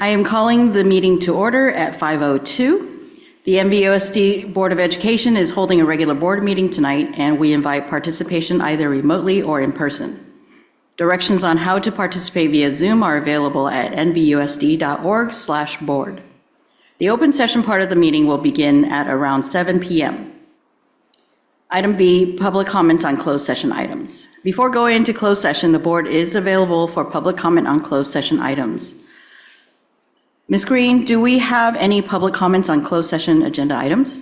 I am calling the meeting to order at 5:02. The NVUSD Board of Education is holding a regular board meeting tonight, and we invite participation either remotely or in person. Directions on how to participate via Zoom are available at nvusd.org/board. The open session part of the meeting will begin at around 7 p.m. Item B, public comments on closed session items. Before going into closed session, the board is available for public comment on closed session items. Ms. Green, do we have any public comments on closed session agenda items?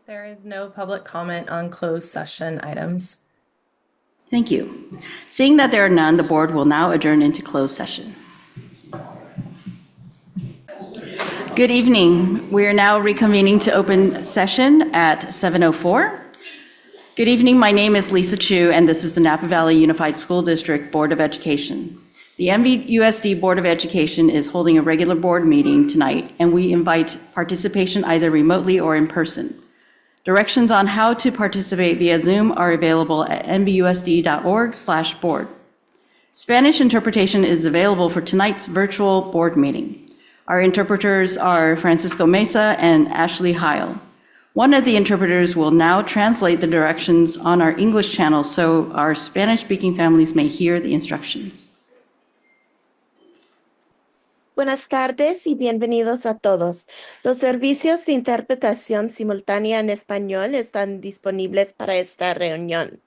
There is no public comment on closed session items. Thank you. Seeing that there are none, the board will now adjourn into closed session. Good evening. We are now reconvening to open session at 7:04. Good evening. My name is Lisa Chu, and this is the Napa Valley Unified School District Board of Education. The NVUSD Board of Education is holding a regular board meeting tonight, and we invite participation either remotely or in person. Directions on how to participate via Zoom are available at nvusd.org/board. Spanish interpretation is available for tonight's virtual board meeting. Our interpreters are Francisco Mesa and Ashley Heil. One of the interpreters will now translate the directions on our English channel so our Spanish-speaking families may hear the instructions. Buenas tardes y bienvenidos a todos. Los servicios de interpretación simultánea en español están disponibles para esta reunión.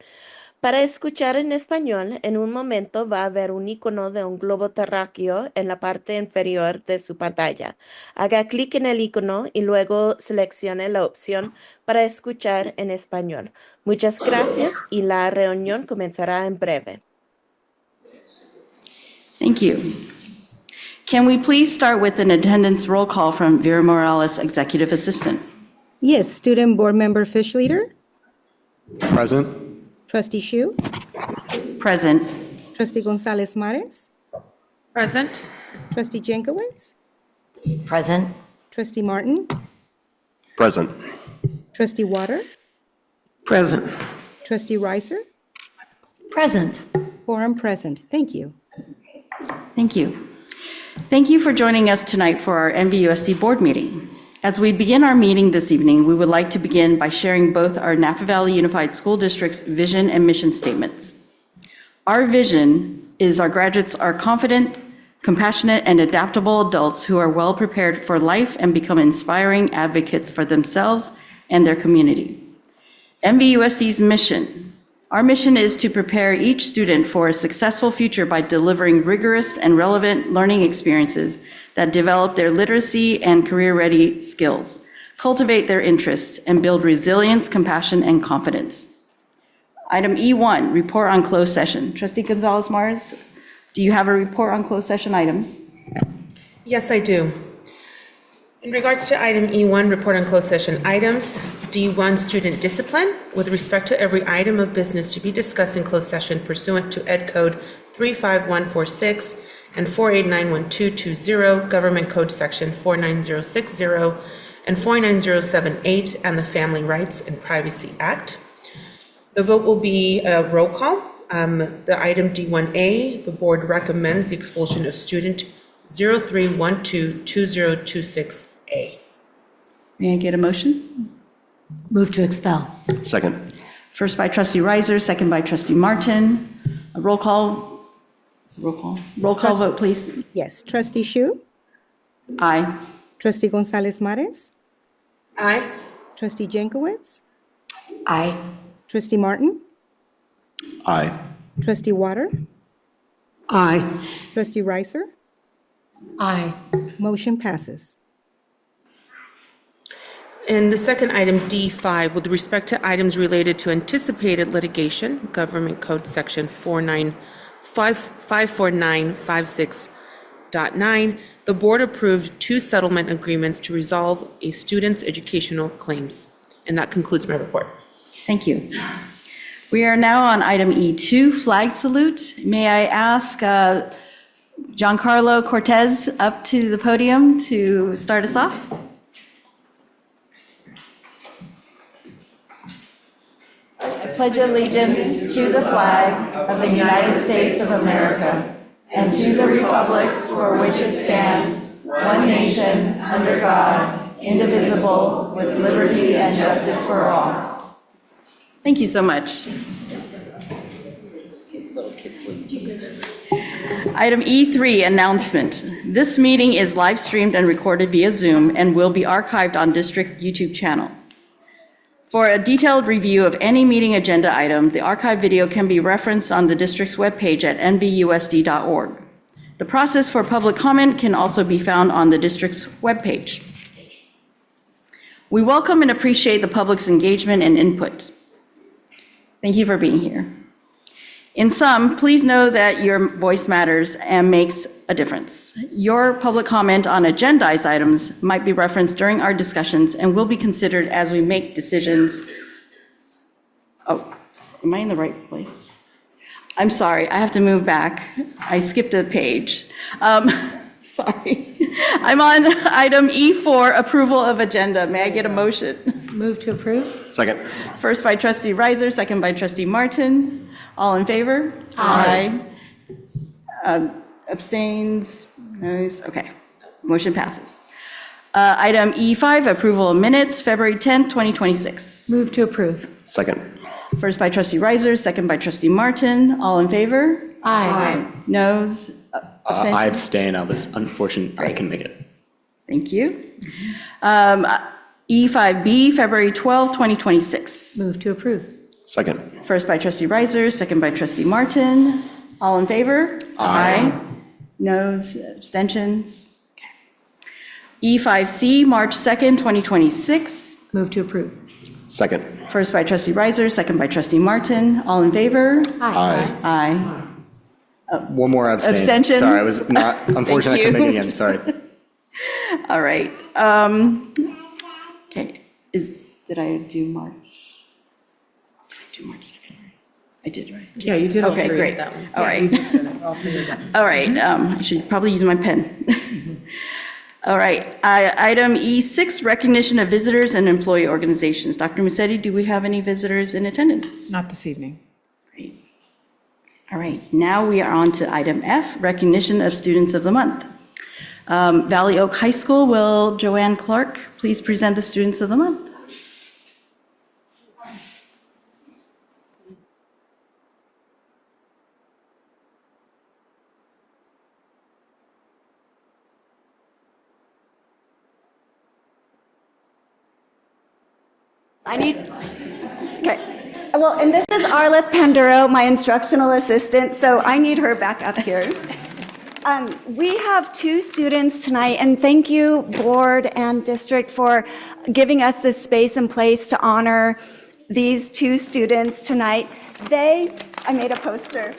Para escuchar en español, en un momento va a haber un icono de un globo terráqueo en la parte inferior de su pantalla. Haga clic en el icono y luego seleccione la opción para escuchar en español. Muchas gracias y la reunión comenzará en breve. Thank you. Can we please start with an attendance roll call from Vera Morales, Executive Assistant? Yes, Student Board Member Fish Leader. Present. Trustee Shu. Present. Trustee Gonzalez Mares. Present. Trustee Jankowicz. Present. Trustee Martin. Present. Trustee Water. Present. Trustee Reiser. Present. Quorum present. Thank you. Thank you. Thank you for joining us tonight for our NVUSD board meeting. As we begin our meeting this evening, we would like to begin by sharing both our Napa Valley Unified School District's vision and mission statements. Our vision is our graduates are confident, compassionate, and adaptable adults who are well prepared for life and become inspiring advocates for themselves and their community. NVUSD's mission. Our mission is to prepare each student for a successful future by delivering rigorous and relevant learning experiences that develop their literacy and career-ready skills, cultivate their interests, and build resilience, compassion, and confidence. Item E1, report on closed session. Trustee Gonzalez-Mars, do you have a report on closed session items? Yes, I do. In regards to item E1, report on closed session items, D1, student discipline, with respect to every item of business to be discussed in closed session pursuant to Ed Code 35146 and 4891220, Government Code Section 49060 and 49078, and the Family Rights and Privacy Act. The vote will be a roll call. The item D1A, the board recommends the expulsion of student 03122026A. May I get a motion? Move to expel. Second. First by Trustee Reiser, second by Trustee Martin. A roll call. Roll call vote, please. Yes, Trustee Shu. Aye. Trustee Gonzalez Mares. Aye. Trustee Jankowicz. Aye. Trustee Martin. Aye. Trustee Water. Aye. Trustee Reiser. Aye. Motion passes. And the second item, D5, with respect to items related to anticipated litigation, Government Code Section 54956.9, the board approved 2 settlement agreements to resolve a student's educational claims. And that concludes my report. Thank you. We are now on item E2, flag salute. May I ask Giancarlo Cortez up to the podium to start us off? I pledge allegiance to the flag of the United States of America and to the republic for which it stands, one nation, under God, indivisible, with liberty and justice for all. Thank you so much. Item E3, announcement. This meeting is live streamed and recorded via Zoom and will be archived on district YouTube channel. For a detailed review of any meeting agenda item, the archive video can be referenced on the district's webpage at nvusd.org. The process for public comment can also be found on the district's webpage. We welcome and appreciate the public's engagement and input. Thank you for being here. In sum, please know that your voice matters and makes a difference. Your public comment on agendized items might be referenced during our discussions and will be considered as we make decisions. Oh, am I in the right place? I'm sorry, I have to move back. I skipped a page. Sorry. I'm on item E4, approval of agenda. May I get a motion? Move to approve? Second. First by trustee Reiser, second by trustee Martin. All in favor? Aye. Abstains? Noes? Okay. Motion passes. Item E5, approval of minutes, February 10th, 2026. Move to approve? Second. First by trustee Reiser, second by trustee Martin. All in favor? Aye. Noes? Abstentions? I abstain. I was unfortunate. I couldn't make it. Thank you. E5B, February 12th, 2026. Move to approve? Second. First by trustee Reiser, second by trustee Martin. All in favor? Aye. Noes, abstentions? Okay. E5C, March 2nd, 2026. Move to approve? Second. First by trustee Reiser, second by trustee Martin. All in favor? Aye. Aye. One more abstain. Abstentions? Sorry, I was not, unfortunately, I couldn't make it again. Sorry. All right. Okay. Did I do March? Did I do March 2nd? I did, right? Yeah, you did all Okay, three. great. All right. You just did it. All three of them. All right, I should probably use my pen. All right, item E6, recognition of visitors and employee organizations. Dr. Musetti, do we have any visitors in attendance? Not this evening. Great. All right, now we are on to item F, recognition of students of the month. Valley Oak High School, will Joanne Clark please present the students of the month? Okay. Well, and this is Arleth Panduro, my instructional assistant, so I need her back up here. We have two students tonight, and thank you, board and district, for giving us this space and place to honor these two students tonight. I made a poster.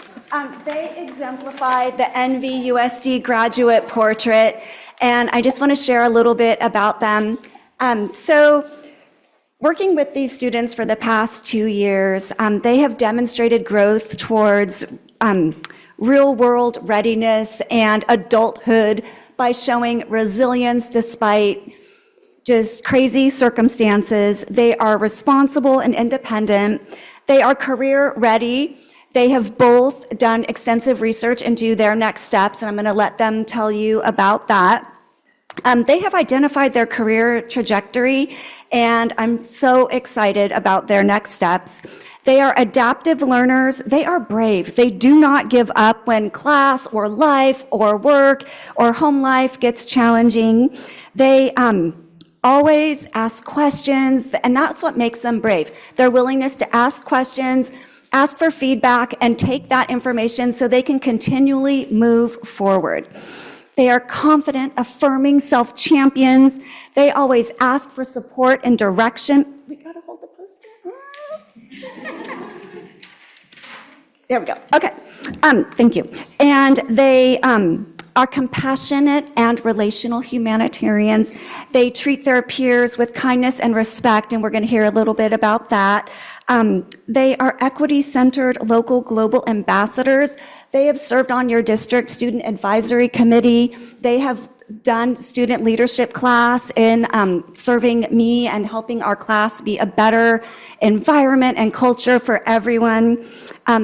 They exemplify the NVUSD graduate portrait, and I just want to share a little bit about them. Working with these students for the past 2 years, they have demonstrated growth towards real-world readiness and adulthood by showing resilience despite just crazy circumstances. They are responsible and independent. They are career-ready. They have both done extensive research into their next steps, and I'm going to let them tell you about that. They have identified their career trajectory, and I'm so excited about their next steps. They are adaptive learners. They are brave. They do not give up when class or life or work or home life gets challenging. They always ask questions, and that's what makes them brave. Their willingness to ask questions, ask for feedback, and take that information so they can continually move forward. They are confident, affirming self-champions. They always ask for support and direction. We gotta hold the poster. There we go. Okay. Thank you. And they are compassionate and relational humanitarians. They treat their peers with kindness and respect, and we're going to hear a little bit about that. They are equity-centered local global ambassadors. They have served on your district student advisory committee. They have done student leadership class in serving me and helping our class be a better environment and culture for everyone.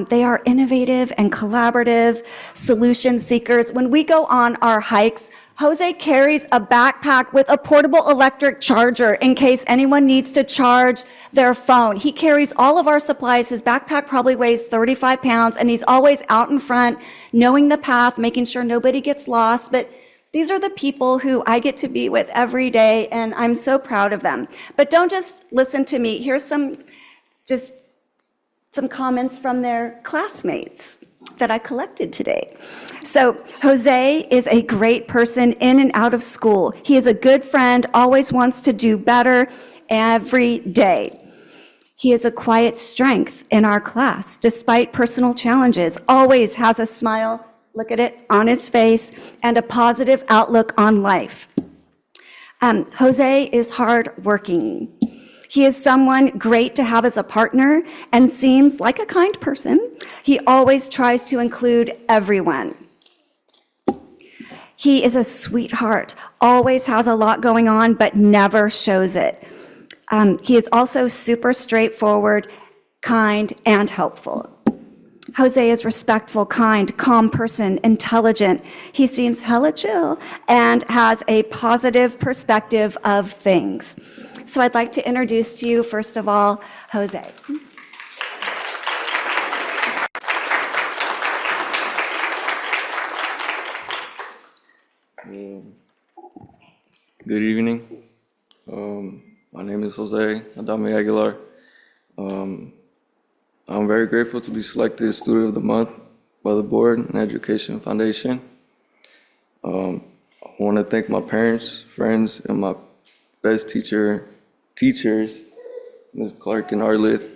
They are innovative and collaborative solution seekers. When we go on our hikes, Jose carries a backpack with a portable electric charger in case anyone needs to charge their phone. He carries all of our supplies. His backpack probably weighs 35 pounds, and he's always out in front, knowing the path, making sure nobody gets lost. But these are the people who I get to be with every day, and I'm so proud of them. But don't just listen to me. Here's some comments from their classmates that I collected today. So Jose is a great person in and out of school. He is a good friend, always wants to do better every day. He is a quiet strength in our class, despite personal challenges, always has a smile, look at it, on his face, and a positive outlook on life. Jose is hardworking. He is someone great to have as a partner and seems like a kind person. He always tries to include everyone. He is a sweetheart, always has a lot going on, but never shows it. He is also super straightforward, kind, and helpful. Jose is respectful, kind, calm person, intelligent. He seems hella chill and has a positive perspective of things. So I'd like to introduce to you, first of all, Jose. Good evening. My name is Jose Adame Aguilar. I'm very grateful to be selected as Student of the Month by the Board and Education Foundation. I want to thank my parents, friends, and my best teachers, Ms. Clark and Arlith.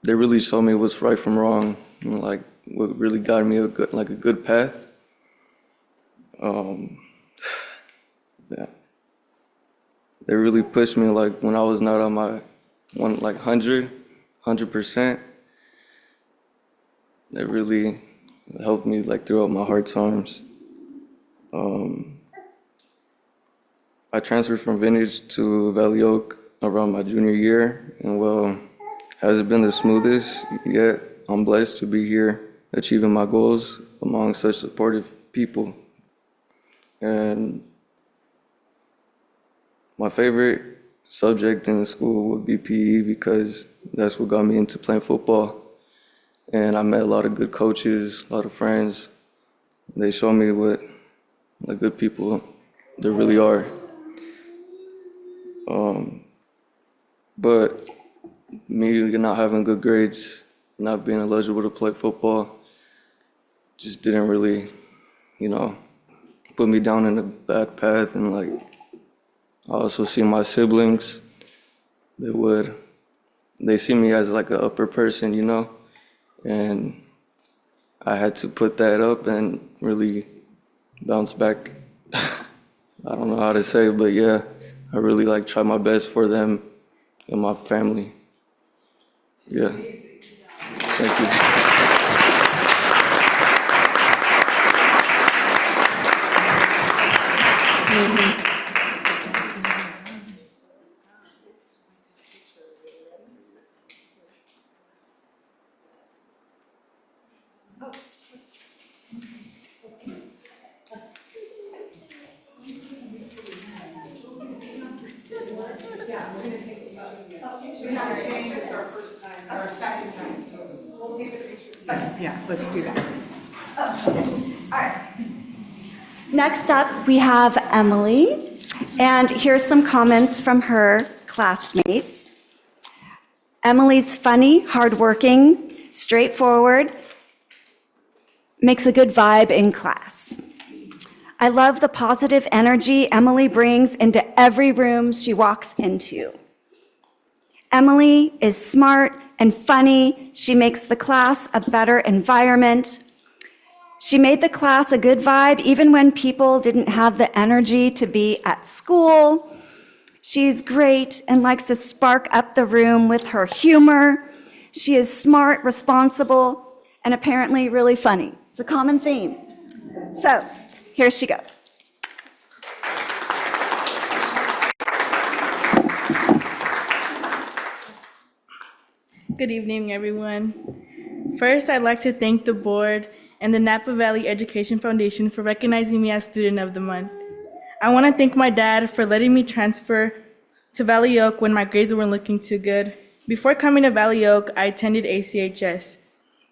They really showed me what's right from wrong, and like what really got me a good path. Yeah. They really pushed me like when I was not on my 100%. They really helped me like throughout my hard times. I transferred from Vintage to Valley Oak around my junior year, and well, hasn't been the smoothest yet. I'm blessed to be here achieving my goals among such supportive people. And my favorite subject in the school would be PE because that's what got me into playing football. And I met a lot of good coaches, a lot of friends. They showed me what good people there really are. But me not having good grades, not being eligible to play football, just didn't really, put me down in a bad path. And like, I also see my siblings, they see me as like an upper person, and I had to put that up and really bounce back. I don't know how to say it, but yeah, I really try my best for them and my family. Yeah. Thank you. Yeah, let's do that. Next up, we have Emily, and here's some comments from her classmates. Emily's funny, hardworking, straightforward, makes a good vibe in class. I love the positive energy Emily brings into every room she walks into. Emily is smart and funny. She makes the class a better environment. She made the class a good vibe even when people didn't have the energy to be at school. She's great and likes to spark up the room with her humor. She is smart, responsible, and apparently really funny. It's a common theme. So here she goes. Good evening, everyone. First, I'd like to thank the board and the Napa Valley Education Foundation for recognizing me as Student of the Month. I want to thank my dad for letting me transfer to Valley Oak when my grades weren't looking too good. Before coming to Valley Oak, I attended ACHS.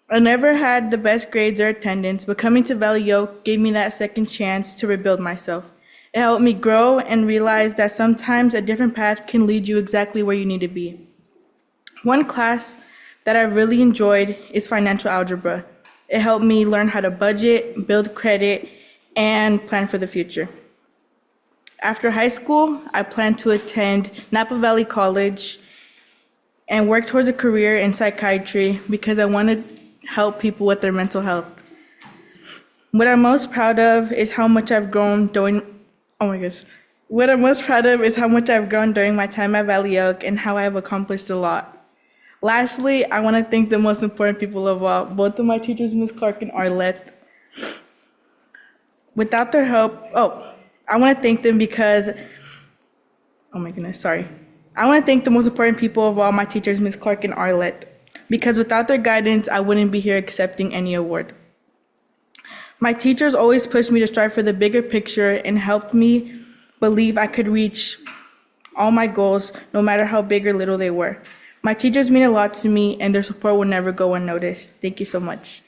I never had the best grades or attendance, but coming to Valley Oak gave me that second chance to rebuild myself. It helped me grow and realize that sometimes a different path can lead you exactly where you need to be. One class that I really enjoyed is financial algebra. It helped me learn how to budget, build credit, and plan for the future. After high school, I plan to attend Napa Valley College and work towards a career in psychiatry because I want to help people with their mental health. What I'm most proud of is how much I've grown during, What I'm most proud of is how much I've grown during my time at Valley Oak and how I have accomplished a lot. Lastly, I want to thank the most important people of all, both of my teachers, Ms. Clark and Arlette. Without their help, I want to thank them because, I want to thank the most important people of all, my teachers, Ms. Clark and Arlette, because without their guidance, I wouldn't be here accepting any award. My teachers always pushed me to strive for the bigger picture and helped me believe I could reach all my goals, no matter how big or little they were. My teachers mean a lot to me, and their support will never go unnoticed. Thank you so much.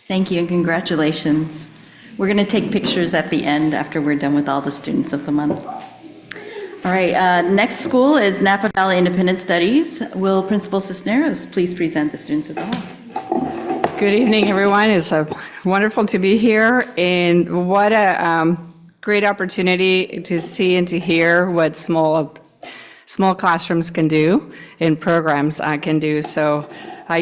Thank you and congratulations. We're going to take pictures at the end after we're done with all the students of the month. All right, next school is Napa Valley Independent Studies. Will Principal Cisneros please present the students of the hall? Good evening, everyone. It's wonderful to be here, and what a great opportunity to see and to hear what small classrooms can do and programs can do. So I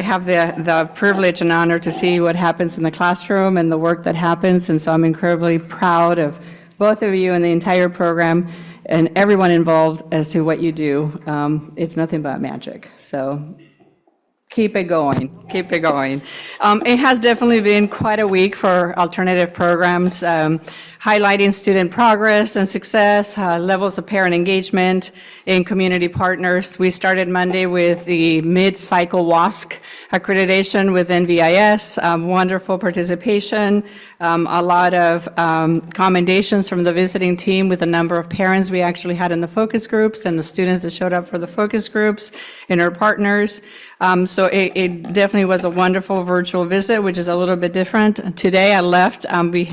have the privilege and honor to see what happens in the classroom and the work that happens, and so I'm incredibly proud of both of you and the entire program and everyone involved as to what you do. It's nothing but magic. So keep it going, keep it going. It has definitely been quite a week for alternative programs, highlighting student progress and success, levels of parent engagement, and community partners. We started Monday with the mid-cycle WASC accreditation with NVIS, wonderful participation, a lot of commendations from the visiting team with the number of parents we actually had in the focus groups and the students that showed up for the focus groups and our partners. So it definitely was a wonderful virtual visit, which is a little bit different. Today I left,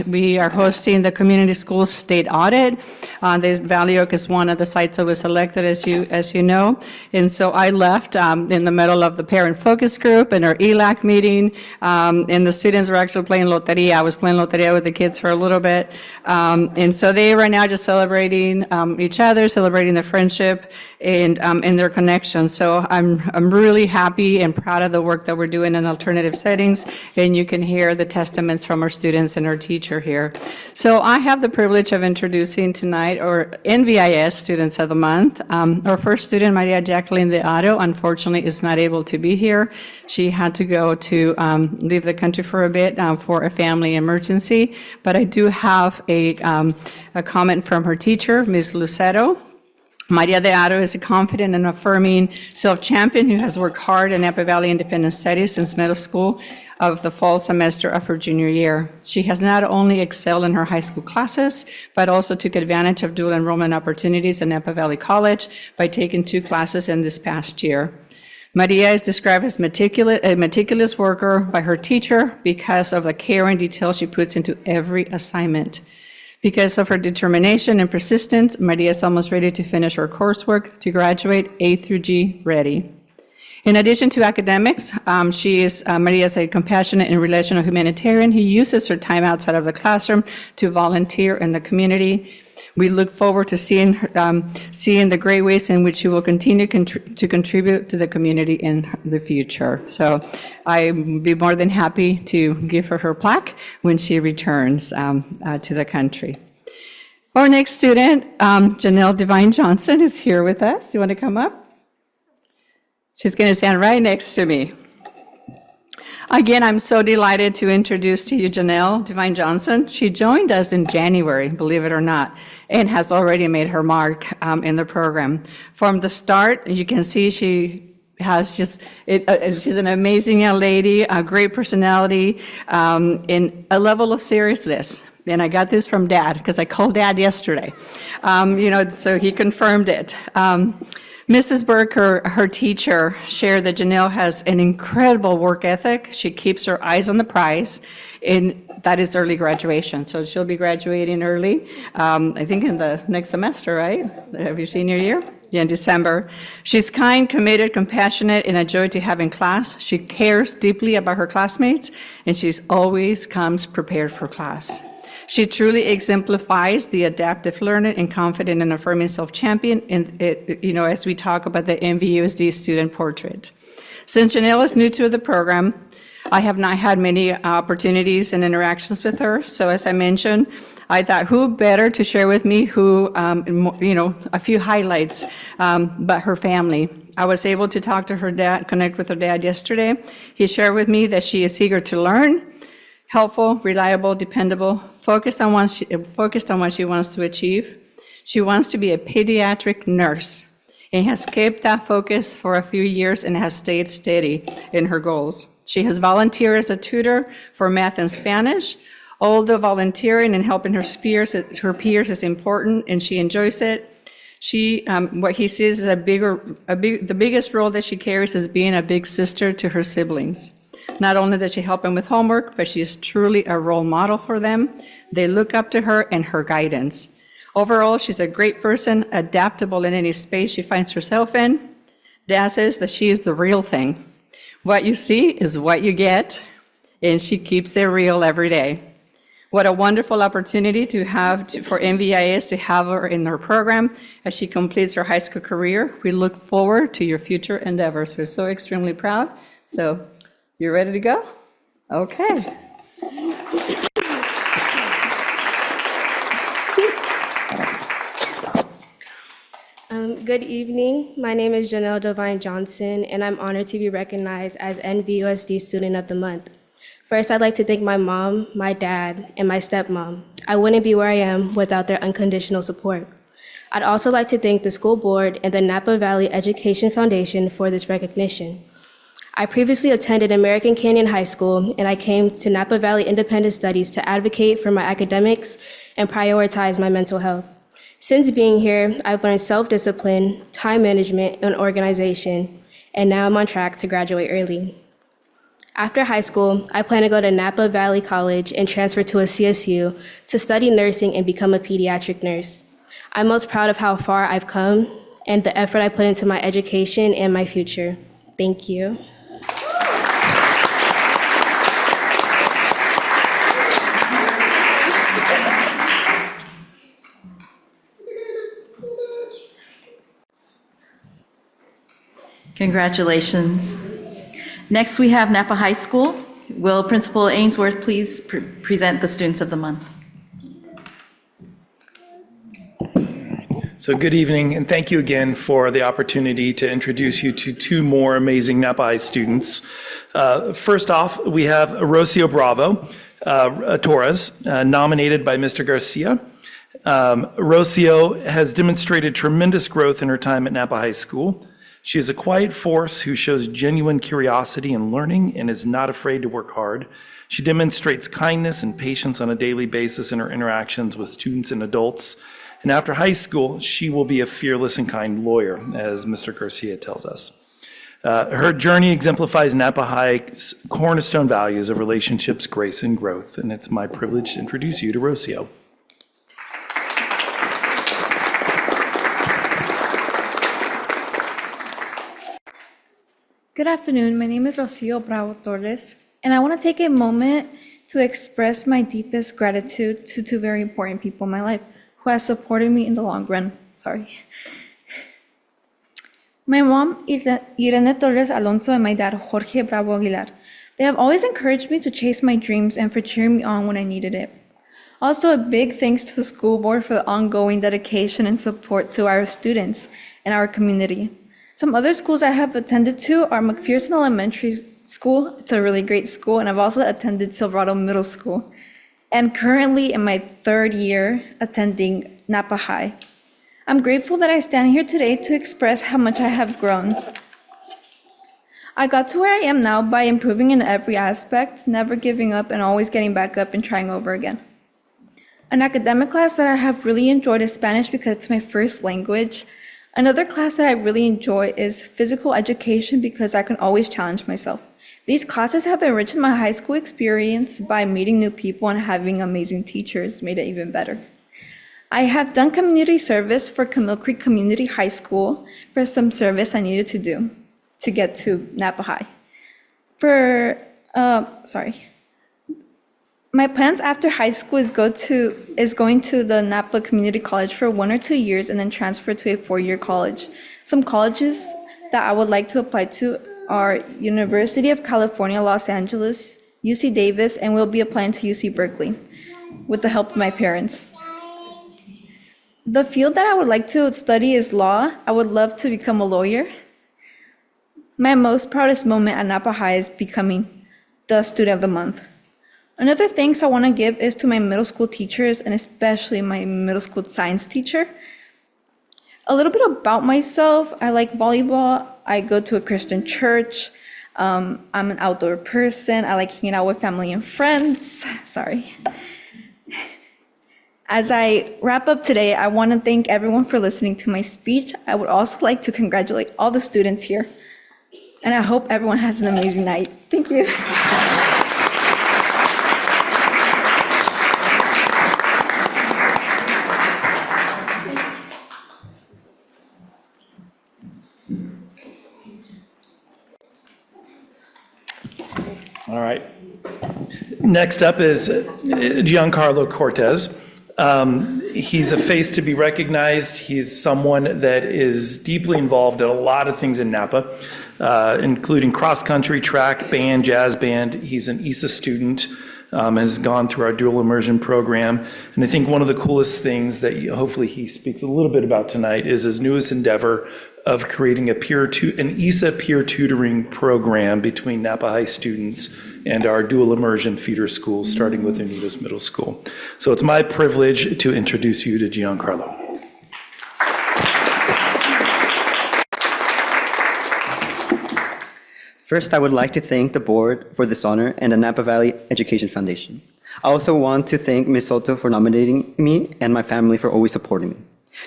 we are hosting the community schools state audit. Valley Oak is one of the sites that was selected, as you know. And so I left in the middle of the parent focus group and our ELAC meeting, and the students were actually playing loteria. I was playing loteria with the kids for a little bit. And so they were now just celebrating each other, celebrating their friendship and their connection. So I'm really happy and proud of the work that we're doing in alternative settings, and you can hear the testaments from our students and our teacher here. So I have the privilege of introducing tonight our NVIS Students of the Month. Our first student, Maria Jacqueline de Aro, unfortunately is not able to be here. She had to go to leave the country for a bit for a family emergency, but I do have a comment from her teacher, Ms. Lucero. Maria de Aro is a confident and affirming self-champion who has worked hard in Napa Valley Independent Studies since middle school of the fall semester of her junior year. She has not only excelled in her high school classes, but also took advantage of dual enrollment opportunities at Napa Valley College by taking 2 classes in this past year. Maria is described as a meticulous worker by her teacher because of the care and detail she puts into every assignment. Because of her determination and persistence, Maria is almost ready to finish her coursework to graduate A through G ready. In addition to academics, Maria is a compassionate and relational humanitarian who uses her time outside of the classroom to volunteer in the community. We look forward to seeing the great ways in which you will continue to contribute to the community in the future. So I'd be more than happy to give her her plaque when she returns to the country. Our next student, Janelle Devine Johnson, is here with us. You want to come up? She's going to stand right next to me. Again, I'm so delighted to introduce to you Janelle Devine Johnson. She joined us in January, believe it or not, and has already made her mark in the program. From the start, you can see she has she's an amazing young lady, a great personality, and a level of seriousness. And I got this from Dad, because I called Dad yesterday, so he confirmed it. Mrs. Burke, her teacher, shared that Janelle has an incredible work ethic. She keeps her eyes on the prize, and that is early graduation. So she'll be graduating early, I think in the next semester, right? Have you senior year? Yeah, in December. She's kind, committed, compassionate, and a joy to have in class. She cares deeply about her classmates, and she's always comes prepared for class. She truly exemplifies the adaptive learner and confident and affirming self-champion, as we talk about the NVUSD student portrait. Since Janelle is new to the program, I have not had many opportunities and interactions with her. So as I mentioned, I thought who better to share with me a few highlights, but her family. I was able to talk to her dad, connect with her dad yesterday. He shared with me that she is eager to learn, helpful, reliable, dependable, focused on what she wants to achieve. She wants to be a pediatric nurse and has kept that focus for a few years and has stayed steady in her goals. She has volunteered as a tutor for math and Spanish. Although volunteering and helping her peers is important and she enjoys it, what he sees as the biggest role that she carries is being a big sister to her siblings. Not only does she help them with homework, but she is truly a role model for them. They look up to her and her guidance. Overall, she's a great person, adaptable in any space she finds herself in. Dad says that she is the real thing. What you see is what you get, and she keeps it real every day. What a wonderful opportunity for NVIS to have her in her program as she completes her high school career. We look forward to your future endeavors. We're so extremely proud. So, you ready to go? Okay. Good evening. My name is Janelle Devine Johnson, and I'm honored to be recognized as NVUSD Student of the Month. First, I'd like to thank my mom, my dad, and my stepmom. I wouldn't be where I am without their unconditional support. I'd also like to thank the school board and the Napa Valley Education Foundation for this recognition. I previously attended American Canyon High School, and I came to Napa Valley Independent Studies to advocate for my academics and prioritize my mental health. Since being here, I've learned self-discipline, time management, and organization, and now I'm on track to graduate early. After high school, I plan to go to Napa Valley College and transfer to a CSU to study nursing and become a pediatric nurse. I'm most proud of how far I've come and the effort I put into my education and my future. Thank you. Congratulations. Next, we have Napa High School. Will Principal Ainsworth please present the Students of the Month? So good evening, and thank you again for the opportunity to introduce you to two more amazing Napa High students. First off, we have Rocio Bravo Torres, nominated by Mr. Garcia. Rocio has demonstrated tremendous growth in her time at Napa High School. She is a quiet force who shows genuine curiosity in learning and is not afraid to work hard. She demonstrates kindness and patience on a daily basis in her interactions with students and adults. And after high school, she will be a fearless and kind lawyer, as Mr. Garcia tells us. Her journey exemplifies Napa High's cornerstone values of relationships, grace, and growth. And it's my privilege to introduce you to Rocio. Good afternoon. My name is Rocio Bravo Torres, and I want to take a moment to express my deepest gratitude to two very important people in my life, who has supported me in the long run. Sorry. My mom, Irene Torres Alonso, and my dad, Jorge Bravo Aguilar. They have always encouraged me to chase my dreams and for cheering me on when I needed it. Also, a big thanks to the school board for the ongoing dedication and support to our students and our community. Some other schools I have attended to are McPherson Elementary School. It's a really great school, and I've also attended Silverado Middle School. And currently in my 3rd year attending Napa High. I'm grateful that I stand here today to express how much I have grown. I got to where I am now by improving in every aspect, never giving up, and always getting back up and trying over again. An academic class that I have really enjoyed is Spanish because it's my first language. Another class that I really enjoy is physical education because I can always challenge myself. These classes have enriched my high school experience by meeting new people and having amazing teachers, made it even better. I have done community service for Camille Creek Community High School for some service I needed to do to get to Napa High. My plans after high school is going to the Napa Community College for 1 or 2 years and then transfer to a 4-year college. Some colleges that I would like to apply to are University of California, Los Angeles, UC Davis, and we'll be applying to UC Berkeley with the help of my parents. The field that I would like to study is law. I would love to become a lawyer. My most proudest moment at Napa High is becoming the Student of the Month. Another thanks I want to give is to my middle school teachers and especially my middle school science teacher. A little bit about myself. I like volleyball. I go to a Christian church. I'm an outdoor person. I like hanging out with family and friends. Sorry. As I wrap up today, I want to thank everyone for listening to my speech. I would also like to congratulate all the students here. And I hope everyone has an amazing night. Thank you. All right. Next up is Giancarlo Cortez. He's a face to be recognized. He's someone that is deeply involved in a lot of things in Napa, including cross-country, track, band, jazz band. He's an ESA student, has gone through our dual immersion program. And I think one of the coolest things that hopefully he speaks a little bit about tonight is his newest endeavor of creating an ESA peer tutoring program between Napa High students and our dual immersion feeder schools, starting with Unidos Middle School. So it's my privilege to introduce you to Giancarlo. First, I would like to thank the board for this honor and the Napa Valley Education Foundation. I also want to thank Ms. Soto for nominating me and my family for always supporting me.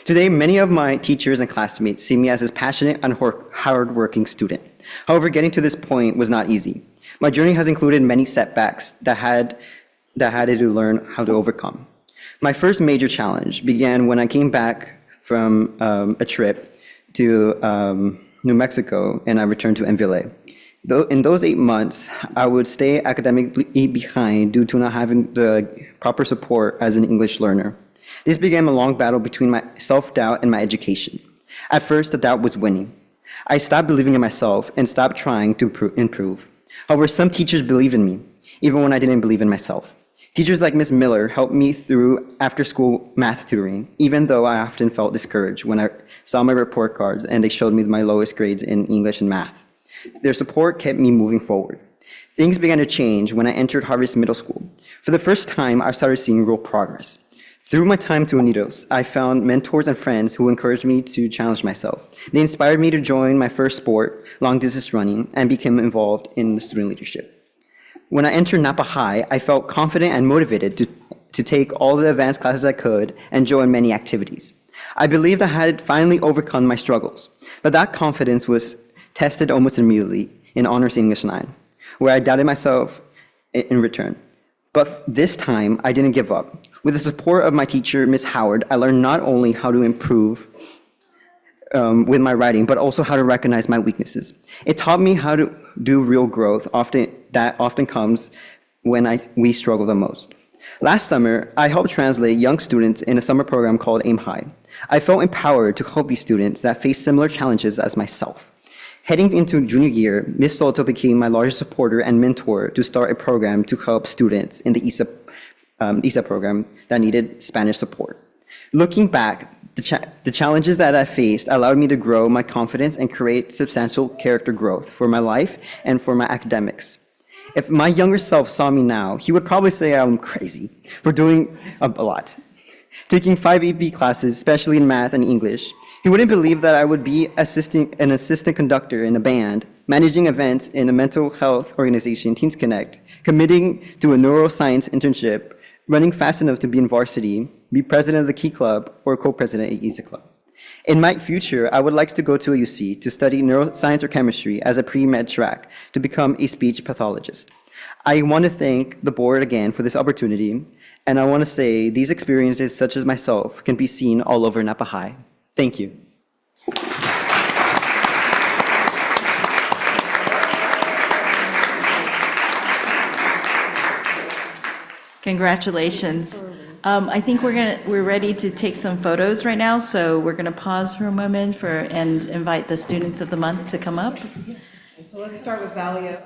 Today, many of my teachers and classmates see me as a passionate and hardworking student. However, getting to this point was not easy. My journey has included many setbacks that I had to learn how to overcome. My first major challenge began when I came back from a trip to New Mexico and I returned to NVUSD. In those 8 months, I would stay academically behind due to not having the proper support as an English learner. This began a long battle between my self-doubt and my education. At first, the doubt was winning. I stopped believing in myself and stopped trying to improve. However, some teachers believed in me, even when I didn't believe in myself. Teachers like Ms. Miller helped me through after-school math tutoring, even though I often felt discouraged when I saw my report cards and they showed me my lowest grades in English and math. Their support kept me moving forward. Things began to change when I entered Harvest Middle School. For the first time, I started seeing real progress. Through my time to Unidos, I found mentors and friends who encouraged me to challenge myself. They inspired me to join my first sport, long distance running, and became involved in the student leadership. When I entered Napa High, I felt confident and motivated to take all the advanced classes I could and join many activities. I believed I had finally overcome my struggles, but that confidence was tested almost immediately in Honors English 9, where I doubted myself in return. But this time, I didn't give up. With the support of my teacher, Ms. Howard, I learned not only how to improve with my writing, but also how to recognize my weaknesses. It taught me how to do real growth, that often comes when we struggle the most. Last summer, I helped translate young students in a summer program called Aim High. I felt empowered to help these students that face similar challenges as myself. Heading into junior year, Ms. Soto became my largest supporter and mentor to start a program to help students in the ISA program that needed Spanish support. Looking back, the challenges that I faced allowed me to grow my confidence and create substantial character growth for my life and for my academics. If my younger self saw me now, he would probably say I'm crazy for doing a lot. Taking 5 AP classes, especially in math and English, he wouldn't believe that I would be an assistant conductor in a band, managing events in a mental health organization, Teens Connect, committing to a neuroscience internship, running fast enough to be in varsity, be president of the Key Club, or co-president at ISA Club. In my future, I would like to go to a UC to study neuroscience or chemistry as a pre-med track to become a speech pathologist. I want to thank the board again for this opportunity, and I want to say these experiences, such as myself, can be seen all over Napa High. Thank you. Congratulations. I think we're ready to take some photos right now, so we're going to pause for a moment and invite the students of the month to come up. So let's start with Valio.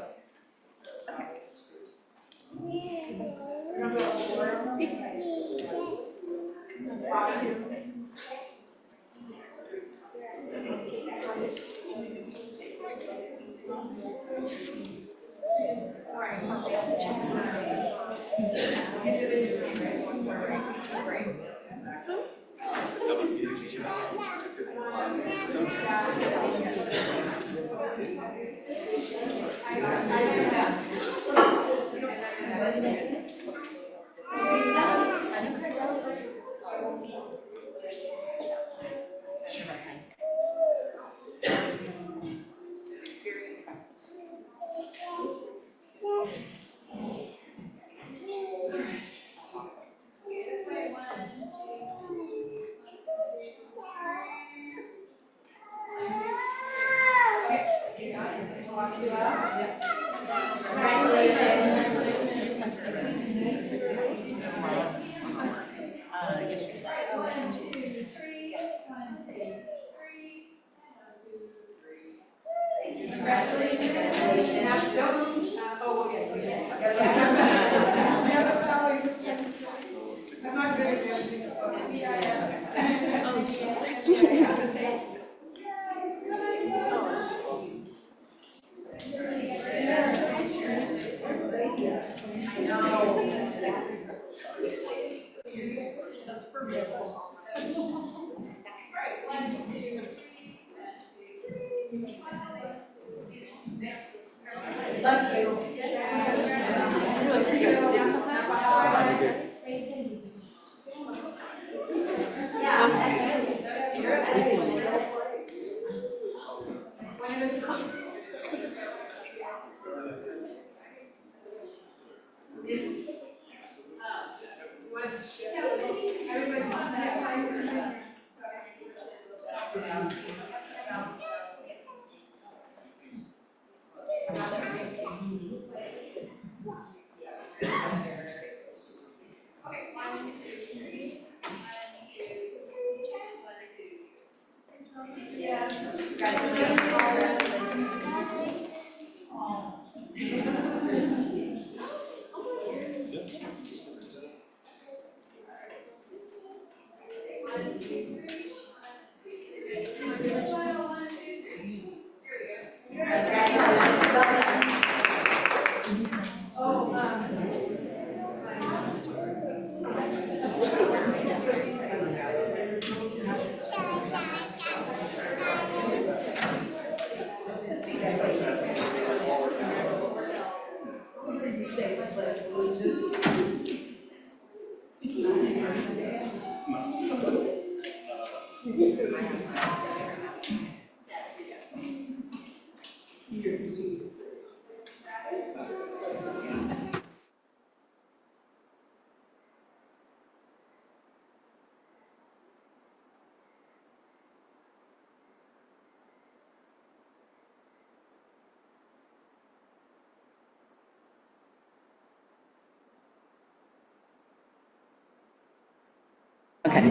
Okay.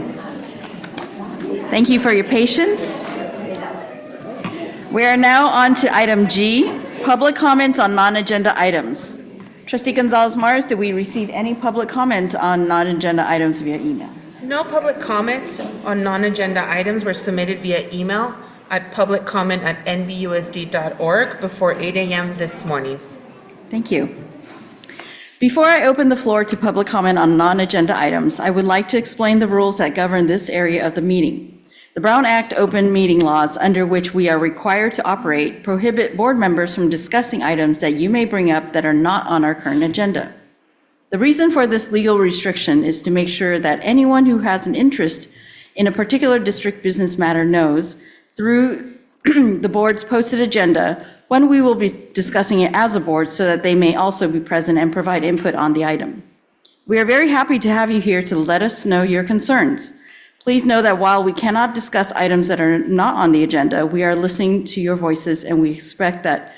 Thank you for your patience. We are now on to item G, public comments on non-agenda items. Trustee Gonzalez-Mars, did we receive any public comment on non-agenda items via email? No public comment on non-agenda items were submitted via email at publiccomment@nvusd.org before 8 a.m. this morning. Thank you. Before I open the floor to public comment on non-agenda items, I would like to explain the rules that govern this area of the meeting. The Brown Act open meeting laws under which we are required to operate prohibit board members from discussing items that you may bring up that are not on our current agenda. The reason for this legal restriction is to make sure that anyone who has an interest in a particular district business matter knows through the board's posted agenda when we will be discussing it as a board so that they may also be present and provide input on the item. We are very happy to have you here to let us know your concerns. Please know that while we cannot discuss items that are not on the agenda, we are listening to your voices and we expect that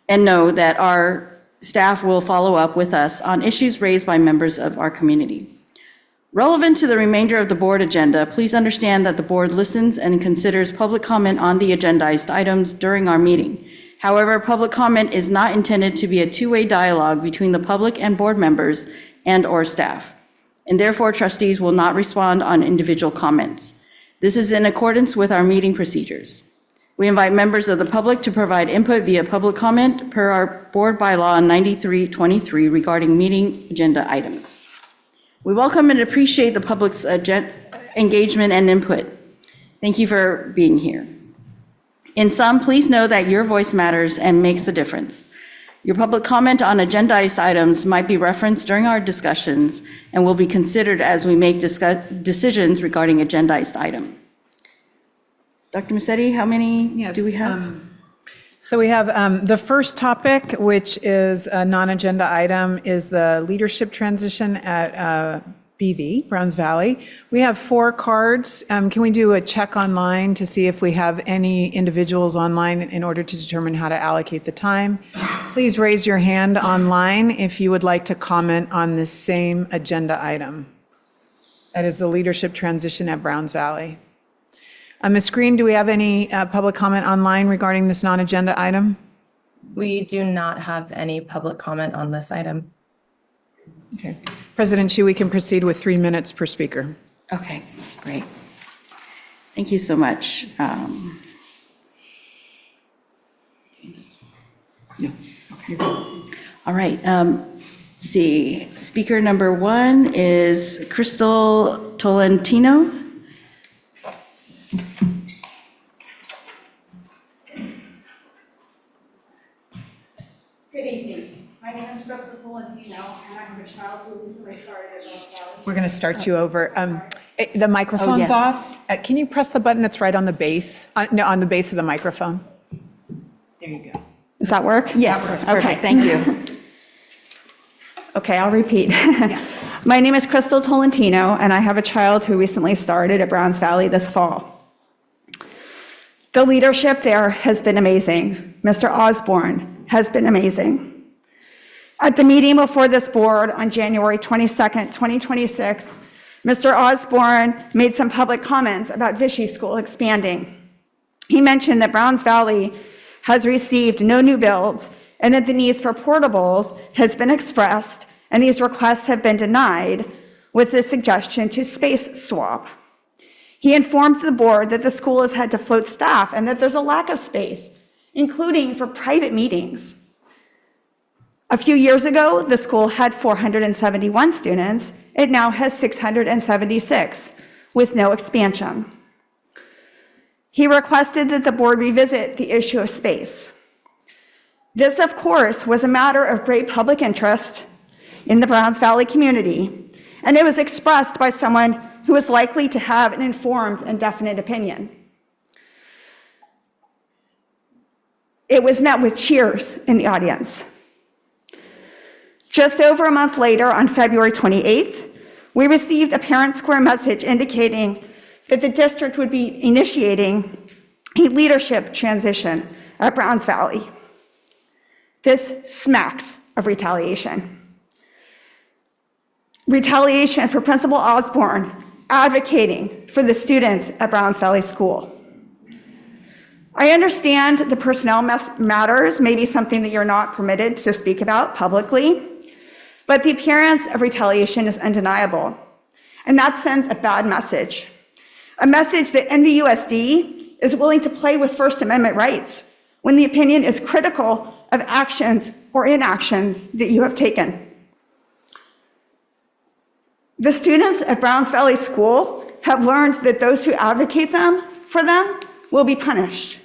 and know that our staff will follow up with us on issues raised by members of our community. Relevant to the remainder of the board agenda, please understand that the board listens and considers public comment on the agendized items during our meeting. However, public comment is not intended to be a two-way dialogue between the public and board members and/or staff, and therefore trustees will not respond on individual comments. This is in accordance with our meeting procedures. We invite members of the public to provide input via public comment per our board bylaw 9323 regarding meeting agenda items. We welcome and appreciate the public's engagement and input. Thank you for being here. In sum, please know that your voice matters and makes a difference. Your public comment on agendized items might be referenced during our discussions and will be considered as we make decisions regarding agendized item. Dr. Massetti, how many do we have? So we have the first topic, which is a non-agenda item, is the leadership transition at BV, Browns Valley. We have 4 cards. Can we do a check online to see if we have any individuals online in order to determine how to allocate the time? Please raise your hand online if you would like to comment on this same agenda item. That is the leadership transition at Browns Valley. Ms. Green, do we have any public comment online regarding this non-agenda item? We do not have any public comment on this item. Okay. President Chu, we can proceed with 3 minutes per speaker. Okay, great. Thank you so much. All right. Let's see. Speaker number 1 is Crystal Tolentino. Good evening. My name is Crystal Tolentino, and I have a child who recently started at Browns Valley. We're going to start you over. The microphone's yes. off. Can you press the button that's right on the base? No, on the base of the microphone. There you go. Does that work? Yes. That works. Okay, thank you. Okay, I'll repeat. My name is Crystal Tolentino, and I have a child who recently started at Browns Valley this fall. The leadership there has been amazing. Mr. Osborne has been amazing. At the meeting before this board on January 22nd, 2026, Mr. Osborne made some public comments about Vichy School expanding. He mentioned that Browns Valley has received no new builds and that the needs for portables has been expressed, and these requests have been denied with the suggestion to space swap. He informed the board that the school has had to float staff and that there's a lack of space, including for private meetings. A few years ago, the school had 471 students. It now has 676, with no expansion. He requested that the board revisit the issue of space. This, of course, was a matter of great public interest in the Browns Valley community, and it was expressed by someone who is likely to have an informed and definite opinion. It was met with cheers in the audience. Just over a month later, on February 28th, we received a Parent Square message indicating that the district would be initiating a leadership transition at Browns Valley. This smacks of retaliation. Retaliation for Principal Osborne advocating for the students at Browns Valley School. I understand the personnel matters may be something that you're not permitted to speak about publicly, but the appearance of retaliation is undeniable, and that sends a bad message. A message that NVUSD is willing to play with First Amendment rights when the opinion is critical of actions or inactions that you have taken. The students at Browns Valley School have learned that those who advocate for them will be punished.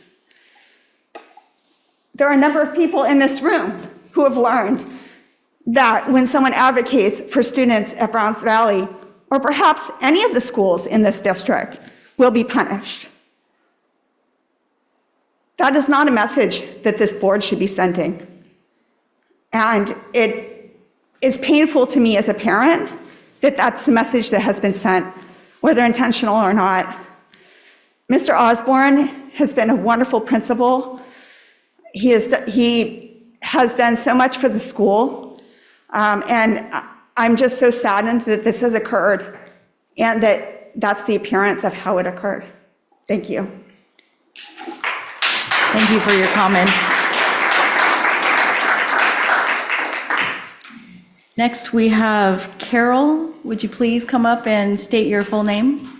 There are a number of people in this room who have learned that when someone advocates for students at Browns Valley, or perhaps any of the schools in this district, will be punished. That is not a message that this board should be sending. And it is painful to me as a parent that that's the message that has been sent, whether intentional or not. Mr. Osborne has been a wonderful principal. He has done so much for the school, and I'm just so saddened that this has occurred and that that's the appearance of how it occurred. Thank you. Thank you for your comments. Next, we have Carol. Would you please come up and state your full name?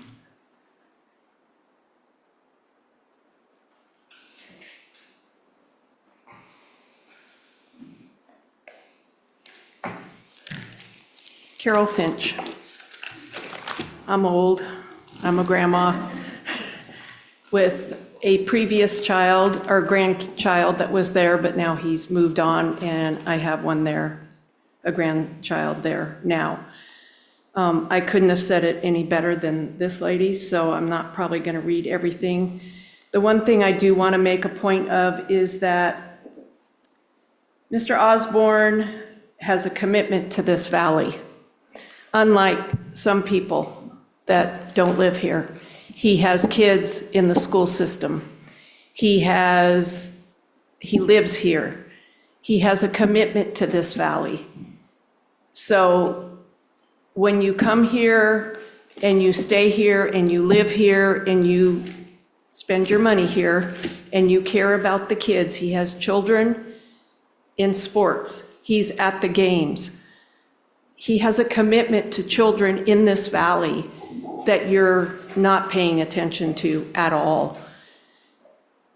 Carol Finch. I'm old. I'm a grandma with a previous child or grandchild that was there, but now he's moved on, and I have one there, a grandchild there now. I couldn't have said it any better than this lady, so I'm not probably going to read everything. The one thing I do want to make a point of is that Mr. Osborne has a commitment to this valley. Unlike some people that don't live here. He has kids in the school system. He lives here. He has a commitment to this valley. So when you come here and you stay here and you live here and you spend your money here and you care about the kids, he has children in sports. He's at the games. He has a commitment to children in this valley that you're not paying attention to at all.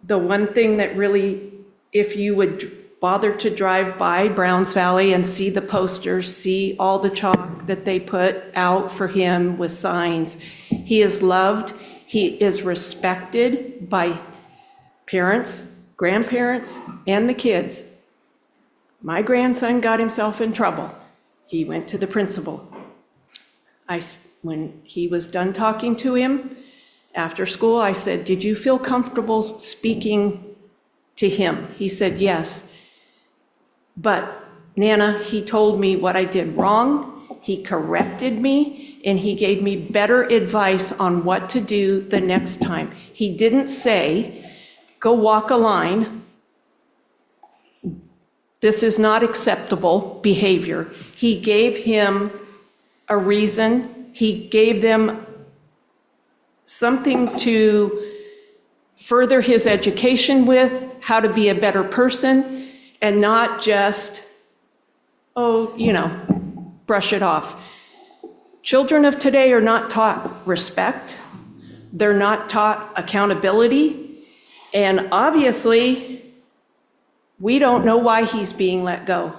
The one thing that really, if you would bother to drive by Browns Valley and see the posters, see all the chalk that they put out for him with signs, he is loved, he is respected by parents, grandparents, and the kids. My grandson got himself in trouble. He went to the principal. When he was done talking to him after school, I said, "Did you feel comfortable speaking to him?" He said, "Yes. But Nana, he told me what I did wrong, he corrected me, and he gave me better advice on what to do the next time. He didn't say, go walk a line. This is not acceptable behavior." He gave him a reason. He gave them something to further his education with, how to be a better person, and not just, brush it off. Children of today are not taught respect. They're not taught accountability. And obviously, we don't know why he's being let go.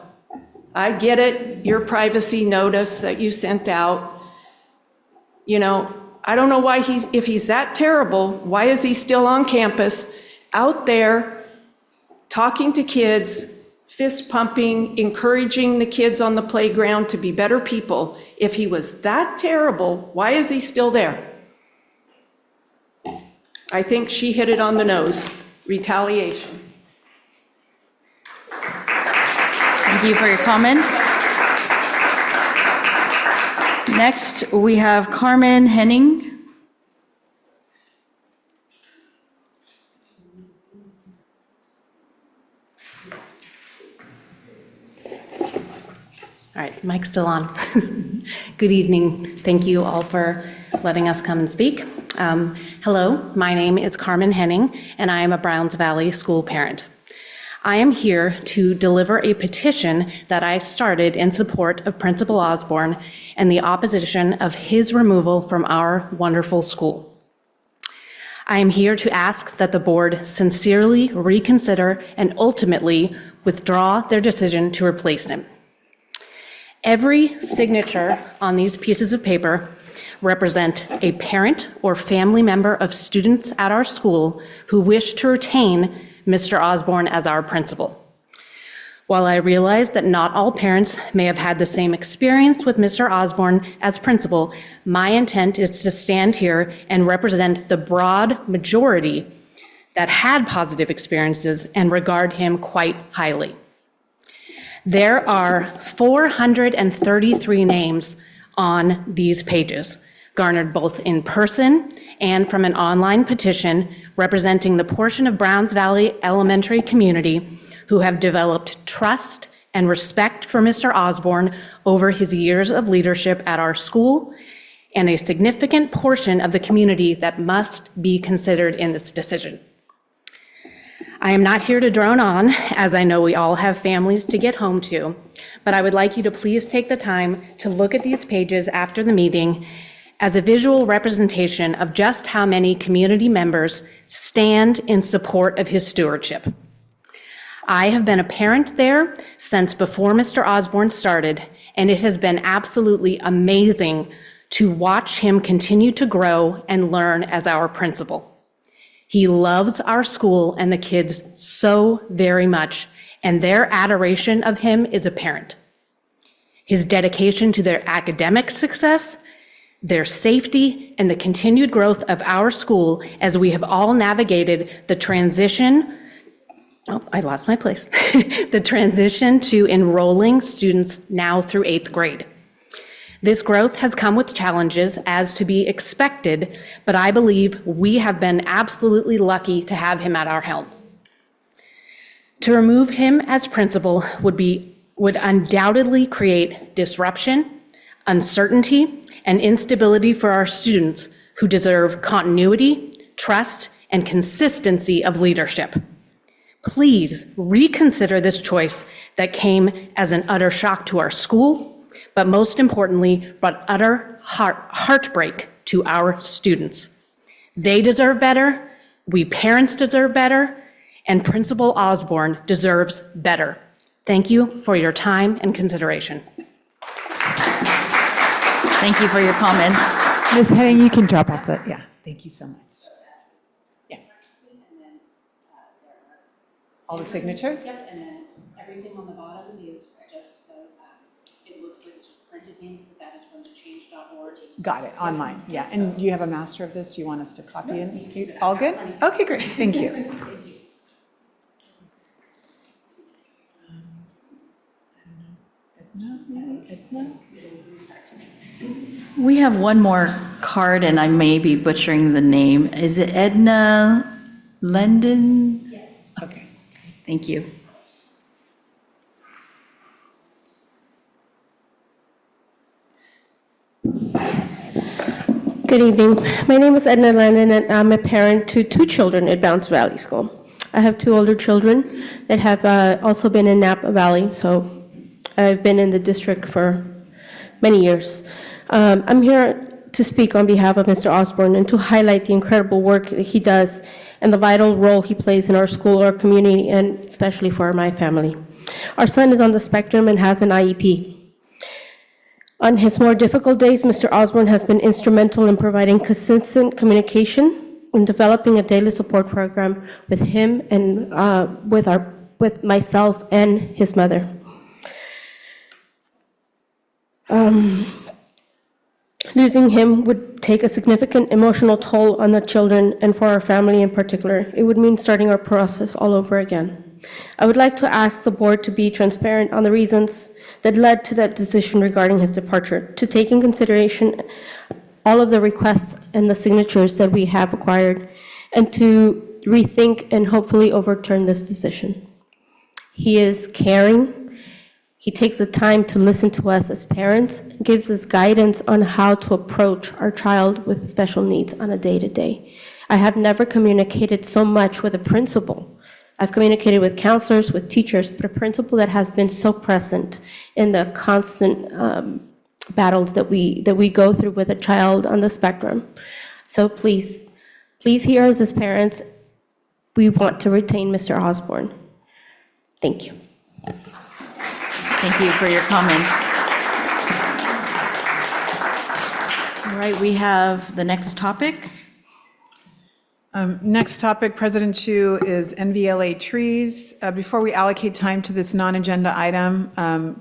I get it, your privacy notice that you sent out. I don't know why if he's that terrible, why is he still on campus, out there, talking to kids, fist pumping, encouraging the kids on the playground to be better people? If he was that terrible, why is he still there? I think she hit it on the nose. Retaliation. Thank you for your comments. Next, we have Carmen Henning. All right, mic's still on. Good evening. Thank you all for letting us come and speak. Hello, my name is Carmen Henning, and I am a Browns Valley school parent. I am here to deliver a petition that I started in support of Principal Osborne and the opposition of his removal from our wonderful school. I am here to ask that the board sincerely reconsider and ultimately withdraw their decision to replace him. Every signature on these pieces of paper represent a parent or family member of students at our school who wish to retain Mr. Osborne as our principal. While I realize that not all parents may have had the same experience with Mr. Osborne as principal, my intent is to stand here and represent the broad majority that had positive experiences and regard him quite highly. There are 433 names on these pages, garnered both in person and from an online petition representing the portion of Browns Valley Elementary community who have developed trust and respect for Mr. Osborne over his years of leadership at our school, and a significant portion of the community that must be considered in this decision. I am not here to drone on, as I know we all have families to get home to, but I would like you to please take the time to look at these pages after the meeting as a visual representation of just how many community members stand in support of his stewardship. I have been a parent there since before Mr. Osborne started, and it has been absolutely amazing to watch him continue to grow and learn as our principal. He loves our school and the kids so very much, and their adoration of him is apparent. His dedication to their academic success, their safety, and the continued growth of our school as we have all navigated the transition the transition to enrolling students now through 8th grade. This growth has come with challenges as to be expected, but I believe we have been absolutely lucky to have him at our helm. To remove him as principal would undoubtedly create disruption, uncertainty, and instability for our students who deserve continuity, trust, and consistency of leadership. Please reconsider this choice that came as an utter shock to our school, but most importantly, brought utter heartbreak to our students. They deserve better, we parents deserve better, and Principal Osborne deserves better. Thank you for your time and consideration. Thank you for your comments. Ms. Henning, you can drop off the, yeah, thank you so much. All the signatures? Yep, and then everything on the bottom is just, it looks like it's just printed in, but that is from the change.org. Got it, online, yeah. And you have a master of this? Do you want us to copy in? All good? Okay, great, thank you. We have one more card, and I may be butchering the name. Is it Edna Lendon? Yes. Okay, thank you. Good evening. My name is Edna Landon, and I'm a parent to 2 children at Browns Valley School. I have 2 older children that have also been in Napa Valley, so I've been in the district for many years. I'm here to speak on behalf of Mr. Osborne and to highlight the incredible work that he does and the vital role he plays in our school, our community, and especially for my family. Our son is on the spectrum and has an IEP. On his more difficult days, Mr. Osborne has been instrumental in providing consistent communication and developing a daily support program with him and with myself and his mother. Losing him would take a significant emotional toll on the children and for our family in particular. It would mean starting our process all over again. I would like to ask the board to be transparent on the reasons that led to that decision regarding his departure, to take in consideration all of the requests and the signatures that we have acquired, and to rethink and hopefully overturn this decision. He is caring, He takes the time to listen to us as parents, and gives us guidance on how to approach our child with special needs on a day-to-day. I have never communicated so much with a principal. I've communicated with counselors, with teachers, but a principal that has been so present in the constant battles that we go through with a child on the spectrum. So please hear us as parents. We want to retain Mr. Osborne. Thank you. Thank you for your comments. All right, we have the next topic. Next topic, President Chu, is NVLA trees. Before we allocate time to this non-agenda item,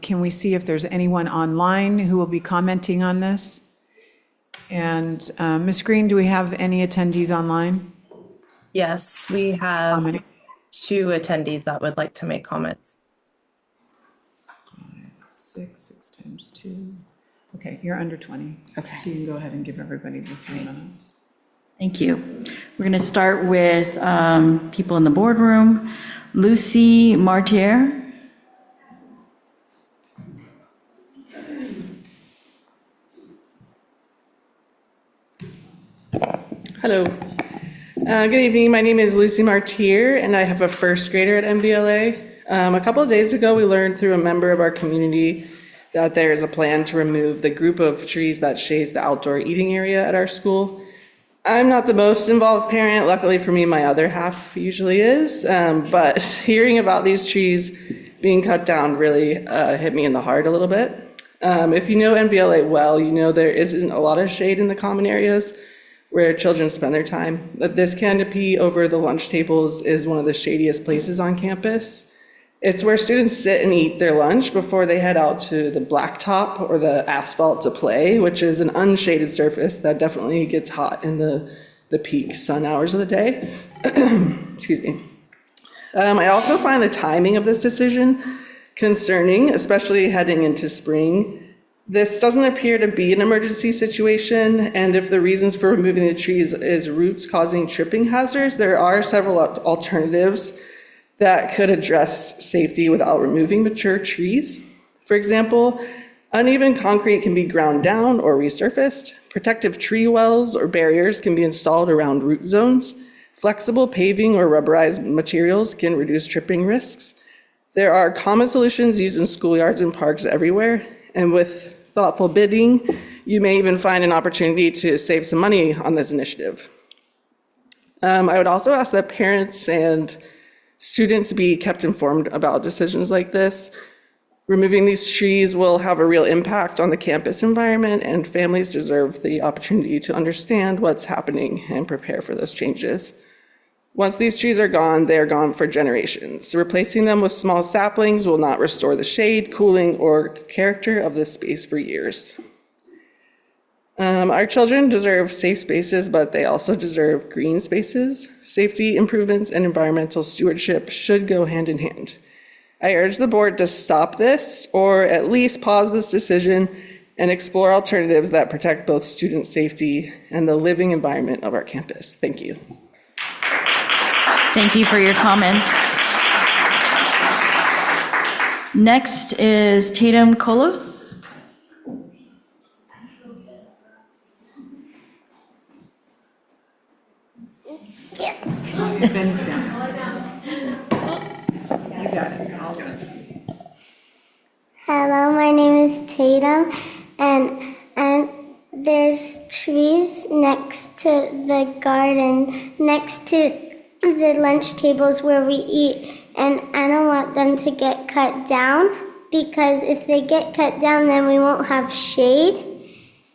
can we see if there's anyone online who will be commenting on this? And Ms. Green, do we have any attendees online? Yes, we have 2 attendees that would like to make comments. 6 times 2. Okay, you're under 20. Okay. So you can go ahead and give everybody the 3 minutes. Thank you. We're going to start with people in the boardroom. Lucy Martier. Hello. Good evening. My name is Lucy Martier, and I have a first grader at MBLA. A couple of days ago, we learned through a member of our community that there is a plan to remove the group of trees that shades the outdoor eating area at our school. I'm not the most involved parent. Luckily for me, my other half usually is. But hearing about these trees being cut down really hit me in the heart a little bit. If you know MVLA well, you know there isn't a lot of shade in the common areas where children spend their time. But this canopy over the lunch tables is one of the shadiest places on campus. It's where students sit and eat their lunch before they head out to the blacktop or the asphalt to play, which is an unshaded surface that definitely gets hot in the peak sun hours of the day. Excuse me. I also find the timing of this decision concerning, especially heading into spring. This doesn't appear to be an emergency situation, and if the reasons for removing the trees is roots causing tripping hazards, there are several alternatives that could address safety without removing mature trees. For example, uneven concrete can be ground down or resurfaced. Protective tree wells or barriers can be installed around root zones. Flexible paving or rubberized materials can reduce tripping risks. There are common solutions used in schoolyards and parks everywhere, and with thoughtful bidding, you may even find an opportunity to save some money on this initiative. I would also ask that parents and students be kept informed about decisions like this. Removing these trees will have a real impact on the campus environment, and families deserve the opportunity to understand what's happening and prepare for those changes. Once these trees are gone, they are gone for generations. Replacing them with small saplings will not restore the shade, cooling, or character of this space for years. Our children deserve safe spaces, but they also deserve green spaces. Safety improvements and environmental stewardship should go hand in hand. I urge the board to stop this, or at least pause this decision and explore alternatives that protect both student safety and the living environment of our campus. Thank you. Thank you for your comments. Next is Tatum Kolos. Ben's down. You got it. Hello, my name is Tatum, and there's trees next to the garden, next to the lunch tables where we eat, and I don't want them to get cut down, because if they get cut down, then we won't have shade,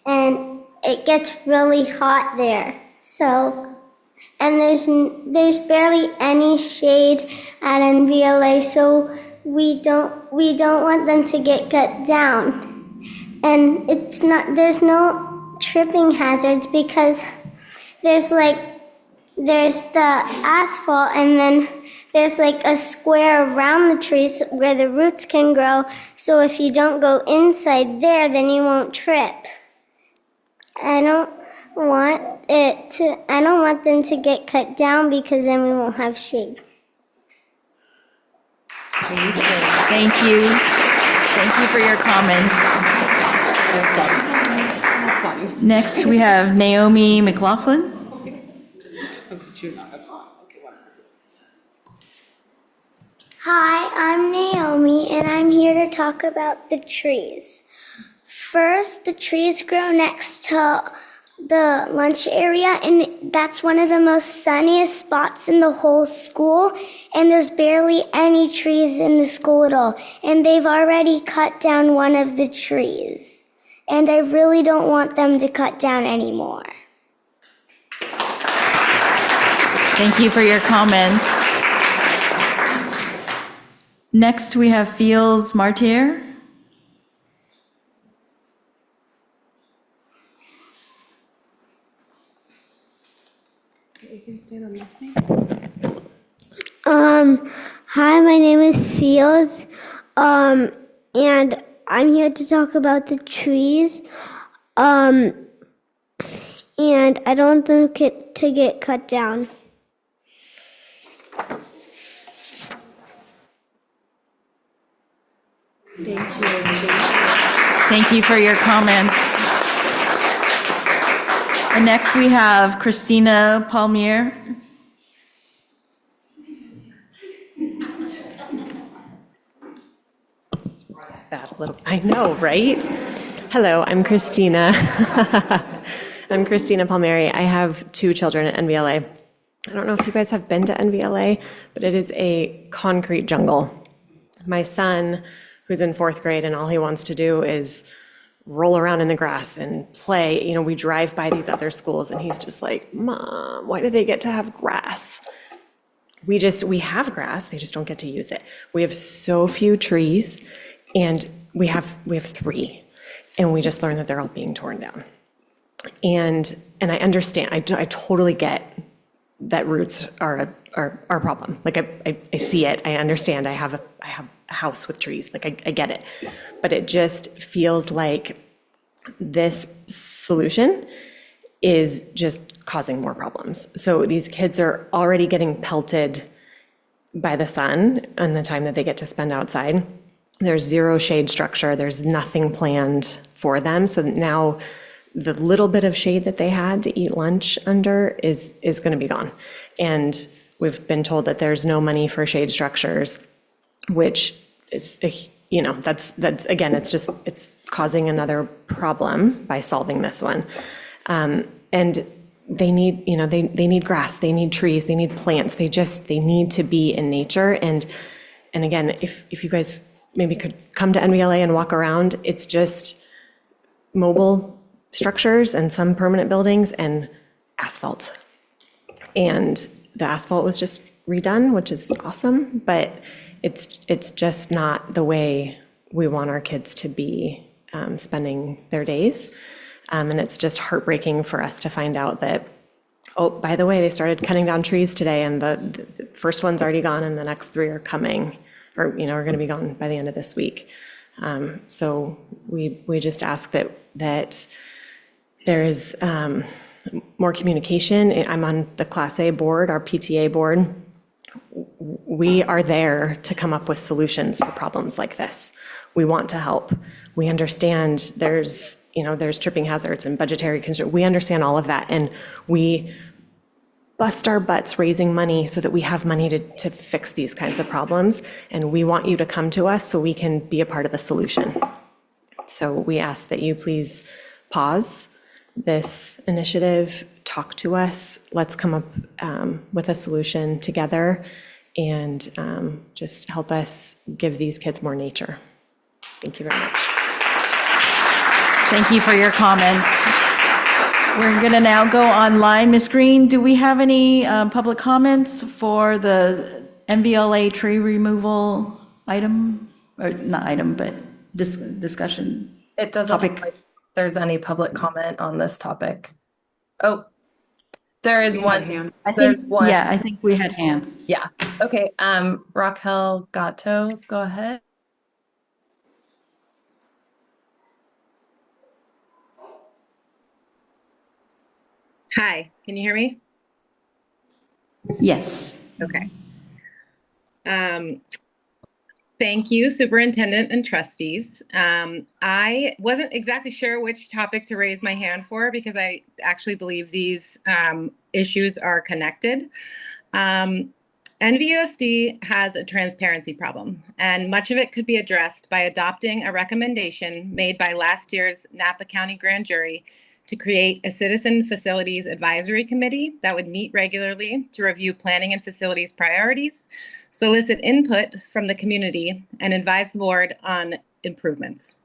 and it gets really hot there. So, and there's barely any shade at NVLA, so we don't want them to get cut down. And there's no tripping hazards, because there's the asphalt, and then there's like a square around the trees where the roots can grow, so if you don't go inside there, then you won't trip. I don't want them to get cut down, because then we won't have shade. Thank you. Thank you for your comments. Next, we have Naomi McLaughlin. Hi, I'm Naomi, and I'm here to talk about the trees. First, the trees grow next to the lunch area, and that's one of the most sunniest spots in the whole school, and there's barely any trees in the school at all, and they've already cut down one of the trees, and I really don't want them to cut down anymore. Thank you for your comments. Next, we have Fields Martier. You can stand on this thing. Hi, my name is Fields, and I'm here to talk about the trees, and I don't want them to get cut down. Thank you. Thank you for your comments. And next, we have Christina Palmier. Is that a little? I know, right? Hello, I'm Christina. I'm Christina Palmieri. I have 2 children at NVLA. I don't know if you guys have been to NVLA, but it is a concrete jungle. My son, who's in 4th grade, and all he wants to do is roll around in the grass and play. You know, we drive by these other schools, and he's just like, Mom, why do they get to have grass? We have grass, they just don't get to use it. We have so few trees, and we have 3, and we just learned that they're all being torn down. And I understand, I totally get that roots are a problem. Like I see it, I understand, I have a house with trees, like I get it. But it just feels like this solution is just causing more problems. So these kids are already getting pelted by the sun and the time that they get to spend outside. There's zero shade structure, there's nothing planned for them. So now the little bit of shade that they had to eat lunch under is going to be gone. And we've been told that there's no money for shade structures, which is, that's again, it's causing another problem by solving this one. And they need, they need grass, they need trees, they need plants, they need to be in nature. And again, if you guys maybe could come to NVLA and walk around, it's just mobile structures and some permanent buildings and asphalt. And the asphalt was just redone, which is awesome, but it's just not the way we want our kids to be spending their days. And it's just heartbreaking for us to find out that, oh, by the way, they started cutting down trees today, and the first one's already gone, and the next 3 are coming, or are going to be gone by the end of this week. So we just ask that there is more communication. I'm on the Class A board, our PTA board. We are there to come up with solutions for problems like this. We want to help. We understand there's tripping hazards and budgetary constraints. We understand all of that, and we bust our butts raising money so that we have money to fix these kinds of problems. And we want you to come to us so we can be a part of the solution. So we ask that you please pause this initiative, talk to us, let's come up with a solution together, and just help us give these kids more nature. Thank you very much. Thank you for your comments. We're going to now go online. Ms. Green, do we have any public comments for the MVLA tree removal item? Or not item, but discussion? It doesn't look like there's any public comment on this topic. Oh, there is one. There's one. Yeah, I think we had hands. Yeah. Okay. Raquel Gatto, go ahead. Hi, can you hear me? Yes. Okay. Thank you, Superintendent and trustees. I wasn't exactly sure which topic to raise my hand for because I actually believe these issues are connected. NVUSD has a transparency problem, and much of it could be addressed by adopting a recommendation made by last year's Napa County Grand Jury to create a Citizen Facilities Advisory Committee that would meet regularly to review planning and facilities priorities, solicit input from the community, and advise the board on improvements.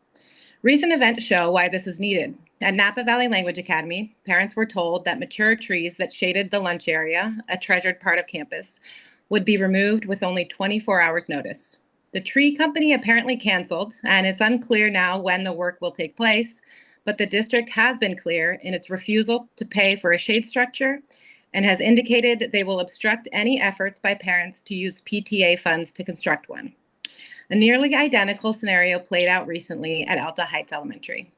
Recent events show why this is needed. At Napa Valley Language Academy, parents were told that mature trees that shaded the lunch area, a treasured part of campus, would be removed with only 24 hours notice. The tree company apparently canceled, and it's unclear now when the work will take place, but the district has been clear in its refusal to pay for a shade structure and has indicated they will obstruct any efforts by parents to use PTA funds to construct one. A nearly identical scenario played out recently at Alta Heights Elementary.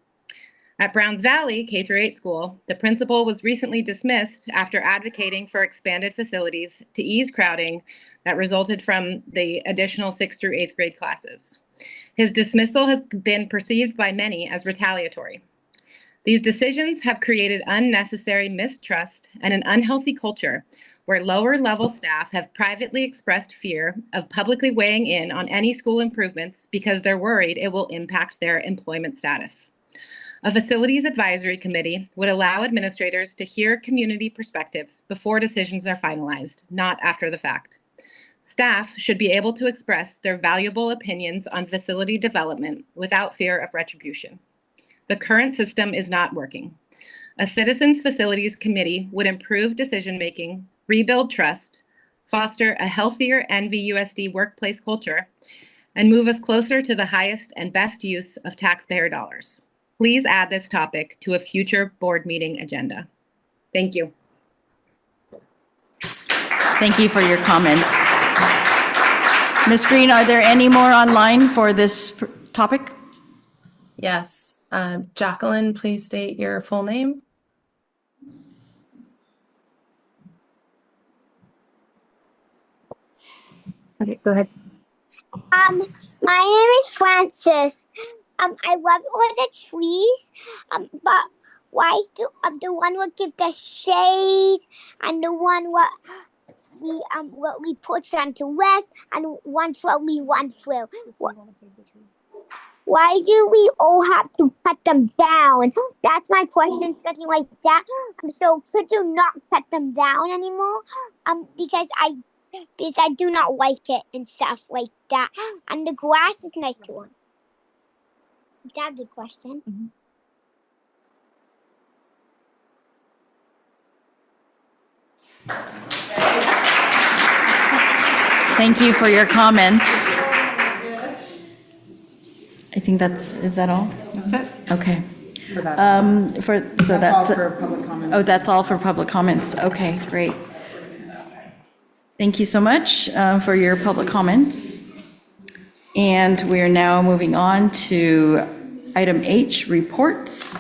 At Browns Valley K-8 school, the principal was recently dismissed after advocating for expanded facilities to ease crowding that resulted from the additional 6th through 8th grade classes. His dismissal has been perceived by many as retaliatory. These decisions have created unnecessary mistrust and an unhealthy culture where lower level staff have privately expressed fear of publicly weighing in on any school improvements because they're worried it will impact their employment status. A facilities advisory committee would allow administrators to hear community perspectives before decisions are finalized, not after the fact. Staff should be able to express their valuable opinions on facility development without fear of retribution. The current system is not working. A Citizens Facilities Committee would improve decision-making, rebuild trust, foster a healthier NVUSD workplace culture, and move us closer to the highest and best use of taxpayer dollars. Please add this topic to a future board meeting agenda. Thank you. Thank you for your comments. Ms. Green, are there any more online for this topic? Yes. Jacqueline, please state your full name. Okay, go ahead. My name is Francis. I love all the trees. But why do the one will give the shade and the one what we put on to rest and once what we run through? Why do we all have to cut them down? That's my question, something like that. So could you not cut them down anymore? Because I do not like it and stuff like that. And the grass is nice too. That's a good question. Thank you for your comments. I think is that all? That's it. Okay. For that. That's all for public comments. Oh, that's all for public comments. Okay, great. Thank you so much for your public comments. And we are now moving on to item H, reports.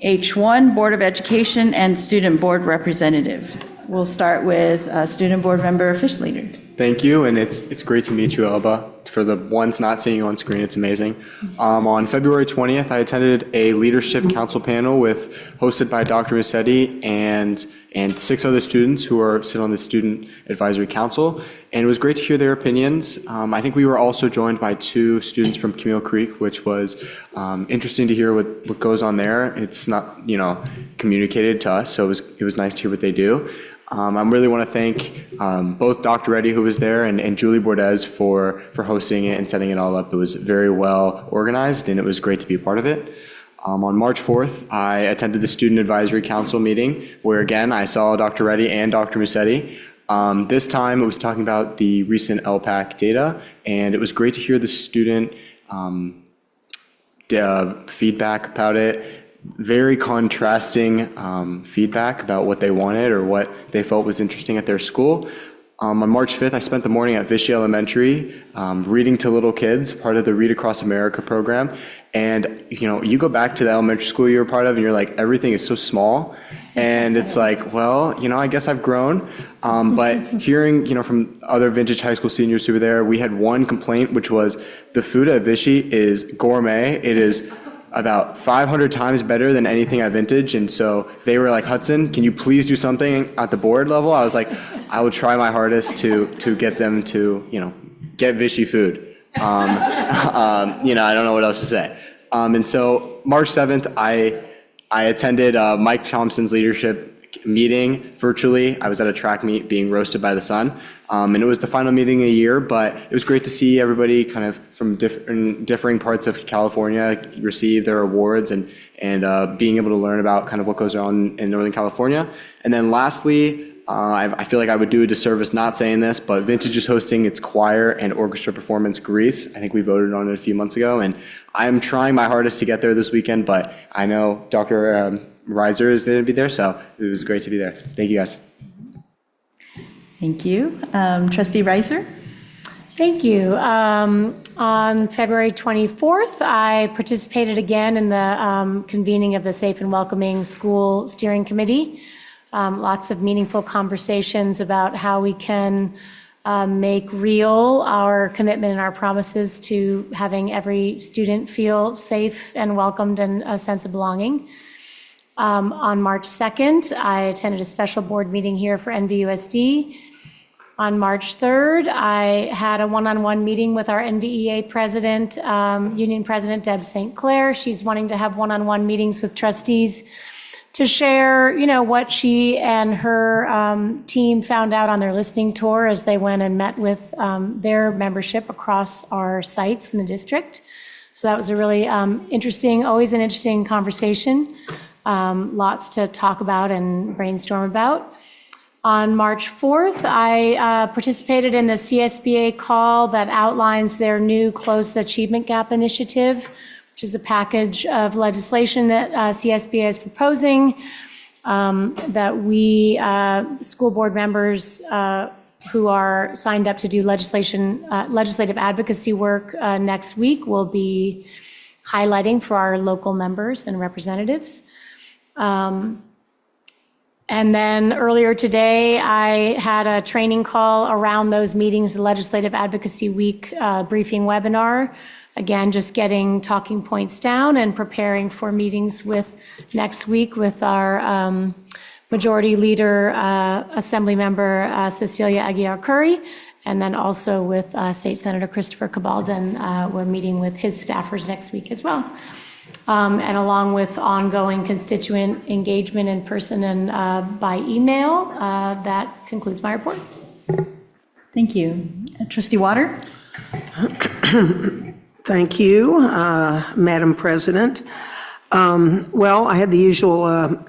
H1, Board of Education and Student Board Representative. We'll start with Student Board Member Fish Leader. Thank you, and it's great to meet you, Elba. For the ones not seeing you on screen, it's amazing. On February 20th, I attended a leadership council panel hosted by Dr. Musetti and 6 other students who sit on the Student Advisory Council, and it was great to hear their opinions. I think we were also joined by 2 students from Camille Creek, which was interesting to hear what goes on there. It's not, communicated to us, so it was nice to hear what they do. I really want to thank both Dr. Reddy, who was there, and Julie Bordez for hosting it and setting it all up. It was very well organized, and it was great to be a part of it. On March 4th, I attended the Student Advisory Council meeting, where again, I saw Dr. Reddy and Dr. Musetti. This time, it was talking about the recent LPAC data, and it was great to hear the student feedback about it. Very contrasting feedback about what they wanted or what they felt was interesting at their school. On March 5th, I spent the morning at Vichy Elementary reading to little kids, part of the Read Across America program. And, you go back to the elementary school you were part of and you're like, everything is so small. And it's like, well, I guess I've grown. But hearing, from other vintage high school seniors who were there, we had one complaint, which was the food at Vichy is gourmet. It is about 500 times better than anything at Vintage. And so they were like, Hudson, can you please do something at the board level? I was like, I will try my hardest to get them to, get Vichy food. I don't know what else to say. And so March 7th, I attended Mike Thompson's leadership meeting virtually. I was at a track meet being roasted by the sun. And it was the final meeting of the year, but it was great to see everybody kind of from differing parts of California receive their awards and being able to learn about kind of what goes on in Northern California. And then lastly, I feel like I would do a disservice not saying this, but Vintage is hosting its choir and orchestra performance, Grease. I think we voted on it a few months ago, and I'm trying my hardest to get there this weekend, but I know Dr. Reiser is going to be there, so it was great to be there. Thank you, guys. Thank you. Trustee Reiser? Thank you. On February 24th, I participated again in the convening of the Safe and Welcoming School Steering Committee. Lots of meaningful conversations about how we can make real our commitment and our promises to having every student feel safe and welcomed and a sense of belonging. On March 2nd, I attended a special board meeting here for NVUSD. On March 3rd, I had a one-on-one meeting with our NVEA president, Union President Deb St. Clair. She's wanting to have one-on-one meetings with trustees to share, what she and her team found out on their listening tour as they went and met with their membership across our sites in the district. So that was a really always an interesting conversation. Lots to talk about and brainstorm about. On March 4th, I participated in the CSBA call that outlines their new Close the Achievement Gap initiative, which is a package of legislation that CSBA is proposing that we, school board members who are signed up to do legislative advocacy work next week will be highlighting for our local members and representatives. And then earlier today, I had a training call around those meetings, the Legislative Advocacy Week briefing webinar. Again, just getting talking points down and preparing for meetings next week with our Majority Leader, Assembly Member Cecilia Aguiar Curry, and then also with State Senator Christopher Cabalden. We're meeting with his staffers next week as well. And along with ongoing constituent engagement in person and by email, that concludes my report. Thank you. Trustee Water? Thank you, Madam President. Well, I had the usual a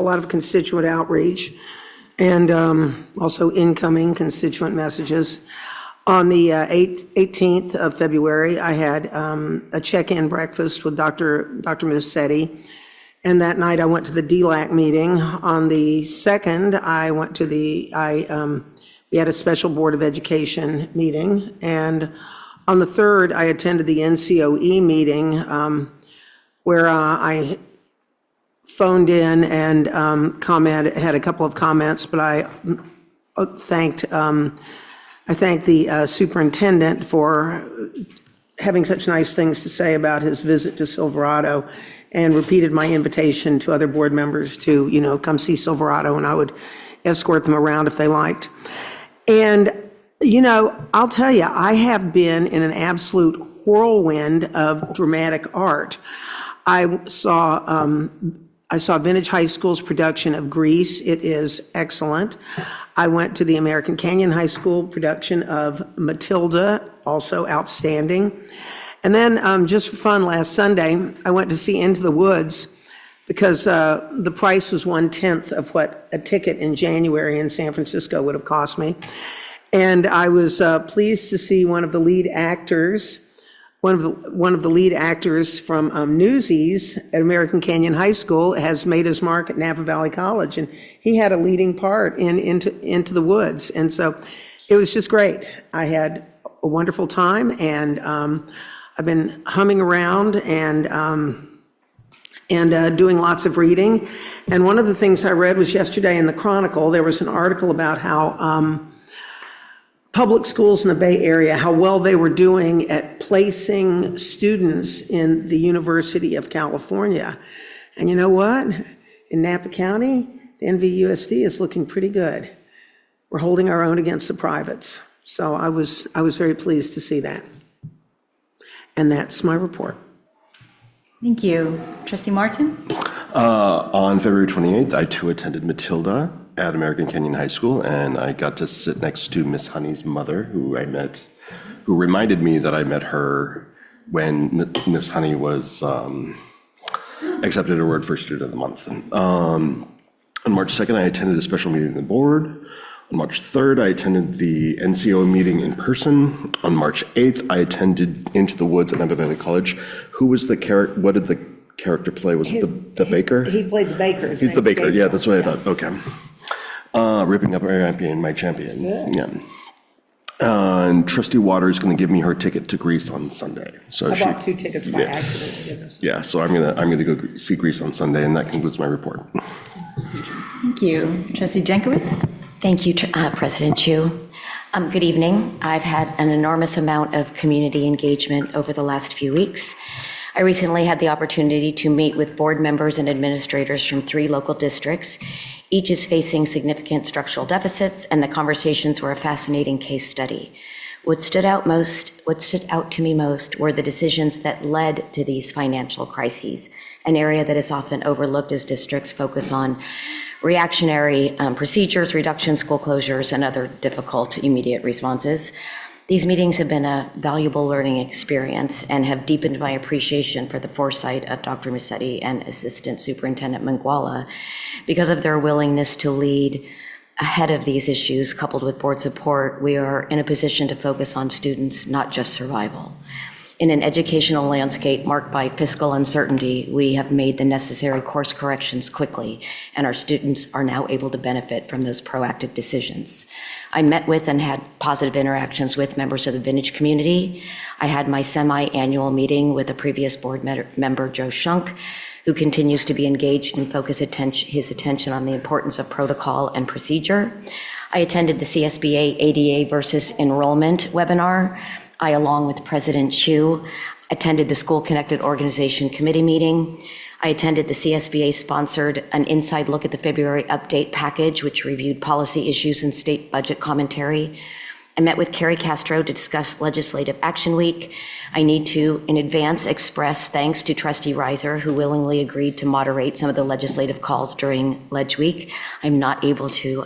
lot of constituent outreach and also incoming constituent messages. On the 18th of February, I had a check-in breakfast with Dr. Musetti, and that night I went to the DLAC meeting. On the 2nd, I went to we had a special Board of Education meeting, and on the 3rd, I attended the NCOE meeting where I phoned in and had a couple of comments, but I thanked the superintendent for having such nice things to say about his visit to Silverado, and repeated my invitation to other board members to, come see Silverado, and I would escort them around if they liked. And, I'll tell you, I have been in an absolute whirlwind of dramatic art. I saw Vintage High School's production of Grease. It is excellent. I went to the American Canyon High School production of Matilda, also outstanding. And then just for fun, last Sunday, I went to see Into the Woods because the price was 1/10 of what a ticket in January in San Francisco would have cost me. And I was pleased to see one of the lead actors from Newsies at American Canyon High School has made his mark at Napa Valley College, and he had a leading part in Into the Woods. And so it was just great. I had a wonderful time, and I've been humming around and and doing lots of reading. And one of the things I read was yesterday in the Chronicle, there was an article about how public schools in the Bay Area, how well they were doing at placing students in the University of California. And you know what? In Napa County, the NVUSD is looking pretty good. We're holding our own against the privates. So I was very pleased to see that. And that's my report. Thank you. Trustee Martin? On February 28th, I too attended Matilda at American Canyon High School, and I got to sit next to Miss Honey's mother, who reminded me that I met her when Miss Honey was accepted award for Student of the Month. On March 2nd, I attended a special meeting of the board. On March 3rd, I attended the NCO meeting in person. On March 8th, I attended Into the Woods at Napa Valley College. Who was the character? What did the character play? Was it the baker? He played the baker. He's the baker. Yeah, that's what I thought. Okay. Ripping up our champion, my champion. Yeah. And Trustee Waters is going to give me her ticket to Greece on Sunday. So I bought 2 tickets by accident to give us. Yeah, so I'm gonna go see Greece on Sunday, and that concludes my report. Thank you. Trustee Jankowicz? Thank you, President Chu. Good evening. I've had an enormous amount of community engagement over the last few weeks. I recently had the opportunity to meet with board members and administrators from 3 local districts. Each is facing significant structural deficits, and the conversations were a fascinating case study. What stood out to me most were the decisions that led to these financial crises, an area that is often overlooked as districts focus on reactionary procedures, reductions, school closures, and other difficult immediate responses. These meetings have been a valuable learning experience and have deepened my appreciation for the foresight of Dr. Musetti and Assistant Superintendent Manguala because of their willingness to lead ahead of these issues. Coupled with board support, we are in a position to focus on students, not just survival. In an educational landscape marked by fiscal uncertainty, we have made the necessary course corrections quickly, and our students are now able to benefit from those proactive decisions. I met with and had positive interactions with members of the Vintage community. I had my semi-annual meeting with a previous board member, Joe Shunk, who continues to be engaged and focus his attention on the importance of protocol and procedure. I attended the CSBA ADA versus enrollment webinar. I, along with President Chu, attended the School Connected Organization Committee meeting. I attended the CSBA-sponsored an inside look at the February update package, which reviewed policy issues and state budget commentary. I met with Carrie Castro to discuss Legislative Action Week. I need to, in advance, express thanks to Trustee Reiser, who willingly agreed to moderate some of the legislative calls during Ledge Week. I'm not able to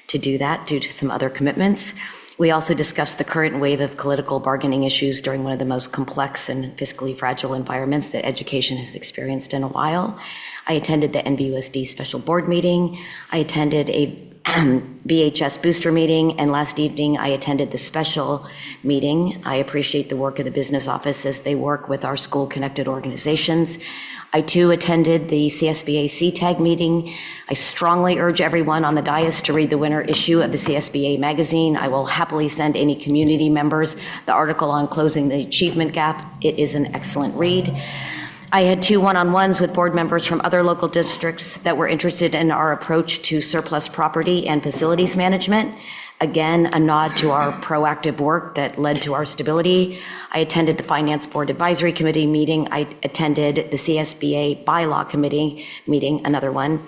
do that due to some other commitments. We also discussed the current wave of political bargaining issues during one of the most complex and fiscally fragile environments that education has experienced in a while. I attended the NVUSD special board meeting. I attended a VHS booster meeting, and last evening I attended the special meeting. I appreciate the work of the business office as they work with our school connected organizations. I too attended the CSBA CTAG meeting. I strongly urge everyone on the dais to read the winter issue of the CSBA magazine. I will happily send any community members the article on closing the achievement gap. It is an excellent read. I had 2 one-on-ones with board members from other local districts that were interested in our approach to surplus property and facilities management. Again, a nod to our proactive work that led to our stability. I attended the Finance Board Advisory Committee meeting. I attended the CSBA Bylaw Committee meeting, another one.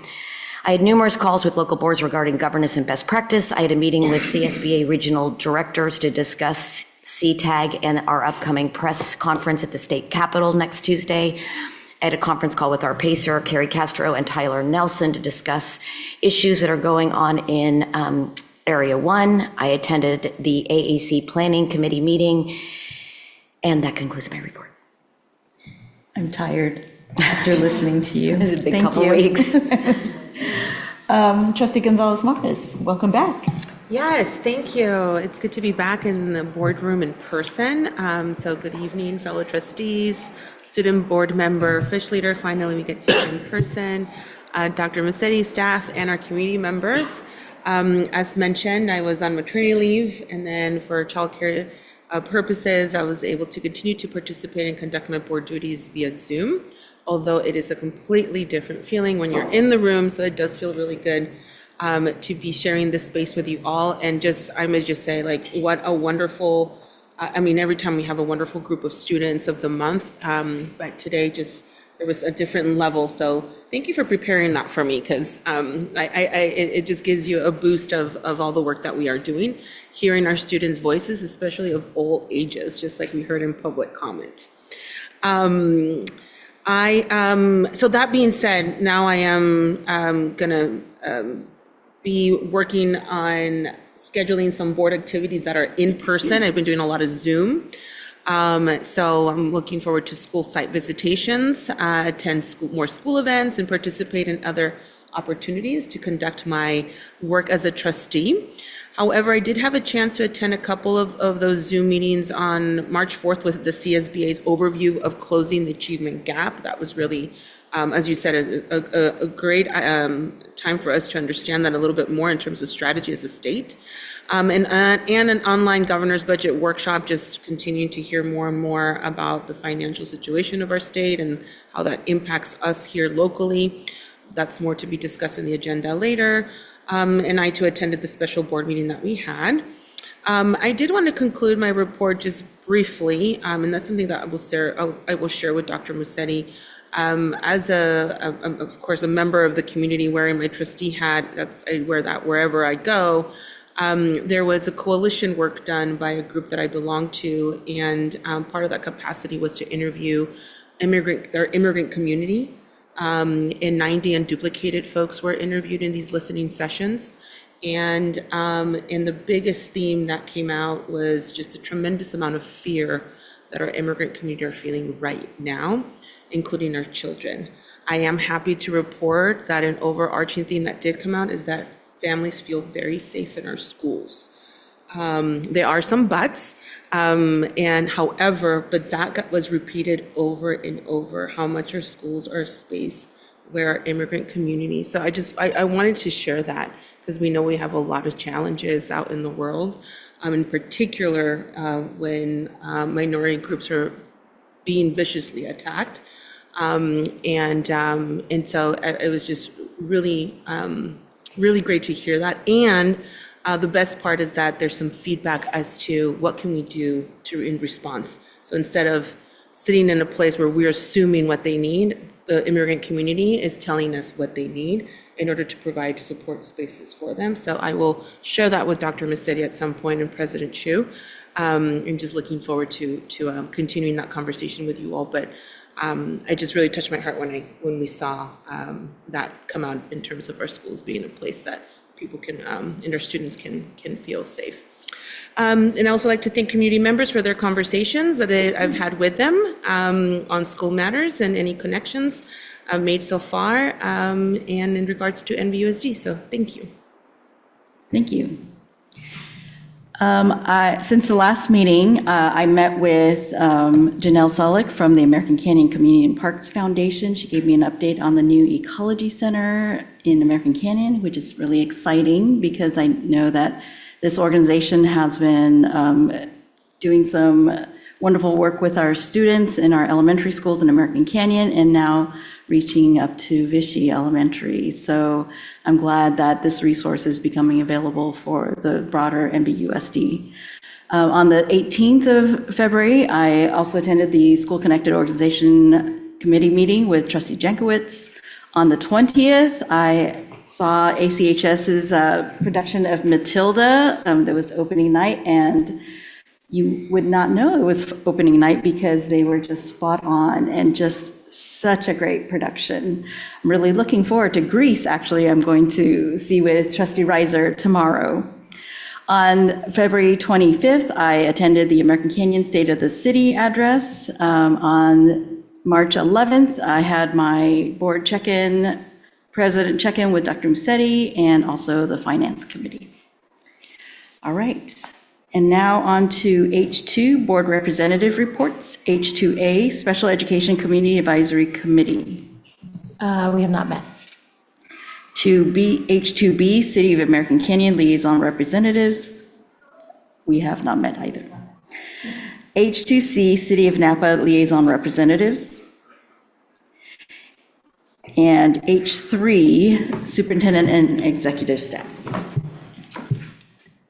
I had numerous calls with local boards regarding governance and best practice. I had a meeting with CSBA regional directors to discuss CTAG and our upcoming press conference at the state capitol next Tuesday. I had a conference call with our PACER, Carrie Castro and Tyler Nelson, to discuss issues that are going on in Area 1. I attended the AAC Planning Committee meeting, and that concludes my report. I'm tired after listening to you. It's a big Thank couple you. weeks. Trustee Gonzalez-Marquez, welcome back. Yes, thank you. It's good to be back in the boardroom in person. So good evening, fellow trustees, student board member, fish leader. Finally, we get to be in person. Dr. Musetti, staff, and our community members. As mentioned, I was on maternity leave, and then for childcare purposes, I was able to continue to participate and conduct my board duties via Zoom. although it is a completely different feeling when you're in the room, so it does feel really good to be sharing this space with you all. And just, I must just say, like, what a wonderful, I mean, every time we have a wonderful group of students of the month, but today just, there was a different level. So thank you for preparing that for me, because it just gives you a boost of all the work that we are doing, hearing our students' voices, especially of all ages, just like we heard in public comment. So that being said, now I am gonna be working on scheduling some board activities that are in person. I've been doing a lot of Zoom. So I'm looking forward to school site visitations, attend more school events, and participate in other opportunities to conduct my work as a trustee. However, I did have a chance to attend a couple of those Zoom meetings on March 4th with the CSBA's overview of closing the achievement gap. That was really, as you said, a great time for us to understand that a little bit more in terms of strategy as a state. And an online governor's budget workshop, just continuing to hear more and more about the financial situation of our state and how that impacts us here locally. That's more to be discussed in the agenda later. And I too attended the special board meeting that we had. I did want to conclude my report just briefly, and that's something that I will share with Dr. Musetti. As of course, a member of the community wearing my trustee hat, I wear that wherever I go. There was a coalition work done by a group that I belong to, and part of that capacity was to interview immigrant community. And 90 unduplicated folks were interviewed in these listening sessions. And the biggest theme that came out was just a tremendous amount of fear that our immigrant community are feeling right now, including our children. I am happy to report that an overarching theme that did come out is that families feel very safe in our schools. There are some buts, and however, but that was repeated over and over, how much our schools are a space where our immigrant community. So I wanted to share that, because we know we have a lot of challenges out in the world, in particular when minority groups are being viciously attacked. And so it was just really, really great to hear that. And the best part is that there's some feedback as to what can we do in response. So instead of sitting in a place where we're assuming what they need, the immigrant community is telling us what they need in order to provide support spaces for them. So I will share that with Dr. Musetti at some point, and President Chu, and just looking forward to continuing that conversation with you all. But I just really touched my heart when we saw that come out in terms of our schools being a place that people can and our students can feel safe. And I also like to thank community members for their conversations that I've had with them on school matters and any connections I've made so far, and in regards to NVUSD. So thank you. Thank you. Since the last meeting, I met with Janelle Solik from the American Canyon Community and Parks Foundation. She gave me an update on the new Ecology Center in American Canyon, which is really exciting because I know that this organization has been doing some wonderful work with our students in our elementary schools in American Canyon, and now reaching up to Vichy Elementary. So I'm glad that this resource is becoming available for the broader NVUSD. On the 18th of February, I also attended the School Connected Organization Committee meeting with Trustee Jankowicz. On the 20th, I saw ACHS's production of Matilda. There was opening night, and you would not know it was opening night because they were just spot on and just such a great production. I'm really looking forward to Greece. Actually, I'm going to see with Trustee Reiser tomorrow. On February 25th, I attended the American Canyon State of the City address. On March 11th, I had my board check-in, president check-in with Dr. Musetti and also the Finance Committee. All right. And now on to H2, Board Representative Reports. H2A, Special Education Community Advisory Committee. We have not met. H2B, City of American Canyon Liaison Representatives. We have not met either. H2C, City of Napa Liaison Representatives. And H3, superintendent and executive staff.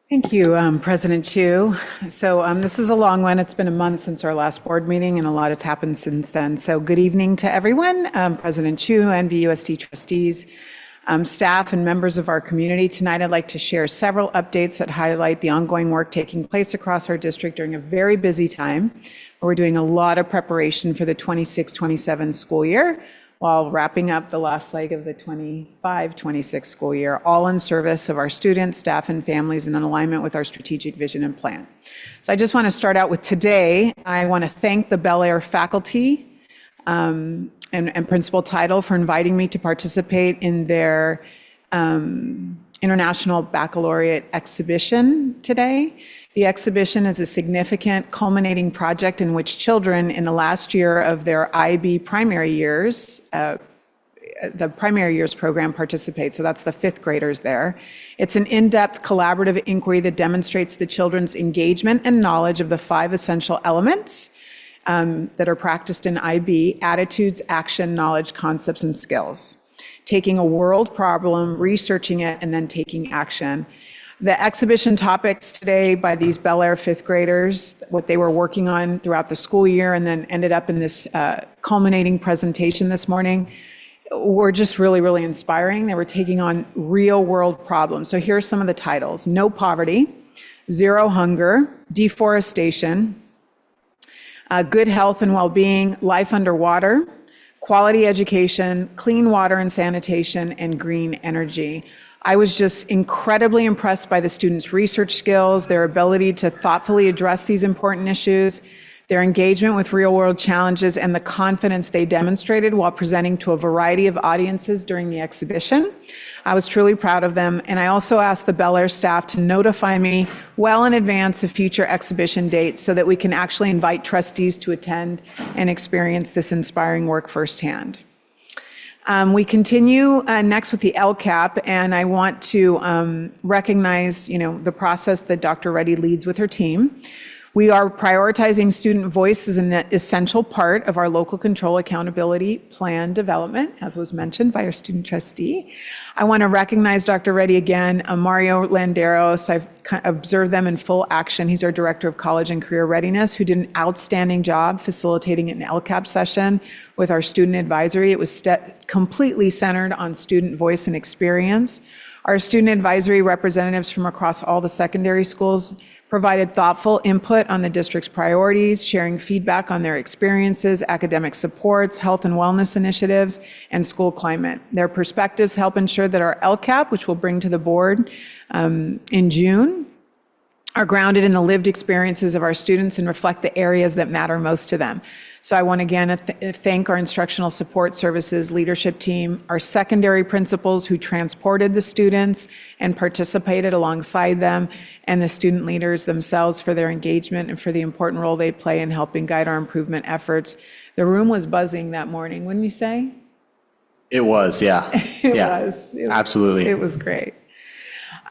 Thank you, President Chu. So this is a long one. It's been a month since our last board meeting, and a lot has happened since then. So good evening to everyone, President Chu, NVUSD trustees, staff, and members of our community. Tonight, I'd like to share several updates that highlight the ongoing work taking place across our district during a very busy time, where we're doing a lot of preparation for the 26-27 school year, while wrapping up the last leg of the 25-26 school year, all in service of our students, staff, and families, and in alignment with our strategic vision and plan. So I just want to start out with today. I want to thank the Bel Air faculty and Principal Title for inviting me to participate in their International Baccalaureate exhibition today. The exhibition is a significant culminating project in which children in the last year of their IB primary years, the primary years program participate, so that's the fifth graders there. It's an in-depth collaborative inquiry that demonstrates the children's engagement and knowledge of the 5 essential elements that are practiced in IB: attitudes, action, knowledge, concepts, and skills. Taking a world problem, researching it, and then taking action. The exhibition topics today by these Bel Air fifth graders, what they were working on throughout the school year and then ended up in this culminating presentation this morning, were just really, really inspiring. They were taking on real world problems. So here are some of the titles: No Poverty, Zero Hunger, Deforestation, Good Health and Well-Being, Life Underwater, Quality Education, Clean Water and Sanitation, and Green Energy. I was just incredibly impressed by the students' research skills, their ability to thoughtfully address these important issues, their engagement with real-world challenges, and the confidence they demonstrated while presenting to a variety of audiences during the exhibition. I was truly proud of them, and I also asked the Bel Air staff to notify me well in advance of future exhibition dates so that we can actually invite trustees to attend and experience this inspiring work firsthand. We continue next with the LCAP, and I want to recognize, the process that Dr. Reddy leads with her team. We are prioritizing student voice as an essential part of our local control accountability plan development, as was mentioned by our student trustee. I want to recognize Dr. Reddy again, Mario Landeros. I've observed them in full action. He's our Director of College and Career Readiness, who did an outstanding job facilitating an LCAP session with our student advisory. It was completely centered on student voice and experience. Our student advisory representatives from across all the secondary schools provided thoughtful input on the district's priorities, sharing feedback on their experiences, academic supports, health and wellness initiatives, and school climate. Their perspectives help ensure that our LCAP, which we'll bring to the board in June, are grounded in the lived experiences of our students and reflect the areas that matter most to them. So I want again to thank our instructional support services leadership team, our secondary principals who transported the students and participated alongside them, and the student leaders themselves for their engagement and for the important role they play in helping guide our improvement efforts. The room was buzzing that morning, wouldn't you say? It was, yeah. It yeah, was. absolutely. It was great.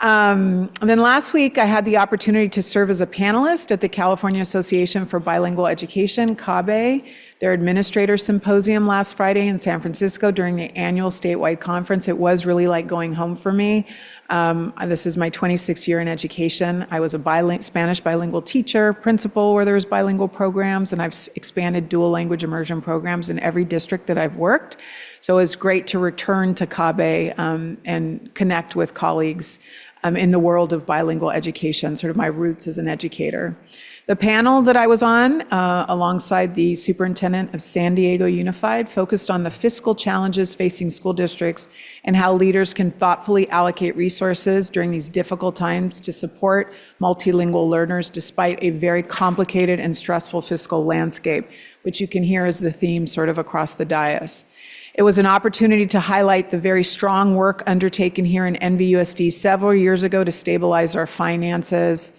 And then last week, I had the opportunity to serve as a panelist at the California Association for Bilingual Education, CABE, their administrator symposium last Friday in San Francisco during the annual statewide conference. It was really like going home for me. This is my 26th year in education. I was a Spanish bilingual teacher, principal where there was bilingual programs, and I've expanded dual language immersion programs in every district that I've worked. So it was great to return to CABE and connect with colleagues in the world of bilingual education, sort of my roots as an educator. The panel that I was on, alongside the superintendent of San Diego Unified, focused on the fiscal challenges facing school districts and how leaders can thoughtfully allocate resources during these difficult times to support multilingual learners despite a very complicated and stressful fiscal landscape, which you can hear as the theme sort of across the dais. It was an opportunity to highlight the very strong work undertaken here in NVUSD several years ago to stabilize our finances.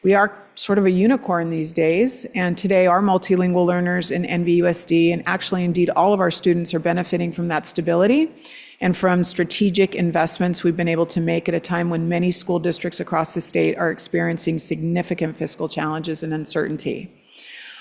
We are sort of a unicorn these days, and today our multilingual learners in NVUSD, and actually indeed all of our students, are benefiting from that stability and from strategic investments we've been able to make at a time when many school districts across the state are experiencing significant fiscal challenges and uncertainty.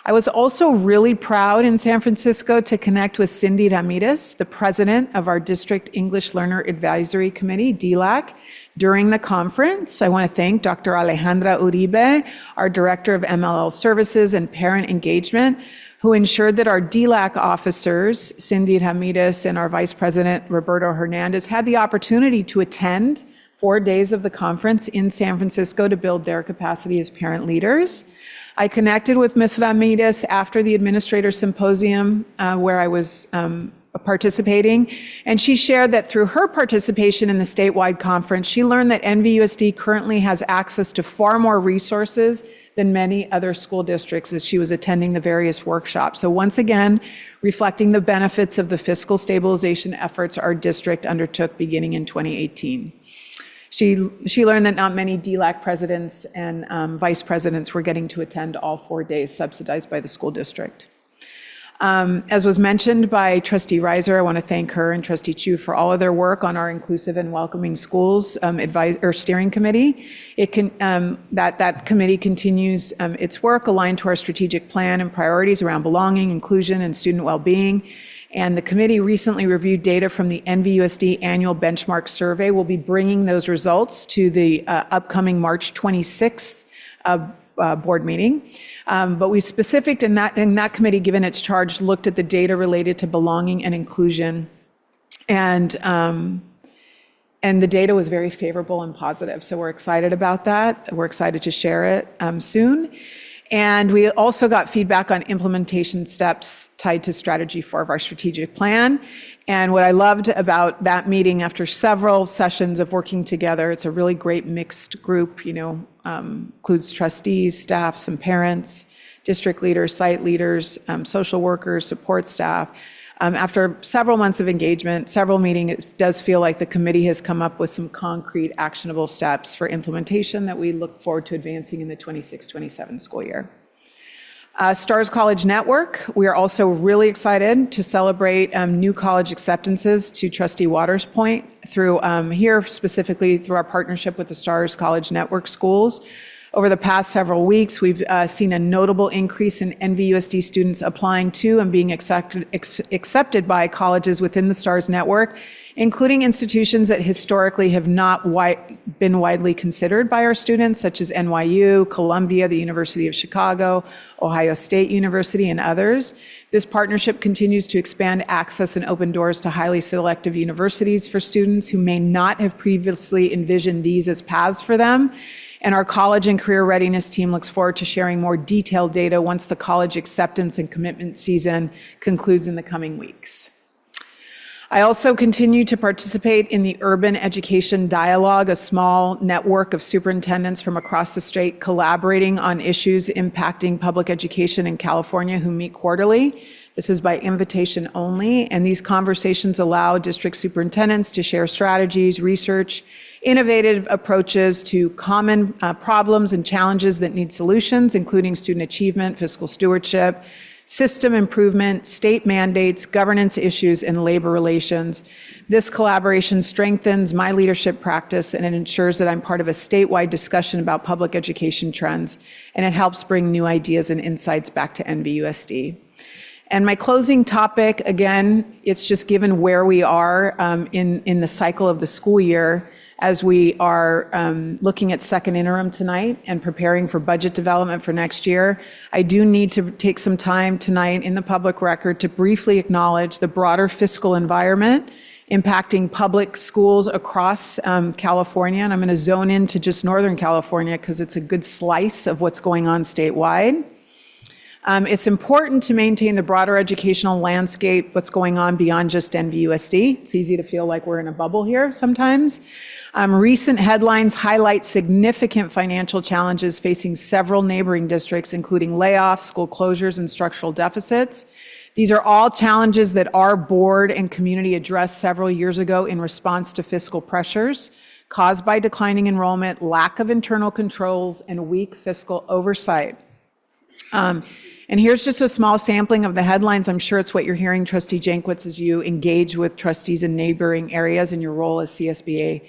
I was also really proud in San Francisco to connect with Cindy Ramirez, the president of our District English Learner Advisory Committee, DLAC, during the conference. I want to thank Dr. Alejandra Uribe, our Director of MLL Services and Parent Engagement, who ensured that our DLAC officers, Cindy Ramirez and our Vice President, Roberto Hernandez, had the opportunity to attend 4 days of the conference in San Francisco to build their capacity as parent leaders. I connected with Ms. Ramirez after the Administrator Symposium where I was participating, and she shared that through her participation in the statewide conference, she learned that NVUSD currently has access to far more resources than many other school districts as she was attending the various workshops. So once again, reflecting the benefits of the fiscal stabilization efforts our district undertook beginning in 2018. She learned that not many DLAC presidents and vice presidents were getting to attend all 4 days subsidized by the school district. As was mentioned by Trustee Reiser, I want to thank her and Trustee Chu for all of their work on our Inclusive and Welcoming Schools Steering Committee. That committee continues its work aligned to our strategic plan and priorities around belonging, inclusion, and student well-being. And the committee recently reviewed data from the NVUSD annual benchmark survey. We'll be bringing those results to the upcoming March 26th board meeting. But we specific in that committee, given its charge, looked at the data related to belonging and inclusion. And the data was very favorable and positive. So we're excited about that. We're excited to share it soon. And we also got feedback on implementation steps tied to strategy 4 of our strategic plan. And what I loved about that meeting, after several sessions of working together, it's a really great mixed group, includes trustees, staff, some parents, district leaders, site leaders, social workers, support staff. After several months of engagement, several meetings, it does feel like the committee has come up with some concrete actionable steps for implementation that we look forward to advancing in the 26-27 school year. Stars College Network, we are also really excited to celebrate new college acceptances, to Trustee Waters' point, through here specifically through our partnership with the Stars College Network schools. Over the past several weeks, we've seen a notable increase in NVUSD students applying to and being accepted by colleges within the STARS network, including institutions that historically have not been widely considered by our students, such as NYU, Columbia, the University of Chicago, Ohio State University, and others. This partnership continues to expand access and open doors to highly selective universities for students who may not have previously envisioned these as paths for them. And our college and career readiness team looks forward to sharing more detailed data once the college acceptance and commitment season concludes in the coming weeks. I also continue to participate in the Urban Education Dialogue, a small network of superintendents from across the state collaborating on issues impacting public education in California who meet quarterly. This is by invitation only, and these conversations allow district superintendents to share strategies, research, innovative approaches to common problems and challenges that need solutions, including student achievement, fiscal stewardship, system improvement, state mandates, governance issues, and labor relations. This collaboration strengthens my leadership practice, and it ensures that I'm part of a statewide discussion about public education trends, and it helps bring new ideas and insights back to NVUSD. And my closing topic, again, it's just given where we are in the cycle of the school year, as we are looking at second interim tonight and preparing for budget development for next year. I do need to take some time tonight in the public record to briefly acknowledge the broader fiscal environment impacting public schools across California. And I'm going to zone into just Northern California because it's a good slice of what's going on statewide. It's important to maintain the broader educational landscape, what's going on beyond just NVUSD. It's easy to feel like we're in a bubble here sometimes. Recent headlines highlight significant financial challenges facing several neighboring districts, including layoffs, school closures, and structural deficits. These are all challenges that our board and community addressed several years ago in response to fiscal pressures caused by declining enrollment, lack of internal controls, and weak fiscal oversight. And here's just a small sampling of the headlines. I'm sure it's what you're hearing, Trustee Jankwitz, as you engage with trustees in neighboring areas in your role as CSBA,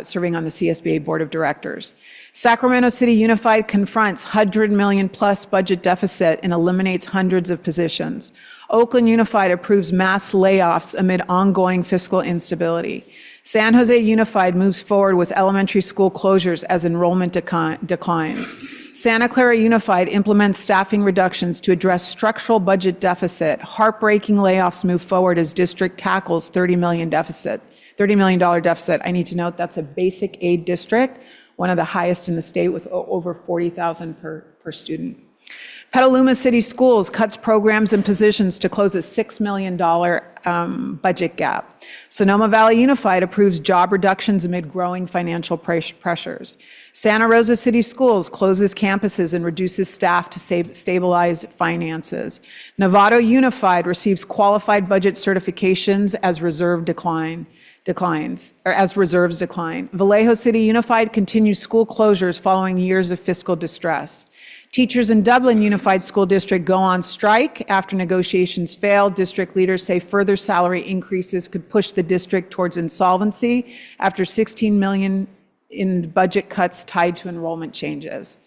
serving on the CSBA Board of Directors. Sacramento City Unified confronts $100 million plus budget deficit and eliminates hundreds of positions. Oakland Unified approves mass layoffs amid ongoing fiscal instability. San Jose Unified moves forward with elementary school closures as enrollment declines. Santa Clara Unified implements staffing reductions to address structural budget deficit. Heartbreaking layoffs move forward as district tackles $30 million deficit. I need to note that's a basic aid district, one of the highest in the state with over $40,000 per student. Petaluma City Schools cuts programs and positions to close a $6 million budget gap. Sonoma Valley Unified approves job reductions amid growing financial pressures. Santa Rosa City Schools closes campuses and reduces staff to stabilize finances. Novato Unified receives qualified budget certifications as reserves decline. Vallejo City Unified continues school closures following years of fiscal distress. Teachers in Dublin Unified School District go on strike after negotiations fail. District leaders say further salary increases could push the district towards insolvency after $16 million in budget cuts tied to enrollment changes.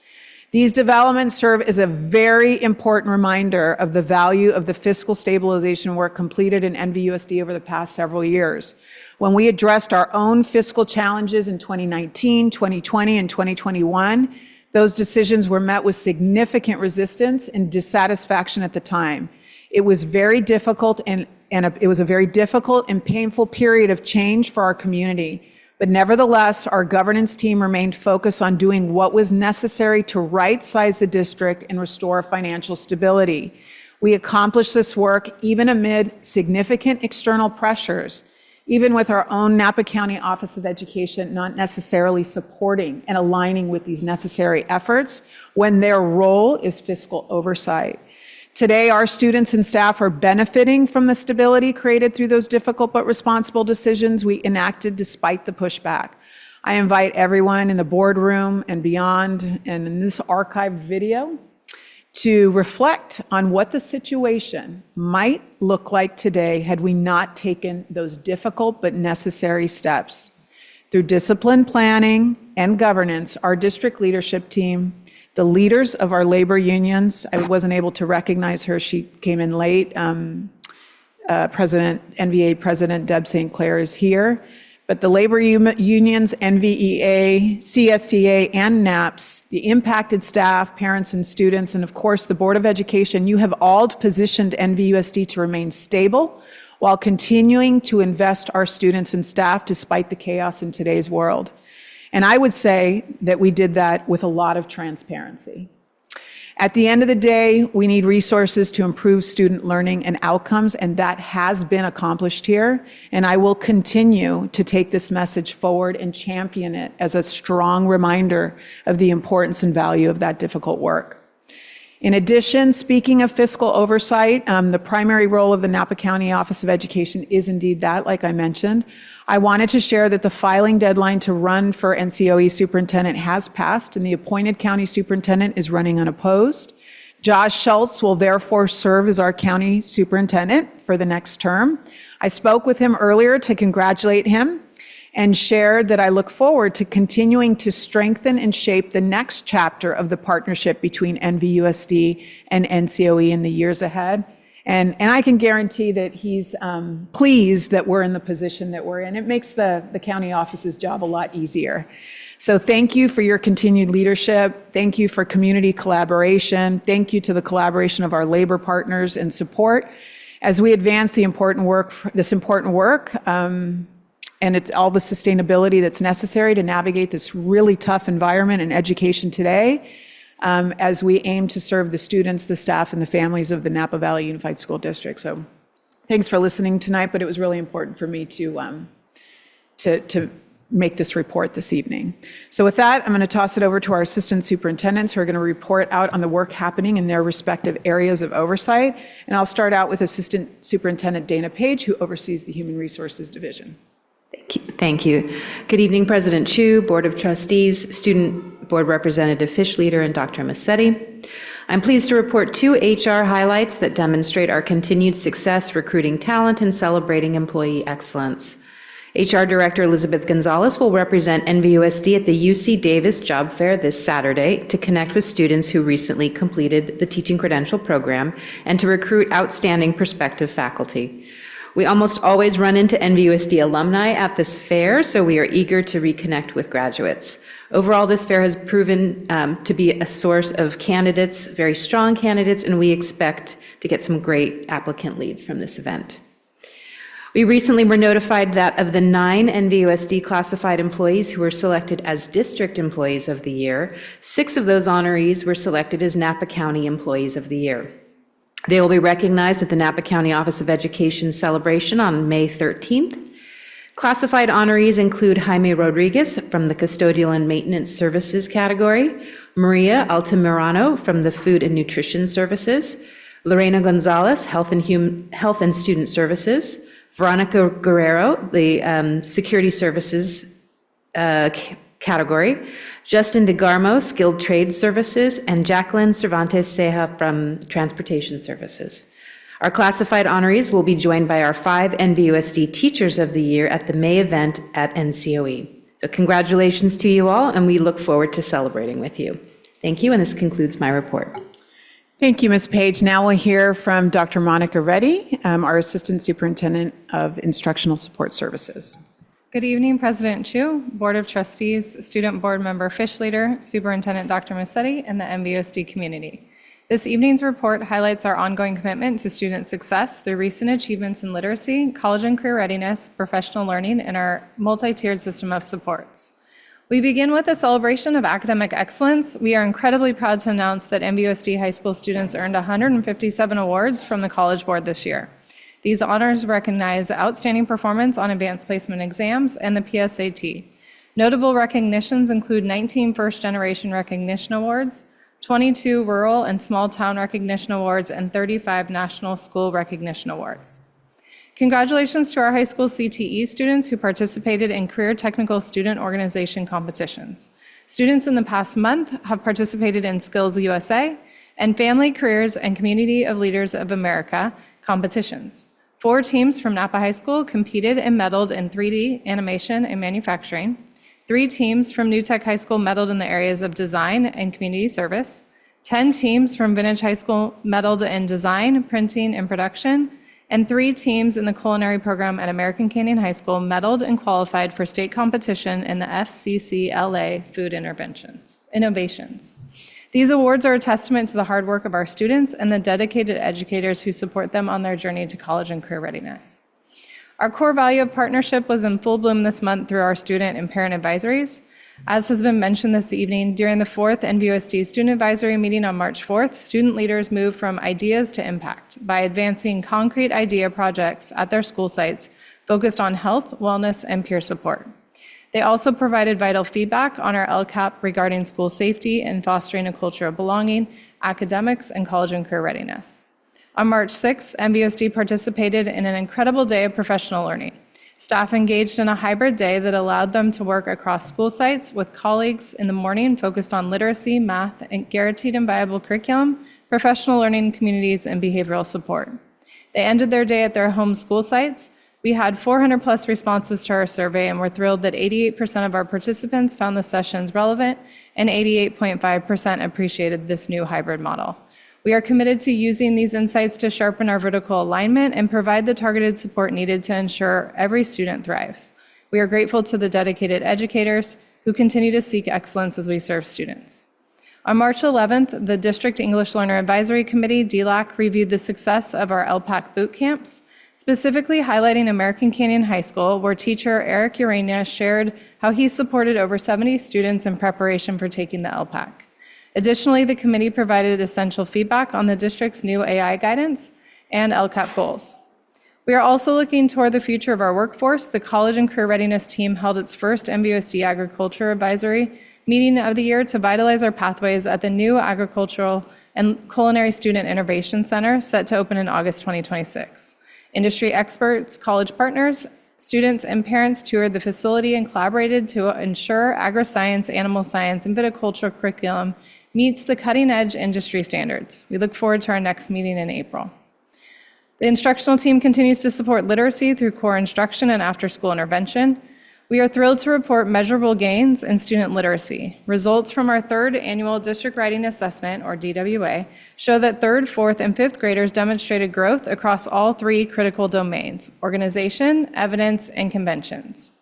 These developments serve as a very important reminder of the value of the fiscal stabilization work completed in NVUSD over the past several years. When we addressed our own fiscal challenges in 2019, 2020, and 2021, those decisions were met with significant resistance and dissatisfaction at the time. It was very difficult it was a very difficult and painful period of change for our community. But nevertheless, our governance team remained focused on doing what was necessary to right-size the district and restore financial stability. We accomplished this work even amid significant external pressures, even with our own Napa County Office of Education not necessarily supporting and aligning with these necessary efforts when their role is fiscal oversight. Today, our students and staff are benefiting from the stability created through those difficult but responsible decisions we enacted despite the pushback. I invite everyone in the boardroom and beyond and in this archived video to reflect on what the situation might look like today had we not taken those difficult but necessary steps. Through disciplined planning and governance, our district leadership team, the leaders of our labor unions, I wasn't able to recognize her, she came in late, NVA President Deb St. Clair is here, but the labor unions, NVEA, CSCA, and NAPS, the impacted staff, parents and students, and of course the Board of Education, you have all positioned NVUSD to remain stable while continuing to invest our students and staff despite the chaos in today's world. And I would say that we did that with a lot of transparency. At the end of the day, we need resources to improve student learning and outcomes, and that has been accomplished here. And I will continue to take this message forward and champion it as a strong reminder of the importance and value of that difficult work. In addition, speaking of fiscal oversight, the primary role of the Napa County Office of Education is indeed that, like I mentioned. I wanted to share that the filing deadline to run for NCOE superintendent has passed, and the appointed county superintendent is running unopposed. Josh Schultz will therefore serve as our county superintendent for the next term. I spoke with him earlier to congratulate him and shared that I look forward to continuing to strengthen and shape the next chapter of the partnership between NVUSD and NCOE in the years ahead. And I can guarantee that he's pleased that we're in the position that we're in. It makes the county office's job a lot easier. So thank you for your continued leadership. Thank you for community collaboration. Thank you to the collaboration of our labor partners and support as we advance this important work, and it's all the sustainability that's necessary to navigate this really tough environment in education today. As we aim to serve the students, the staff, and the families of the Napa Valley Unified School District. So thanks for listening tonight, but it was really important for me to make this report this evening. So with that, I'm going to toss it over to our assistant superintendents who are going to report out on the work happening in their respective areas of oversight. And I'll start out with Assistant Superintendent Dana Page, who oversees the Human Resources Division. Thank you. Good evening, President Chu, Board of Trustees, Student Board Representative Fish Leader, and Dr. Massetti. I'm pleased to report 2 HR highlights that demonstrate our continued success recruiting talent and celebrating employee excellence. HR Director Elizabeth Gonzalez will represent NVUSD at the UC Davis Job Fair this Saturday to connect with students who recently completed the Teaching Credential Program and to recruit outstanding prospective faculty. We almost always run into NVUSD alumni at this fair, so we are eager to reconnect with graduates. Overall, this fair has proven to be a source of candidates, very strong candidates, and we expect to get some great applicant leads from this event. We recently were notified that of the 9 NVUSD classified employees who were selected as District Employees of the Year, 6 of those honorees were selected as Napa County Employees of the Year. They will be recognized at the Napa County Office of Education celebration on May 13th. Classified honorees include Jaime Rodriguez from the Custodial and Maintenance Services category, Maria Altamirano from the Food and Nutrition Services, Lorena Gonzalez, Health and Student Services, Veronica Guerrero, the Security Services category, Justin DeGarmo, Skilled Trade Services, and Jacqueline Cervantes Ceja from Transportation Services. Our classified honorees will be joined by our 5 NVUSD Teachers of the Year at the May event at NCOE. So congratulations to you all, and we look forward to celebrating with you. Thank you, and this concludes my report. Thank you, Ms. Page. Now we'll hear from Dr. Monica Reddy, our Assistant Superintendent of Instructional Support Services. Good evening, President Chu, Board of Trustees, Student Board Member Fish Leader, Superintendent Dr. Massetti, and the NVUSD community. This evening's report highlights our ongoing commitment to student success through recent achievements in literacy, college and career readiness, professional learning, and our multi-tiered system of supports. We begin with a celebration of academic excellence. We are incredibly proud to announce that NVUSD high school students earned 157 awards from the College Board this year. These honors recognize outstanding performance on advanced placement exams and the PSAT. Notable recognitions include 19 first-generation recognition awards, 22 rural and small town recognition awards, and 35 national school recognition awards. Congratulations to our high school CTE students who participated in Career Technical Student Organization competitions. Students in the past month have participated in Skills USA and Family, Careers, and Community of Leaders of America competitions. 4 teams from Napa High School competed and medaled in 3D, animation, and manufacturing. 3 teams from New Tech High School medaled in the areas of design and community service. 10 teams from Vintage High School medaled in design, printing, and production. And 3 teams in the culinary program at American Canyon High School medaled and qualified for state competition in the FCCLA Food Innovations. These awards are a testament to the hard work of our students and the dedicated educators who support them on their journey to college and career readiness. Our core value of partnership was in full bloom this month through our student and parent advisories. As has been mentioned this evening, during the 4th NVUSD Student Advisory meeting on March 4th, student leaders moved from ideas to impact by advancing concrete idea projects at their school sites focused on health, wellness, and peer support. They also provided vital feedback on our LCAP regarding school safety and fostering a culture of belonging, academics, and college and career readiness. On March 6th, NVUSD participated in an incredible day of professional learning. Staff engaged in a hybrid day that allowed them to work across school sites with colleagues in the morning focused on literacy, math, and guaranteed and viable curriculum, professional learning communities, and behavioral support. They ended their day at their home school sites. We had 400 plus responses to our survey, and we're thrilled that 88% of our participants found the sessions relevant and 88.5% appreciated this new hybrid model. We are committed to using these insights to sharpen our vertical alignment and provide the targeted support needed to ensure every student thrives. We are grateful to the dedicated educators who continue to seek excellence as we serve students. On March 11th, the District English Learner Advisory Committee, DLAC, reviewed the success of our LPAC boot camps, specifically highlighting American Canyon High School, where teacher Eric Urania shared how he supported over 70 students in preparation for taking the LPAC. Additionally, the committee provided essential feedback on the district's new AI guidance and LCAP goals. We are also looking toward the future of our workforce. The College and Career Readiness team held its first NVUSD Agriculture Advisory meeting of the year to vitalize our pathways at the new Agricultural and Culinary Student Innovation Center set to open in August 2026. Industry experts, college partners, students, and parents toured the facility and collaborated to ensure agri-science, animal science, and viticulture curriculum meets the cutting-edge industry standards. We look forward to our next meeting in April. The instructional team continues to support literacy through core instruction and after-school intervention. We are thrilled to report measurable gains in student literacy. Results from our third annual District Writing Assessment, or DWA, show that third, fourth, and fifth graders demonstrated growth across all three critical domains: organization, evidence, and conventions.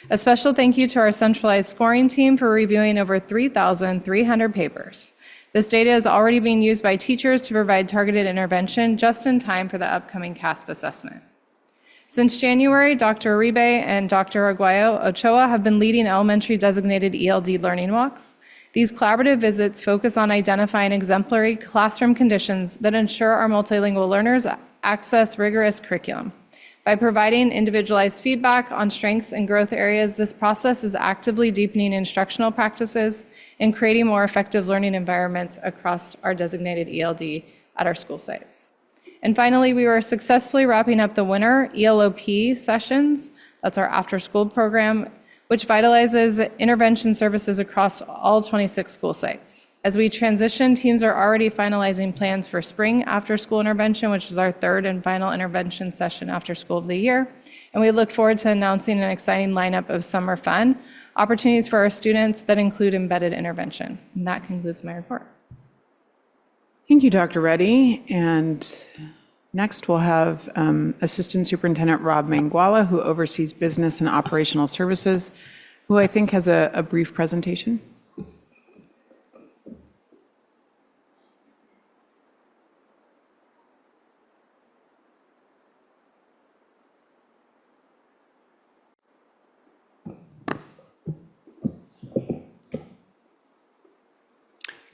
A special thank you to our centralized scoring team for reviewing over 3,300 papers. This data is already being used by teachers to provide targeted intervention just in time for the upcoming CASP assessment. Since January, Dr. Uribe and Dr. Aguayo Ochoa have been leading elementary designated ELD learning walks. These collaborative visits focus on identifying exemplary classroom conditions that ensure our multilingual learners access rigorous curriculum. By providing individualized feedback on strengths and growth areas, this process is actively deepening instructional practices and creating more effective learning environments across our designated ELD at our school sites. And finally, we were successfully wrapping up the winter ELOP sessions. That's our after-school program, which vitalizes intervention services across all 26 school sites. As we transition, teams are already finalizing plans for spring after-school intervention, which is our third and final intervention session after school of the year. And we look forward to announcing an exciting lineup of summer fun opportunities for our students that include embedded intervention. And that concludes my report. Thank you, Dr. Reddy. And next we'll have Assistant Superintendent Rob Manguala, who oversees business and operational services, who I think has a brief presentation.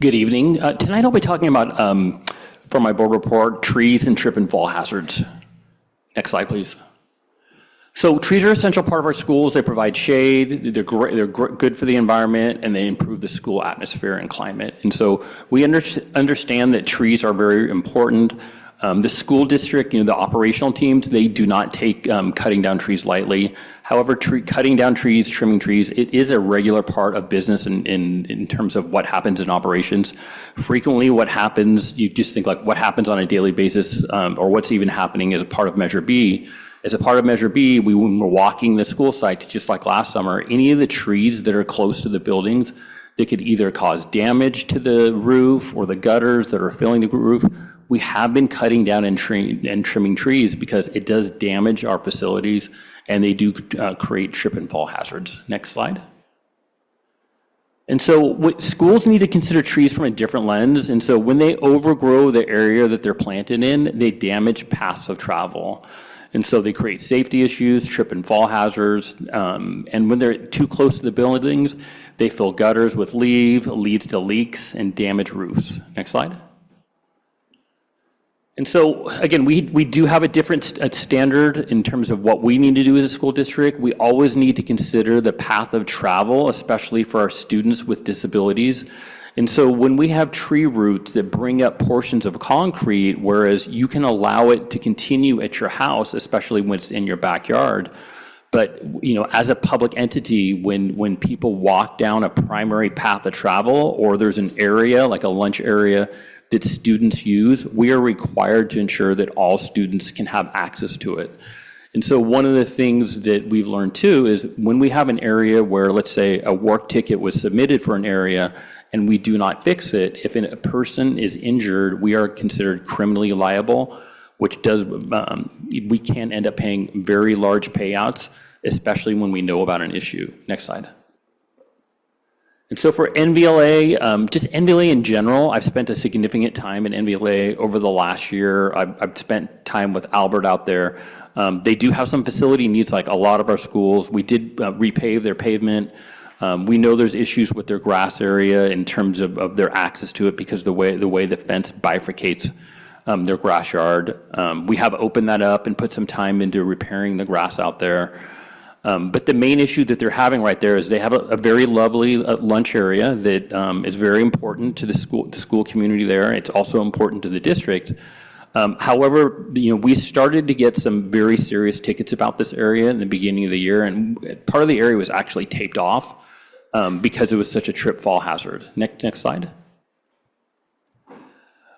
Good evening. Tonight I'll be talking about, for my board report, trees and trip and fall hazards. Next slide, please. So trees are an essential part of our schools. They provide shade, they're good for the environment, and they improve the school atmosphere and climate. And so we understand that trees are very important. The school district, the operational teams, they do not take cutting down trees lightly. However, cutting down trees, trimming trees, it is a regular part of business in terms of what happens in operations. Frequently what happens, you just think like what happens on a daily basis or what's even happening as a part of Measure B. As a part of Measure B, when we're walking the school sites, just like last summer, any of the trees that are close to the buildings, they could either cause damage to the roof or the gutters that are filling the roof. We have been cutting down and trimming trees because it does damage our facilities and they do create trip and fall hazards. Next slide. And so schools need to consider trees from a different lens. And so when they overgrow the area that they're planted in, they damage paths of travel. And so they create safety issues, trip and fall hazards. And when they're too close to the buildings, they fill gutters with leads to leaks and damage roofs. Next slide. And so, again, we do have a different standard in terms of what we need to do as a school district. We always need to consider the path of travel, especially for our students with disabilities. And so when we have tree roots that bring up portions of concrete, whereas you can allow it to continue at your house, especially when it's in your backyard, but as a public entity, when people walk down a primary path of travel, or there's an area, like a lunch area, that students use, we are required to ensure that all students can have access to it. And so one of the things that we've learned too is when we have an area where, let's say, a work ticket was submitted for an area and we do not fix it, if a person is injured, we are considered criminally liable, which does, we can end up paying very large payouts, especially when we know about an issue. Next slide. And so for NVLA, just NVLA in general, I've spent a significant time in NVLA over the last year. I've spent time with Albert out there. They do have some facility needs, like a lot of our schools. We did repave their pavement. We know there's issues with their grass area in terms of their access to it because the way the fence bifurcates their grass yard. We have opened that up and put some time into repairing the grass out there. But the main issue that they're having right there is they have a very lovely lunch area that is very important to the school community there. It's also important to the district. However, we started to get some very serious tickets about this area in the beginning of the year, and part of the area was actually taped off because it was such a trip fall hazard. Next slide.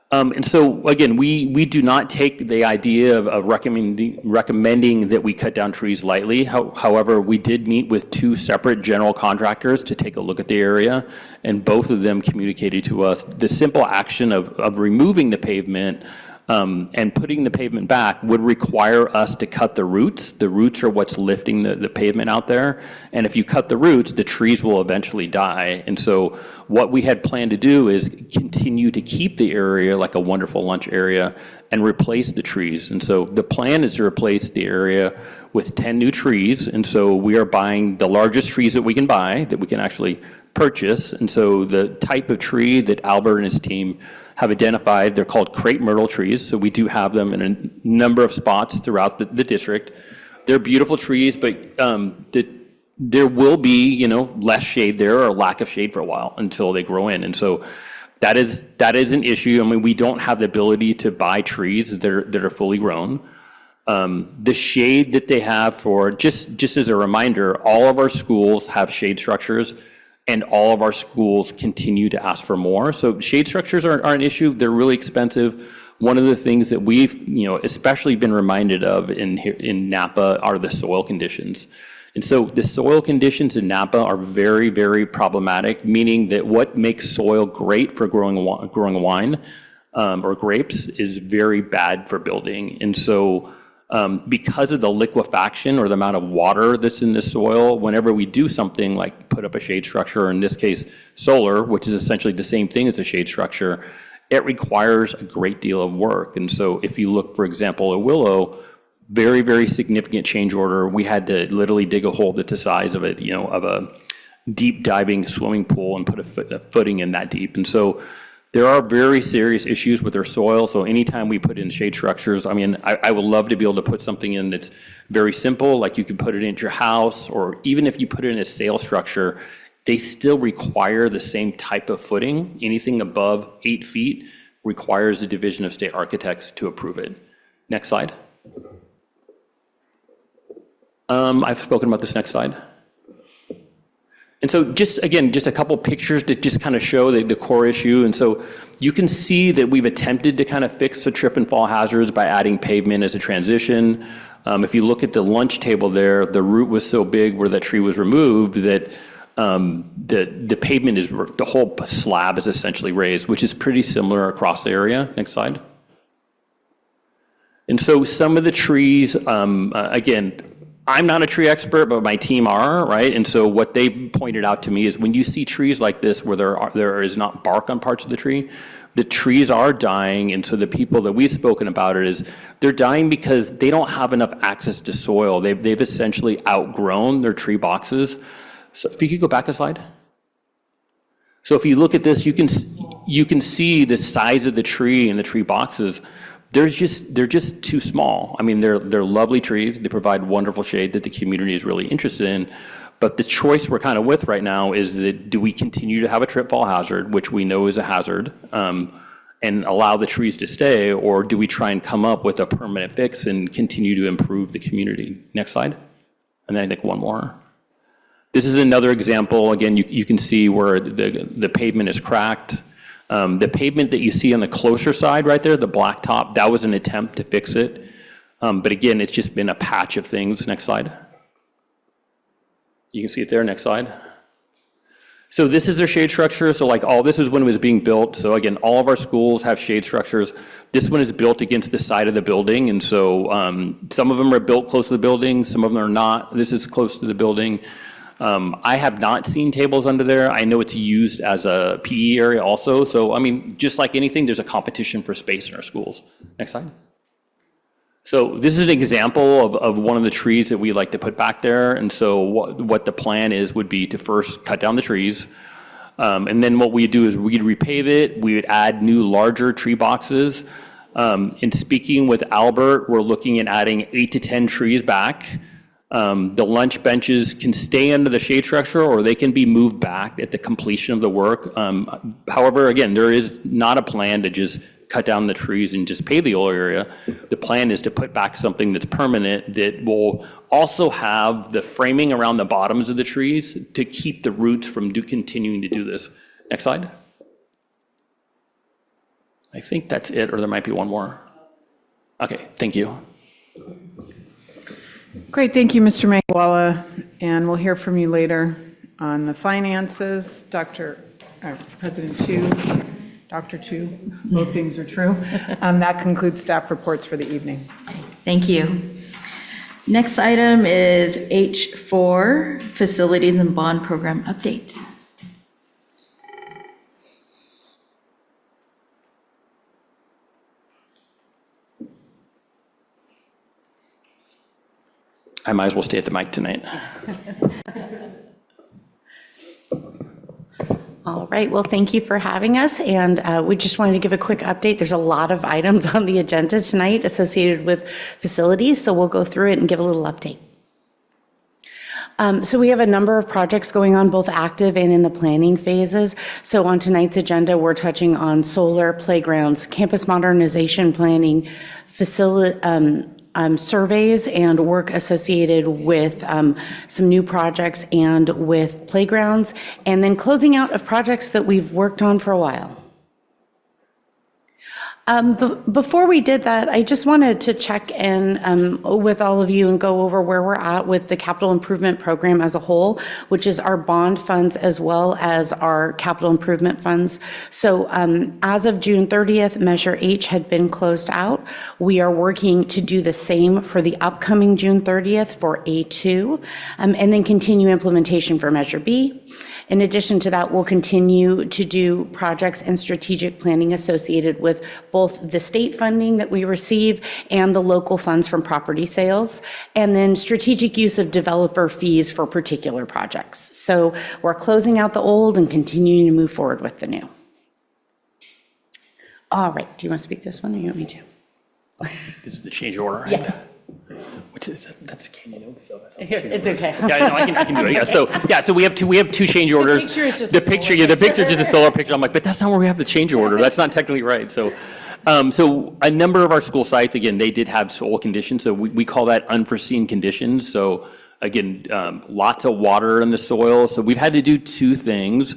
And so, again, we do not take the idea of recommending that we cut down trees lightly. However, we did meet with 2 separate general contractors to take a look at the area, and both of them communicated to us the simple action of removing the pavement and putting the pavement back would require us to cut the roots. The roots are what's lifting the pavement out there. And if you cut the roots, the trees will eventually die. And so what we had planned to do is continue to keep the area like a wonderful lunch area and replace the trees. And so the plan is to replace the area with 10 new trees. And so we are buying the largest trees that we can buy, that we can actually purchase. And so the type of tree that Albert and his team have identified, they're called crepe myrtle trees. So we do have them in a number of spots throughout the district. They're beautiful trees, but there will be, you know, less shade there or lack of shade for a while until they grow in. And so that is an issue. I mean, we don't have the ability to buy trees that are fully grown. The shade that they have for, just as a reminder, all of our schools have shade structures, and all of our schools continue to ask for more. So shade structures are an issue. They're really expensive. One of the things that we've, you know, especially been reminded of in Napa are the soil conditions. And so the soil conditions in Napa are very, very problematic, meaning that what makes soil great for growing wine or grapes is very bad for building. And so because of the liquefaction or the amount of water that's in the soil, whenever we do something like put up a shade structure, or in this case, solar, which is essentially the same thing as a shade structure, it requires a great deal of work. And so if you look, for example, at Willow, very, very significant change order. We had to literally dig a hole that's the size of it, you know, of a deep diving swimming pool and put a footing in that deep. And so there are very serious issues with our soil. So anytime we put in shade structures, I mean, I would love to be able to put something in that's very simple, like you could put it into your house, or even if you put it in a sail structure, they still require the same type of footing. Anything above 8 feet requires the Division of State Architects to approve it. Next slide. I've spoken about this. Next slide. And so just, again, just a couple pictures to just kind of show the core issue. And so you can see that we've attempted to kind of fix the trip and fall hazards by adding pavement as a transition. If you look at the lunch table there, the root was so big where that tree was removed that the pavement is, the whole slab is essentially raised, which is pretty similar across the area. Next slide. And so some of the trees, again, I'm not a tree expert, but my team are, right? And so what they pointed out to me is when you see trees like this where there is not bark on parts of the trees are dying. And so the people that we've spoken about it is they're dying because they don't have enough access to soil. They've essentially outgrown their tree boxes. So if you could go back a slide. So if you look at this, you can see the size of the tree and the tree boxes. They're just too small. I mean, they're lovely trees. They provide wonderful shade that the community is really interested in. But the choice we're kind of with right now is that do we continue to have a trip fall hazard, which we know is a hazard, and allow the trees to stay, or do we try and come up with a permanent fix and continue to improve the community? Next slide. And then I think one more. This is another example. Again, you can see where the pavement is cracked. The pavement that you see on the closer side right there, the black top, that was an attempt to fix it. But again, it's just been a patch of things. Next slide. You can see it there. Next slide. So this is their shade structure. So like all this is when it was being built. So again, all of our schools have shade structures. This one is built against the side of the building. And so some of them are built close to the building. Some of them are not. This is close to the building. I have not seen tables under there. I know it's used as a PE area also. So, I mean, just like anything, there's a competition for space in our schools. Next slide. So this is an example of one of the trees that we like to put back there. And so what the plan is would be to first cut down the trees. And then what we do is we'd repave it. We would add new larger tree boxes. In speaking with Albert, we're looking at adding 8 to 10 trees back. The lunch benches can stay under the shade structure or they can be moved back at the completion of the work. However, again, there is not a plan to just cut down the trees and just pave the whole area. The plan is to put back something that's permanent that will also have the framing around the bottoms of the trees to keep the roots from continuing to do this. Next slide. I think that's it, or there might be one more. Okay, thank you. Great, thank you, Mr. Mangwala, and we'll hear from you later on the finances. President Chu, Dr. Chu, both things are true. That concludes staff reports for the evening. Thank you. Next item is H4, Facilities and Bond Program Update. I might as well stay at the mic tonight. All right, well, thank you for having us, and we just wanted to give a quick update. There's a lot of items on the agenda tonight associated with facilities, so we'll go through it and give a little update. So we have a number of projects going on, both active and in the planning phases. So on tonight's agenda, we're touching on solar, playgrounds, campus modernization planning, surveys and work associated with some new projects and with playgrounds, and then closing out of projects that we've worked on for a while. Before we did that, I just wanted to check in with all of you and go over where we're at with the capital improvement program as a whole, which is our bond funds as well as our capital improvement funds. So as of June 30th, Measure H had been closed out. We are working to do the same for the upcoming June 30th for A2, and then continue implementation for Measure B. In addition to that, we'll continue to do projects and strategic planning associated with both the state funding that we receive and the local funds from property sales, and then strategic use of developer fees for particular projects. So we're closing out the old and continuing to move forward with the new. All right, do you want to speak this one or you want me to? This is the change order, right? Yeah. Which is, that's Canyon Oak, so that's Here, it's okay. Yeah, no, I can do it. So we have two change orders. picture is just the a picture, solar yeah, the picture. picture is just a solar picture. I'm like, but that's not where we have the change order. That's not technically right. So a number of our school sites, again, they did have soil conditions. So we call that unforeseen conditions. So again, lots of water in the soil. So we've had to do two things.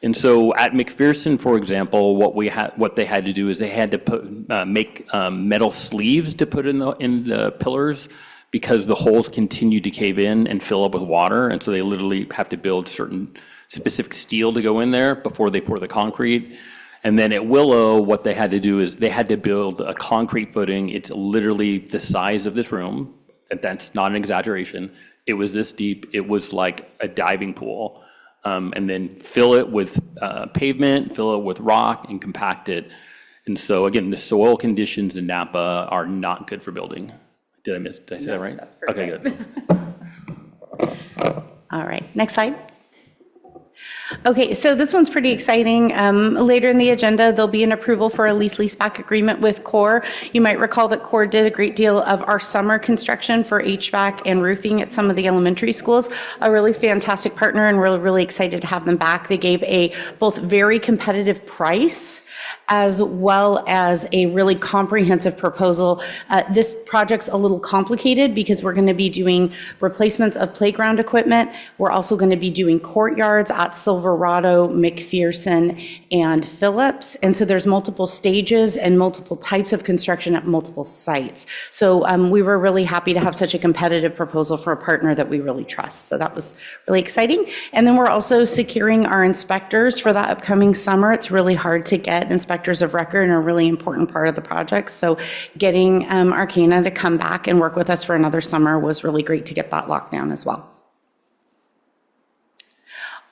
And so at McPherson, for example, what they had to do is they had to make metal sleeves to put in the pillars, because the holes continue to cave in and fill up with water. And so they literally have to build certain specific steel to go in there before they pour the concrete. And then at Willow, what they had to do is they had to build a concrete footing. It's literally the size of this room. That's not an exaggeration. It was this deep. It was like a diving pool. And then fill it with pavement, fill it with rock, and compact it. And so again, the soil conditions in Napa are not good for building. Did I say that right? That's perfect. Okay, good. All right, next slide. Okay, so this one's pretty exciting. Later in the agenda, there'll be an approval for a lease-leaseback agreement with CORE. You might recall that CORE did a great deal of our summer construction for HVAC and roofing at some of the elementary schools. A really fantastic partner, and we're really excited to have them back. They gave a both very competitive price as well as a really comprehensive proposal. This project's a little complicated because we're going to be doing replacements of playground equipment. We're also going to be doing courtyards at Silverado, McPherson, and Phillips. And so there's multiple stages and multiple types of construction at multiple sites. So we were really happy to have such a competitive proposal for a partner that we really trust. So that was really exciting. And then we're also securing our inspectors for that upcoming summer. It's really hard to get inspectors of record and a really important part of the project. So getting Arcana to come back and work with us for another summer was really great to get that locked down as well.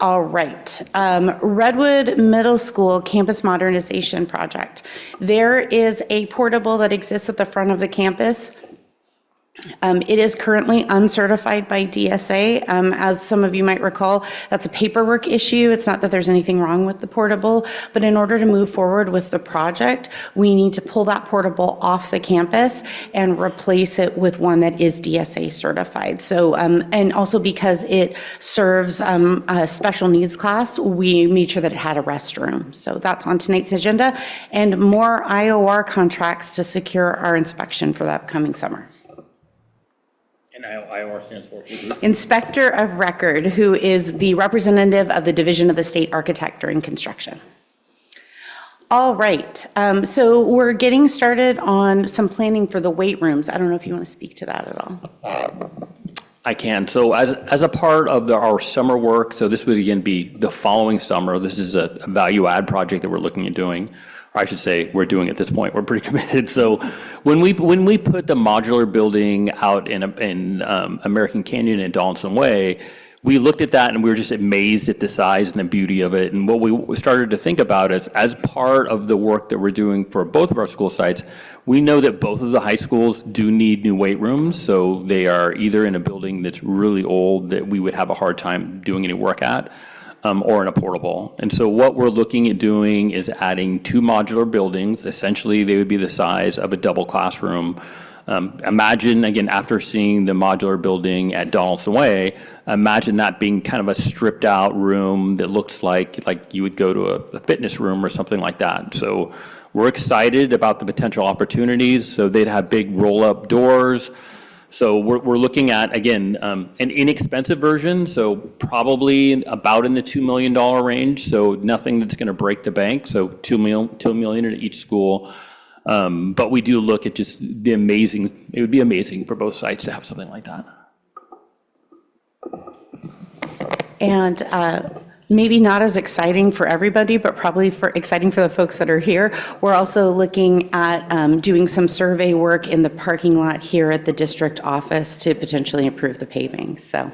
All right, Redwood Middle School Campus Modernization Project. There is a portable that exists at the front of the campus. It is currently uncertified by DSA. As some of you might recall, that's a paperwork issue. It's not that there's anything wrong with the portable, but in order to move forward with the project, we need to pull that portable off the campus and replace it with one that is DSA certified. So, and also because it serves a special needs class, we made sure that it had a restroom. So that's on tonight's agenda, and more IOR contracts to secure our inspection for the upcoming summer. And IOR stands for? Inspector of Record, who is the representative of the Division of the State Architect during construction. All right, so we're getting started on some planning for the weight rooms. I don't know if you want to speak to that at all. I can. So as a part of our summer work, so this would again be the following summer. This is a value add project that we're looking at doing. Or I should say we're doing at this point. We're pretty committed. So when we put the modular building out in American Canyon and Donaldson Way, we looked at that and we were just amazed at the size and the beauty of it. And what we started to think about is, as part of the work that we're doing for both of our school sites, we know that both of the high schools do need new weight rooms. So they are either in a building that's really old that we would have a hard time doing any work at, or in a portable. And so what we're looking at doing is adding 2 modular buildings. Essentially, they would be the size of a double classroom. Imagine, again, after seeing the modular building at Donaldson Way, imagine that being kind of a stripped out room that looks like you would go to a fitness room or something like that. So we're excited about the potential opportunities. So they'd have big roll up doors. So we're looking at, again, an inexpensive version, so probably about in the $2 million range. So nothing that's going to break the bank. So $2 million in each school. But we do look at just the amazing, it would be amazing for both sites to have something like that. And maybe not as exciting for everybody, but probably exciting for the folks that are here. We're also looking at doing some survey work in the parking lot here at the district office to potentially improve the paving. So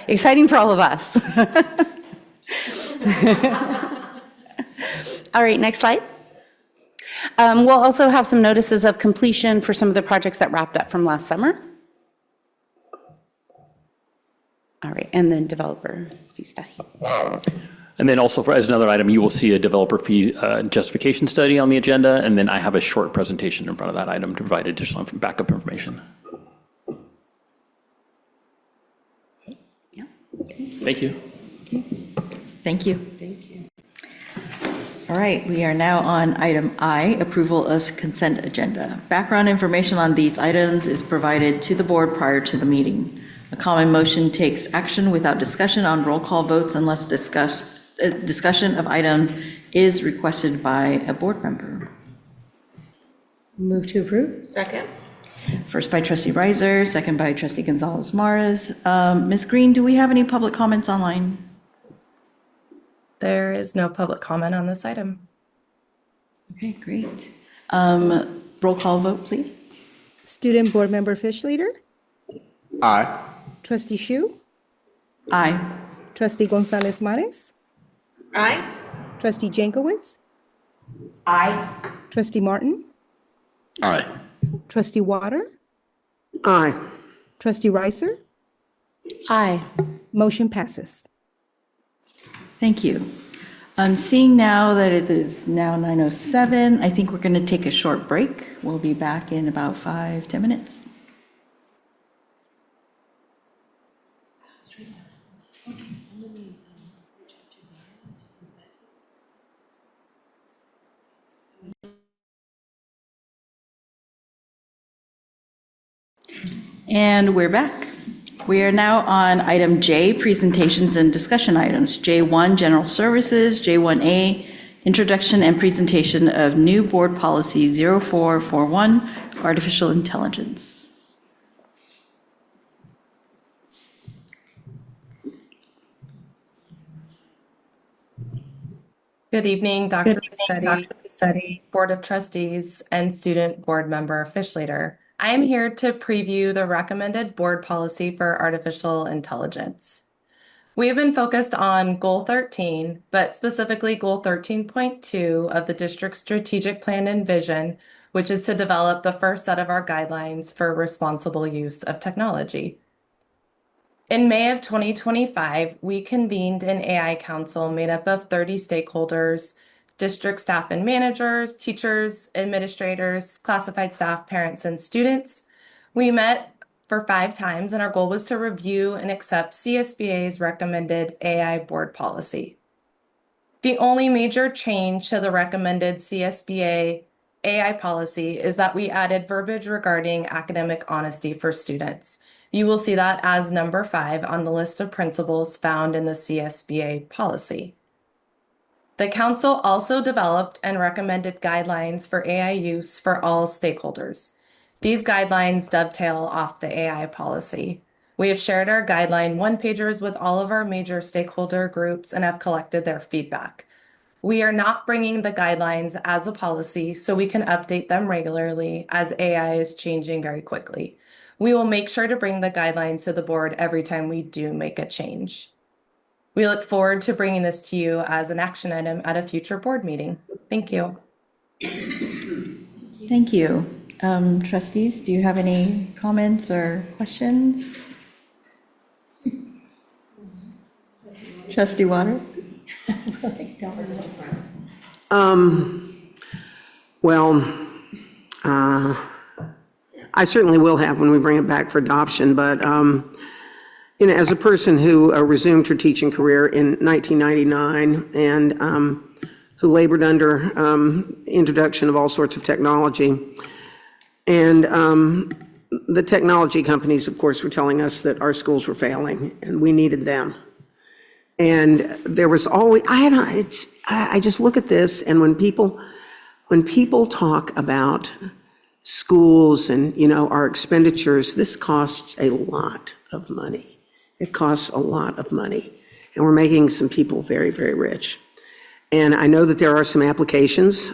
exciting for all of us. All right, next slide. We'll also have some notices of completion for some of the projects that wrapped up from last summer. All right, and then developer fee study. And then also, as another item, you will see a developer fee justification study on the agenda, and then I have a short presentation in front of that item to provide additional backup information. Yeah. Thank you. Thank you. All right, we are now on item I, approval of consent agenda. Background information on these items is provided to the board prior to the meeting. A common motion takes action without discussion on roll call votes unless discussion of items is requested by a board member. Move to approve. Second. First by trustee Reiser, second by trustee Gonzalez Mares. Ms. Green, do we have any public comments online? There is no public comment on this item. Okay, great. Roll call vote, please. Student Board Member Fish Leader? Aye. Trustee Shu? Aye. Trustee Gonzalez Mares? Aye. Trustee Jankowicz? Aye. Trustee Martin? Aye. Trustee Water? Aye. Trustee Reiser? Aye. Motion passes. Thank you. Seeing now that it is now 9:07, I think we're going to take a short break. We'll be back in about 5-10 minutes. And we're back. We are now on item J, presentations and discussion items. J1, general services. J1A, introduction and presentation of new board policy 0441, artificial intelligence. Good evening, Dr. Rossetti, Board of Trustees, and Student Board Member Fish Leader. I am here to preview the recommended board policy for artificial intelligence. We have been focused on Goal 13, but specifically Goal 13.2 of the district's strategic plan and vision, which is to develop the first set of our guidelines for responsible use of technology. In May of 2025, we convened an AI council made up of 30 stakeholders, district staff and managers, teachers, administrators, classified staff, parents, and students. We met for 5 times, and our goal was to review and accept CSBA's recommended AI board policy. The only major change to the recommended CSBA AI policy is that we added verbiage regarding academic honesty for students. You will see that as number 5 on the list of principles found in the CSBA policy. The council also developed and recommended guidelines for AI use for all stakeholders. These guidelines dovetail off the AI policy. We have shared our guideline one-pagers with all of our major stakeholder groups and have collected their feedback. We are not bringing the guidelines as a policy so we can update them regularly as AI is changing very quickly. We will make sure to bring the guidelines to the board every time we do make a change. We look forward to bringing this to you as an action item at a future board meeting. Thank you. Thank you. Trustees, do you have any comments or questions? Trustee Water? Well, I certainly will have when we bring it back for adoption, but as a person who resumed her teaching career in 1999 and who labored under introduction of all sorts of technology, and the technology companies, of course, were telling us that our schools were failing and we needed them. And there was always, I just look at this, and when people talk about schools and, our expenditures, this costs a lot of money. It costs a lot of money, and we're making some people very, very rich. And I know that there are some applications.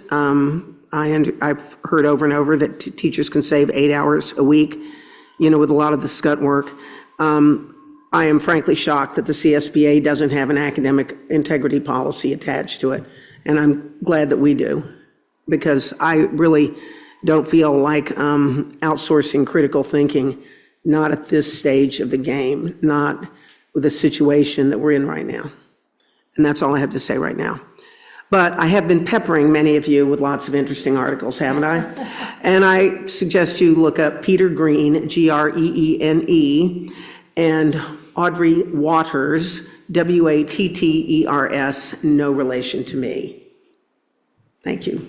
I've heard over and over that teachers can save 8 hours a week, with a lot of the scut work. I am frankly shocked that the CSBA doesn't have an academic integrity policy attached to it, and I'm glad that we do, because I really don't feel like outsourcing critical thinking, not at this stage of the game, not with the situation that we're in right now. And that's all I have to say right now. But I have been peppering many of you with lots of interesting articles, haven't I? And I suggest you look up Peter Green, Greene, and Audrey Waters, Watters, no relation to me. Thank you.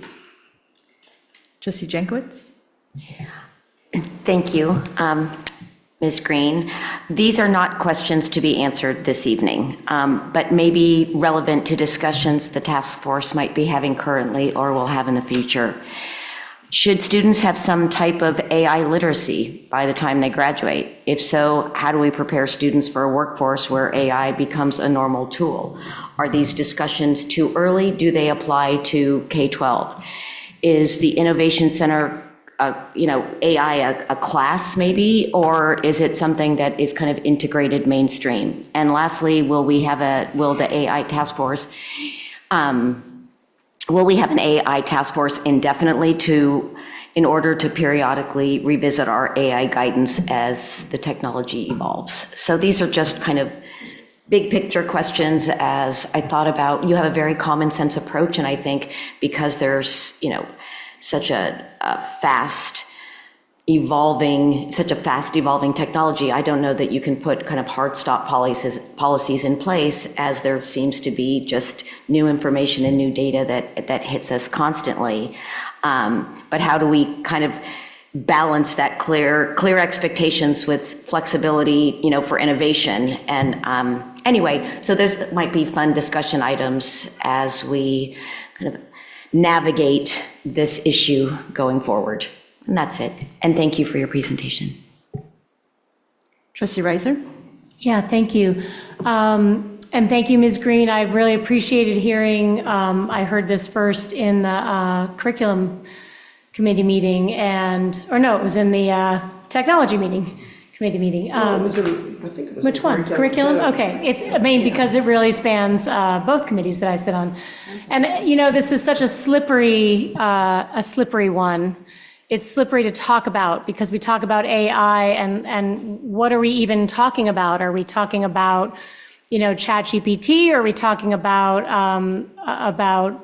Trustee Jankowicz? Thank you, Ms. Green. These are not questions to be answered this evening, but maybe relevant to discussions the task force might be having currently or will have in the future. Should students have some type of AI literacy by the time they graduate? If so, how do we prepare students for a workforce where AI becomes a normal tool? Are these discussions too early? Do they apply to K-12? Is the Innovation Center, AI a class maybe, or is it something that is kind of integrated mainstream? And lastly, will the AI task force, will we have an AI task force indefinitely in order to periodically revisit our AI guidance as the technology evolves? So these are just kind of big picture questions as I thought about. You have a very common sense approach, and I think because there's, such a fast evolving technology, I don't know that you can put kind of hard stop policies in place, as there seems to be just new information and new data that hits us constantly. But how do we kind of balance that clear expectations with flexibility, for innovation? And anyway, so there's might be fun discussion items as we kind of navigate this issue going forward. And that's it. And thank you for your presentation. Trustee Reiser? Yeah, thank you. And thank you, Ms. Green. I really appreciated hearing, I heard this first in the curriculum committee meeting it was in the technology committee meeting. Which one? Curriculum? Okay. Because it really spans both committees that I sit on. And, this is such a slippery one. It's slippery to talk about because we talk about AI and what are we even talking about? Are we talking about, ChatGPT? Are we talking about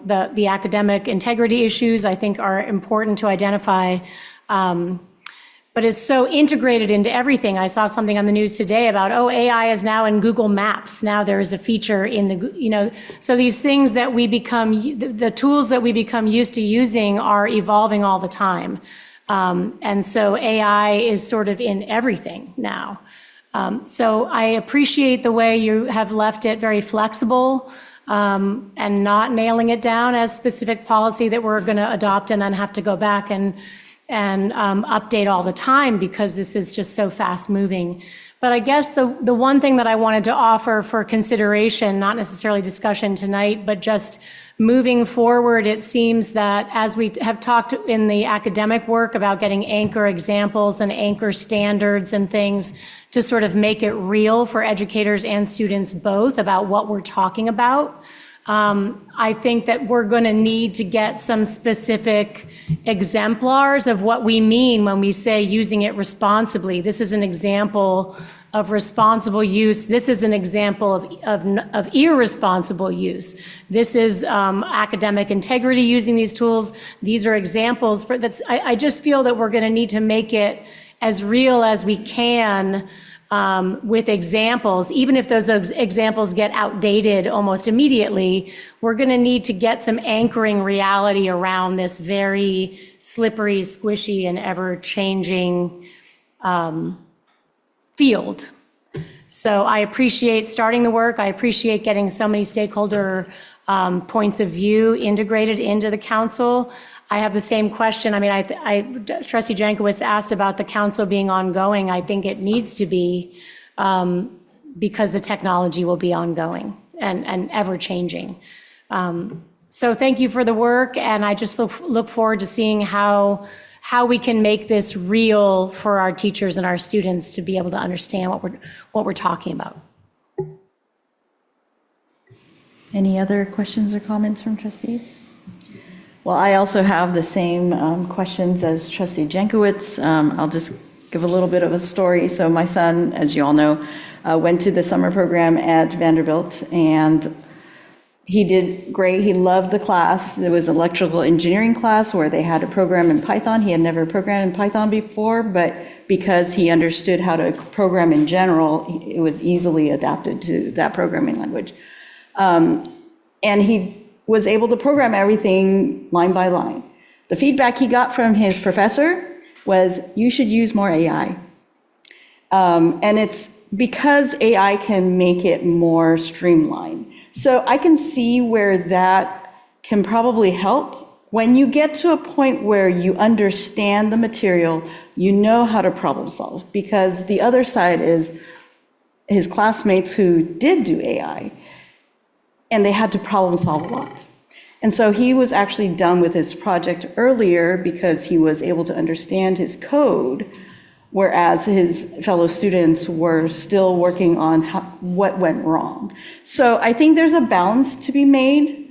the academic integrity issues? I think are important to identify. But it's so integrated into everything. I saw something on the news today about, AI is now in Google Maps. Now there is a feature in so these things that we become, the tools that we become used to using are evolving all the time. And so AI is sort of in everything now. So I appreciate the way you have left it very flexible. and not nailing it down as specific policy that we're going to adopt and then have to go back and update all the time because this is just so fast moving. But I guess the one thing that I wanted to offer for consideration, not necessarily discussion tonight, but just moving forward, it seems that as we have talked in the academic work about getting anchor examples and anchor standards and things to sort of make it real for educators and students both about what we're talking about. I think that we're going to need to get some specific exemplars of what we mean when we say using it responsibly. This is an example of responsible use. This is an example of irresponsible use. This is academic integrity using these tools. These are examples for that's. I just feel that we're going to need to make it as real as we can with examples, even if those examples get outdated almost immediately. We're going to need to get some anchoring reality around this very slippery, squishy, and ever-changing field. So I appreciate starting the work. I appreciate getting so many stakeholder points of view integrated into the council. I have the same question. I mean, Trustee Jankowicz asked about the council being ongoing. I think it needs to be because the technology will be ongoing and ever changing. So thank you for the work, and I just look forward to seeing how we can make this real for our teachers and our students to be able to understand what we're talking about. Any other questions or comments from trustees? Well, I also have the same questions as Trustee Jankowicz. I'll just give a little bit of a story. So my son, as you all know, went to the summer program at Vanderbilt, and he did great. He loved the class. It was an electrical engineering class where they had a program in Python. He had never programmed in Python before, but because he understood how to program in general, it was easily adapted to that programming language. And he was able to program everything line by line. The feedback he got from his professor was, you should use more AI. And it's because AI can make it more streamlined. So I can see where that can probably help. When you get to a point where you understand the material, you know how to problem solve, because the other side is his classmates who did do AI, and they had to problem solve a lot. And so he was actually done with his project earlier because he was able to understand his code, whereas his fellow students were still working on what went wrong. So I think there's a balance to be made,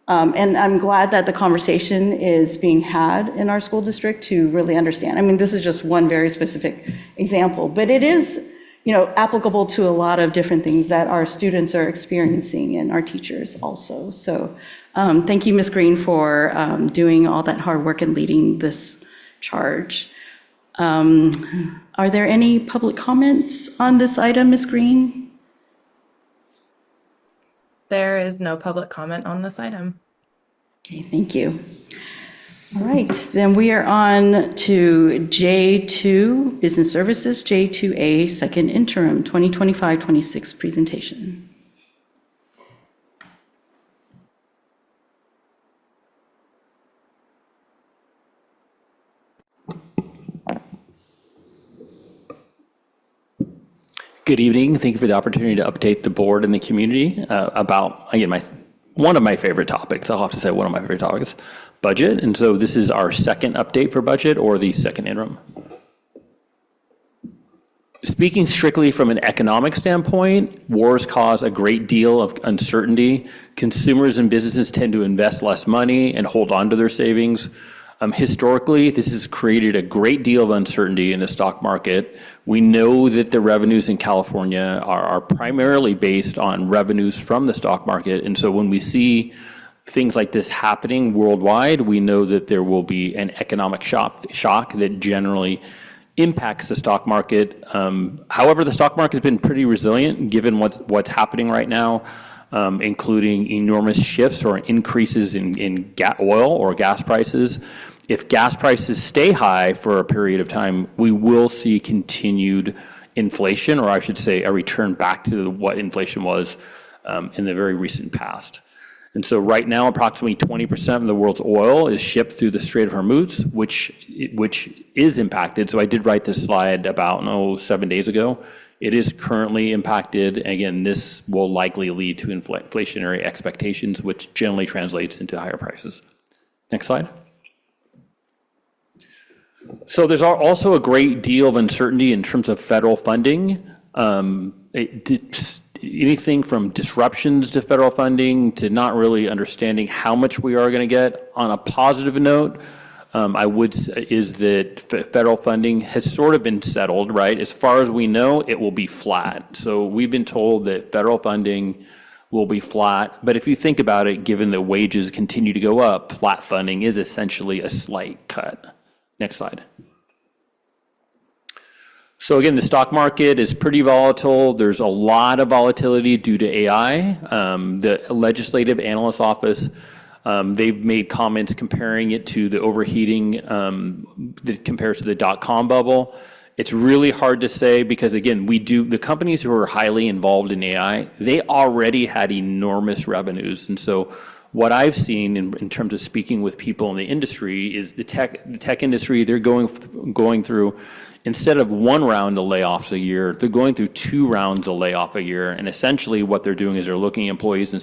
and I'm glad that the conversation is being had in our school district to really understand. I mean, this is just one very specific example, but it is, applicable to a lot of different things that our students are experiencing and our teachers also. So thank you, Ms. Green, for doing all that hard work and leading this charge. Are there any public comments on this item, Ms. Green? There is no public comment on this item. Okay, thank you. All right, then we are on to J2, Business Services, J2A, Second Interim, 2025-26 presentation. Good evening. Thank you for the opportunity to update the board and the community about, again, one of my favorite topics. I'll have to say one of my favorite topics, budget. And so this is our second update for budget, or the second interim. Speaking strictly from an economic standpoint, wars cause a great deal of uncertainty. Consumers and businesses tend to invest less money and hold on to their savings. Historically, this has created a great deal of uncertainty in the stock market. We know that the revenues in California are primarily based on revenues from the stock market. And so when we see things like this happening worldwide, we know that there will be an economic shock that generally impacts the stock market. However, the stock market has been pretty resilient given what's happening right now, including enormous shifts or increases in oil or gas prices. If gas prices stay high for a period of time, we will see continued inflation, or I should say a return back to what inflation was in the very recent past. And so right now, approximately 20% of the world's oil is shipped through the Strait of Hormuz, which is impacted. So I did write this slide about 7 days ago. It is currently impacted. Again, this will likely lead to inflationary expectations, which generally translates into higher prices. Next slide. So there's also a great deal of uncertainty in terms of federal funding. Anything from disruptions to federal funding to not really understanding how much we are going to get. On a positive note, is that federal funding has sort of been settled, right? As far as we know, it will be flat. So we've been told that federal funding will be flat. But if you think about it, given that wages continue to go up, flat funding is essentially a slight cut. Next slide. So again, the stock market is pretty volatile. There's a lot of volatility due to AI. The Legislative Analyst Office, they've made comments comparing it to the overheating that compares to the dot-com bubble. It's really hard to say because, again, the companies who are highly involved in AI, they already had enormous revenues. And so what I've seen in terms of speaking with people in the industry is the tech industry, they're going through, instead of one round of layoffs a year, they're going through 2 rounds of layoff a year. And essentially what they're doing is they're looking at employees and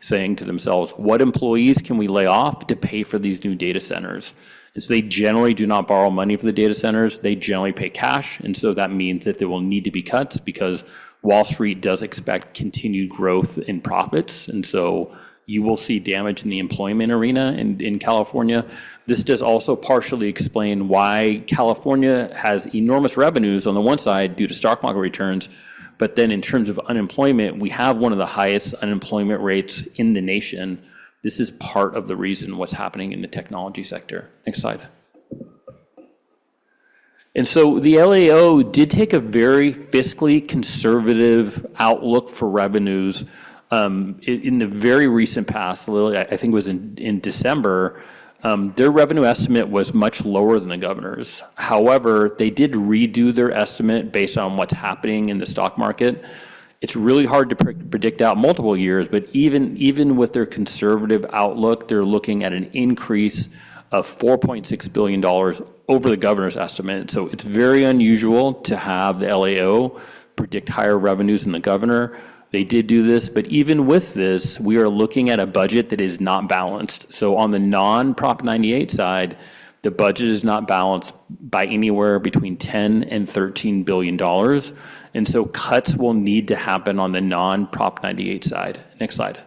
saying to themselves, what employees can we lay off to pay for these new data centers? And so they generally do not borrow money for the data centers. They generally pay cash. And so that means that there will need to be cuts because Wall Street does expect continued growth in profits. And so you will see damage in the employment arena in California. This does also partially explain why California has enormous revenues on the one side due to stock market returns, but then in terms of unemployment, we have one of the highest unemployment rates in the nation. This is part of the reason what's happening in the technology sector. Next slide. And so the LAO did take a very fiscally conservative outlook for revenues in the very recent past. I think it was in December. Their revenue estimate was much lower than the governor's. However, they did redo their estimate based on what's happening in the stock market. It's really hard to predict out multiple years, but even with their conservative outlook, they're looking at an increase of $4.6 billion over the governor's estimate. So it's very unusual to have the LAO predict higher revenues than the governor. They did do this, but even with this, we are looking at a budget that is not balanced. So on the non-Prop 98 side, the budget is not balanced by anywhere between $10 and $13 billion. And so cuts will need to happen on the non-Prop 98 side. Next slide.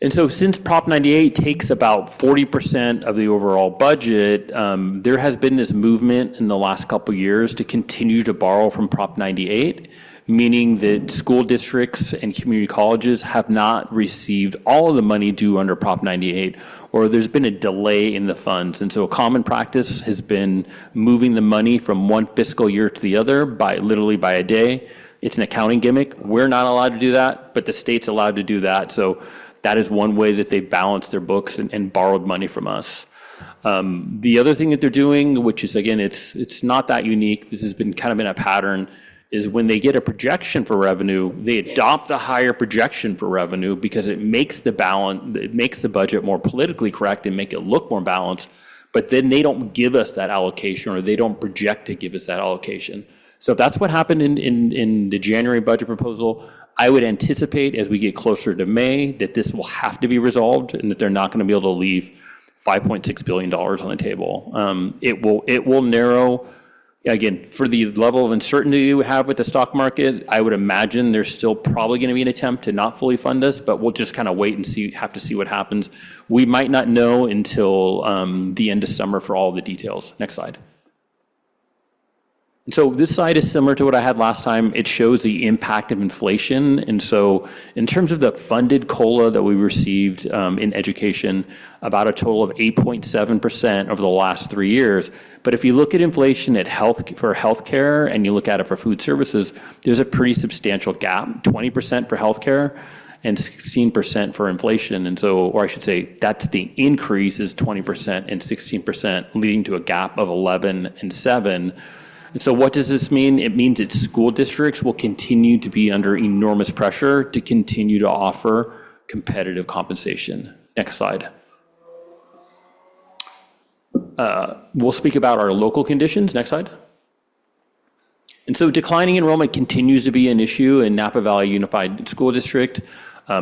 And so since Prop 98 takes about 40% of the overall budget, there has been this movement in the last couple of years to continue to borrow from Prop 98, meaning that school districts and community colleges have not received all of the money due under Prop 98, or there's been a delay in the funds. And so a common practice has been moving the money from one fiscal year to the other literally by a day. It's an accounting gimmick. We're not allowed to do that, but the state's allowed to do that. So that is one way that they balance their books and borrowed money from us. The other thing that they're doing, which is, again, it's not that unique, this has been kind of been a pattern, is when they get a projection for revenue, they adopt the higher projection for revenue because it makes the budget more politically correct and make it look more balanced, but then they don't give us that allocation, or they don't project to give us that allocation. So if that's what happened in the January budget proposal, I would anticipate as we get closer to May that this will have to be resolved and that they're not going to be able to leave $5.6 billion on the table. It will narrow, again, for the level of uncertainty we have with the stock market. I would imagine there's still probably going to be an attempt to not fully fund us, but we'll just kind of wait and have to see what happens. We might not know until the end of summer for all the details. Next slide. So this slide is similar to what I had last time. It shows the impact of inflation. And so in terms of the funded COLA that we received in education, about a total of 8.7% over the last 3 years. But if you look at inflation for healthcare and you look at it for food services, there's a pretty substantial gap, 20% for healthcare and 16% for inflation. And so, or I should say, that's the increase is 20% and 16%, leading to a gap of 11 and 7. And so what does this mean? It means that school districts will continue to be under enormous pressure to continue to offer competitive compensation. Next slide. We'll speak about our local conditions. Next slide. And so declining enrollment continues to be an issue in Napa Valley Unified School District.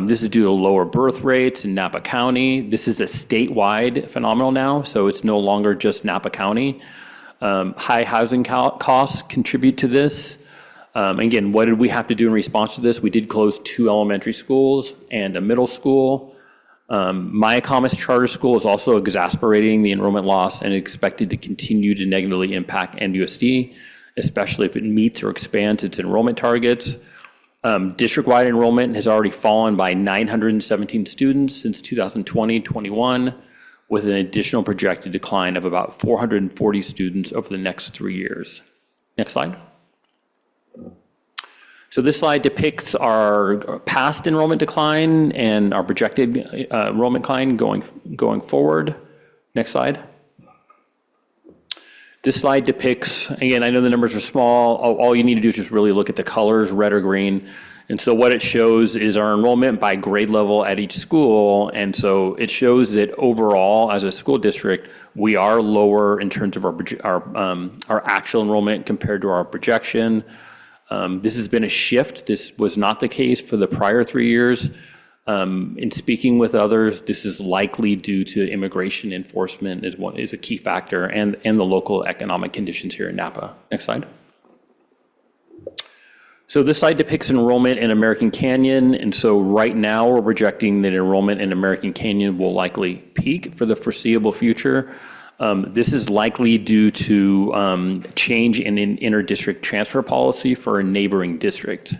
This is due to lower birth rates in Napa County. This is a statewide phenomenon now, so it's no longer just Napa County. High housing costs contribute to this. Again, what did we have to do in response to this? We did close 2 elementary schools and a middle school. Myacomis Charter School is also exacerbating the enrollment loss and is expected to continue to negatively impact NVUSD, especially if it meets or expands its enrollment targets. District-wide enrollment has already fallen by 917 students since 2020-21, with an additional projected decline of about 440 students over the next 3 years. Next slide. So this slide depicts our past enrollment decline and our projected enrollment decline going forward. Next slide. This slide depicts, again, I know the numbers are small. All you need to do is just really look at the colors, red or green. And so what it shows is our enrollment by grade level at each school. And so it shows that overall, as a school district, we are lower in terms of our actual enrollment compared to our projection. This has been a shift. This was not the case for the prior 3 years. In speaking with others, this is likely due to immigration enforcement is a key factor, and the local economic conditions here in Napa. Next slide. So this slide depicts enrollment in American Canyon, and so right now we're projecting that enrollment in American Canyon will likely peak for the foreseeable future. This is likely due to change in inter-district transfer policy for a neighboring district.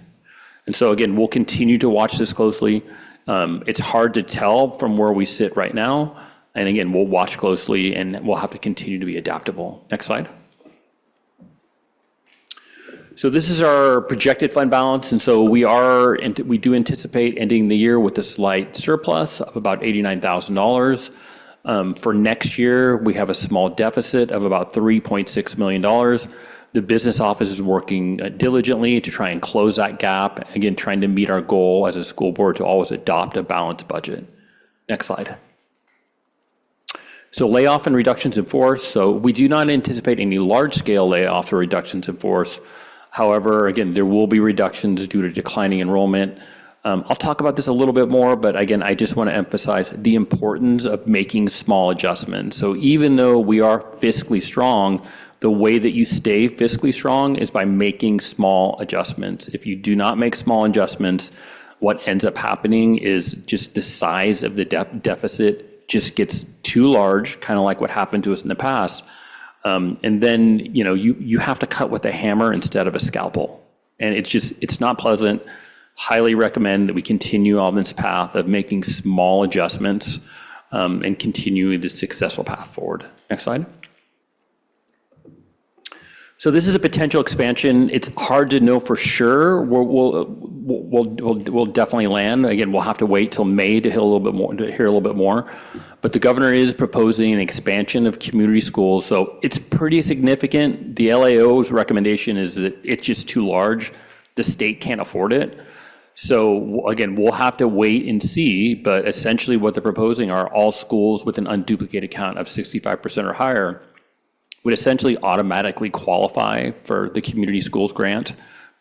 And so again, we'll continue to watch this closely. It's hard to tell from where we sit right now. And again, we'll watch closely and we'll have to continue to be adaptable. Next slide. So this is our projected fund balance. And so we do anticipate ending the year with a slight surplus of about $89,000. For next year, we have a small deficit of about $3.6 million. The business office is working diligently to try and close that gap, again, trying to meet our goal as a school board to always adopt a balanced budget. Next slide. So layoff and reductions in force. So we do not anticipate any large-scale layoffs or reductions in force. However, again, there will be reductions due to declining enrollment. I'll talk about this a little bit more, but again, I just want to emphasize the importance of making small adjustments. So even though we are fiscally strong, the way that you stay fiscally strong is by making small adjustments. If you do not make small adjustments, what ends up happening is just the size of the deficit just gets too large, kind of like what happened to us in the past. And then, you have to cut with a hammer instead of a scalpel. And it's not pleasant. Highly recommend that we continue on this path of making small adjustments and continue the successful path forward. Next slide. So this is a potential expansion. It's hard to know for sure. We'll definitely land. Again, we'll have to wait till May to hear a little bit more. But the governor is proposing an expansion of community schools, so it's pretty significant. The LAO's recommendation is that it's just too large. The state can't afford it. So again, we'll have to wait and see. But essentially, what they're proposing are all schools with an unduplicated count of 65% or higher would essentially automatically qualify for the community schools grant.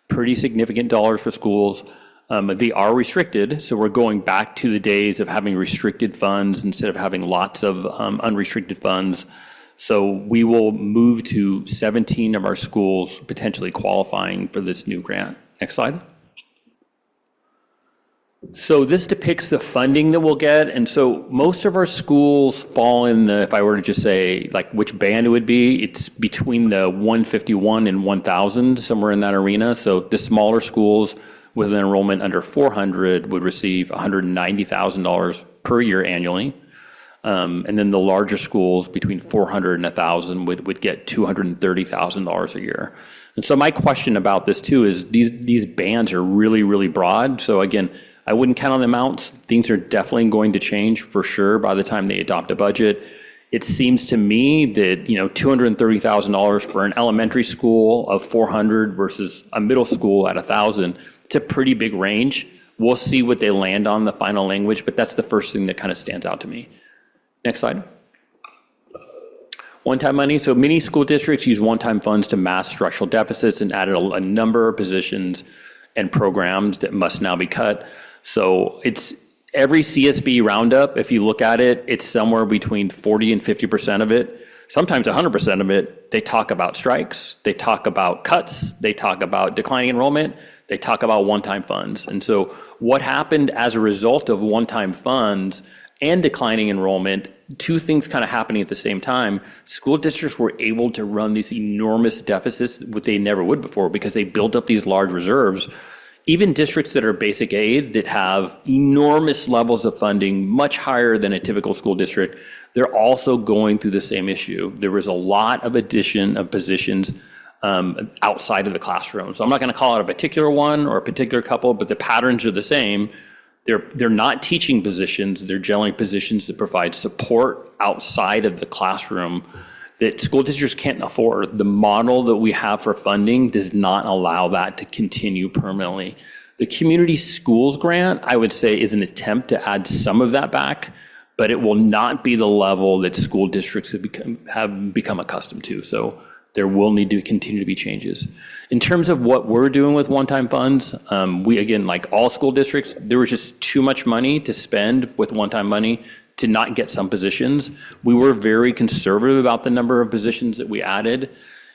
Pretty significant dollars for schools. They are restricted, so we're going back to the days of having restricted funds instead of having lots of unrestricted funds. So we will move to 17 of our schools potentially qualifying for this new grant. Next slide. So this depicts the funding that we'll get. And so most of our schools fall in the, if I were to just say like which band it would be, it's between the 151 and 1,000, somewhere in that arena. So the smaller schools with an enrollment under 400 would receive $190,000 per year annually. And then the larger schools between 400 and 1,000 would get $230,000 a year. And so my question about this too is these bands are really, really broad. So again, I wouldn't count on the amounts. Things are definitely going to change for sure by the time they adopt a budget. It seems to me that, $230,000 for an elementary school of 400 versus a middle school at 1,000, it's a pretty big range. We'll see what they land on the final language, but that's the first thing that kind of stands out to me. Next slide. One-time money. So many school districts use one-time funds to mask structural deficits and added a number of positions and programs that must now be cut. So it's every CSB roundup, if you look at it, it's somewhere between 40 and 50% of it. Sometimes 100% of it, they talk about strikes, they talk about cuts, they talk about declining enrollment, they talk about one-time funds. And so what happened as a result of one-time funds and declining enrollment, two things kind of happening at the same time, school districts were able to run these enormous deficits, what they never would before, because they built up these large reserves. Even districts that are basic aid that have enormous levels of funding, much higher than a typical school district, they're also going through the same issue. There was a lot of addition of positions outside of the classroom. So I'm not going to call out a particular one or a particular couple, but the patterns are the same. They're not teaching positions, they're generally positions that provide support outside of the classroom that school districts can't afford. The model that we have for funding does not allow that to continue permanently. The community schools grant, I would say, is an attempt to add some of that back, but it will not be the level that school districts have become accustomed to. So there will need to continue to be changes. In terms of what we're doing with one-time funds, we, again, like all school districts, there was just too much money to spend with one-time money to not get some positions. We were very conservative about the number of positions that we added.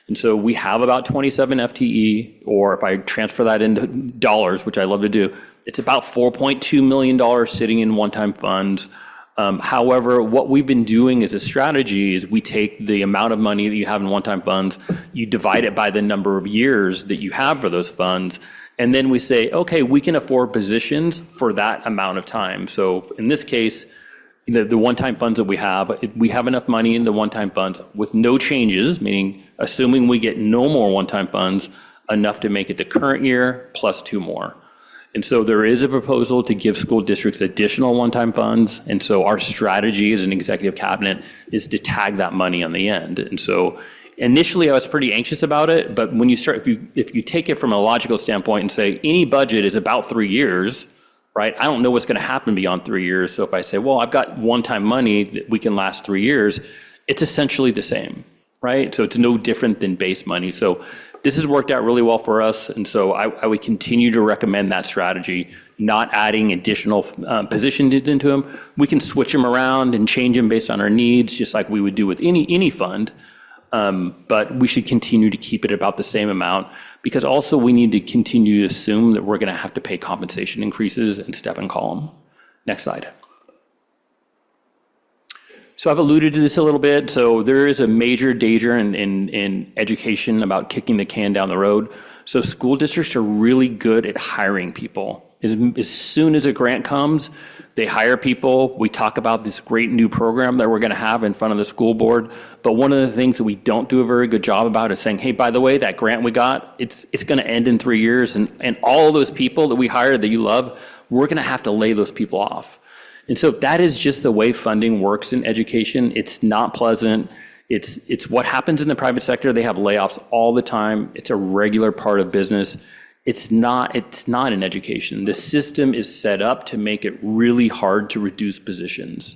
And so we have about 27 FTE, or if I transfer that into dollars, which I love to do, it's about $4.2 million sitting in one-time funds. However, what we've been doing as a strategy is we take the amount of money that you have in one-time funds, you divide it by the number of years that you have for those funds, and then we say, okay, we can afford positions for that amount of time. So in this case, the one-time funds that we have enough money in the one-time funds with no changes, meaning assuming we get no more one-time funds, enough to make it the current year plus 2 more. And so there is a proposal to give school districts additional one-time funds. And so our strategy as an executive cabinet is to tag that money on the end. And so initially I was pretty anxious about it, but when you start, if you take it from a logical standpoint and say any budget is about 3 years, right? I don't know what's going to happen beyond 3 years. So if I say, well, I've got one-time money that we can last 3 years, it's essentially the same, right? So it's no different than base money. So this has worked out really well for us. And so I would continue to recommend that strategy, not adding additional positions into them. We can switch them around and change them based on our needs, just like we would do with any fund. But we should continue to keep it about the same amount, because also we need to continue to assume that we're going to have to pay compensation increases and step and column. Next slide. So I've alluded to this a little bit. So there is a major danger in education about kicking the can down the road. So school districts are really good at hiring people. As soon as a grant comes, they hire people. We talk about this great new program that we're going to have in front of the school board. But one of the things that we don't do a very good job about is saying, hey, by the way, that grant we got, it's going to end in 3 years. And all of those people that we hired that you love, we're going to have to lay those people off. And so that is just the way funding works in education. It's not pleasant. It's what happens in the private sector. They have layoffs all the time. It's a regular part of business. It's not in education. The system is set up to make it really hard to reduce positions.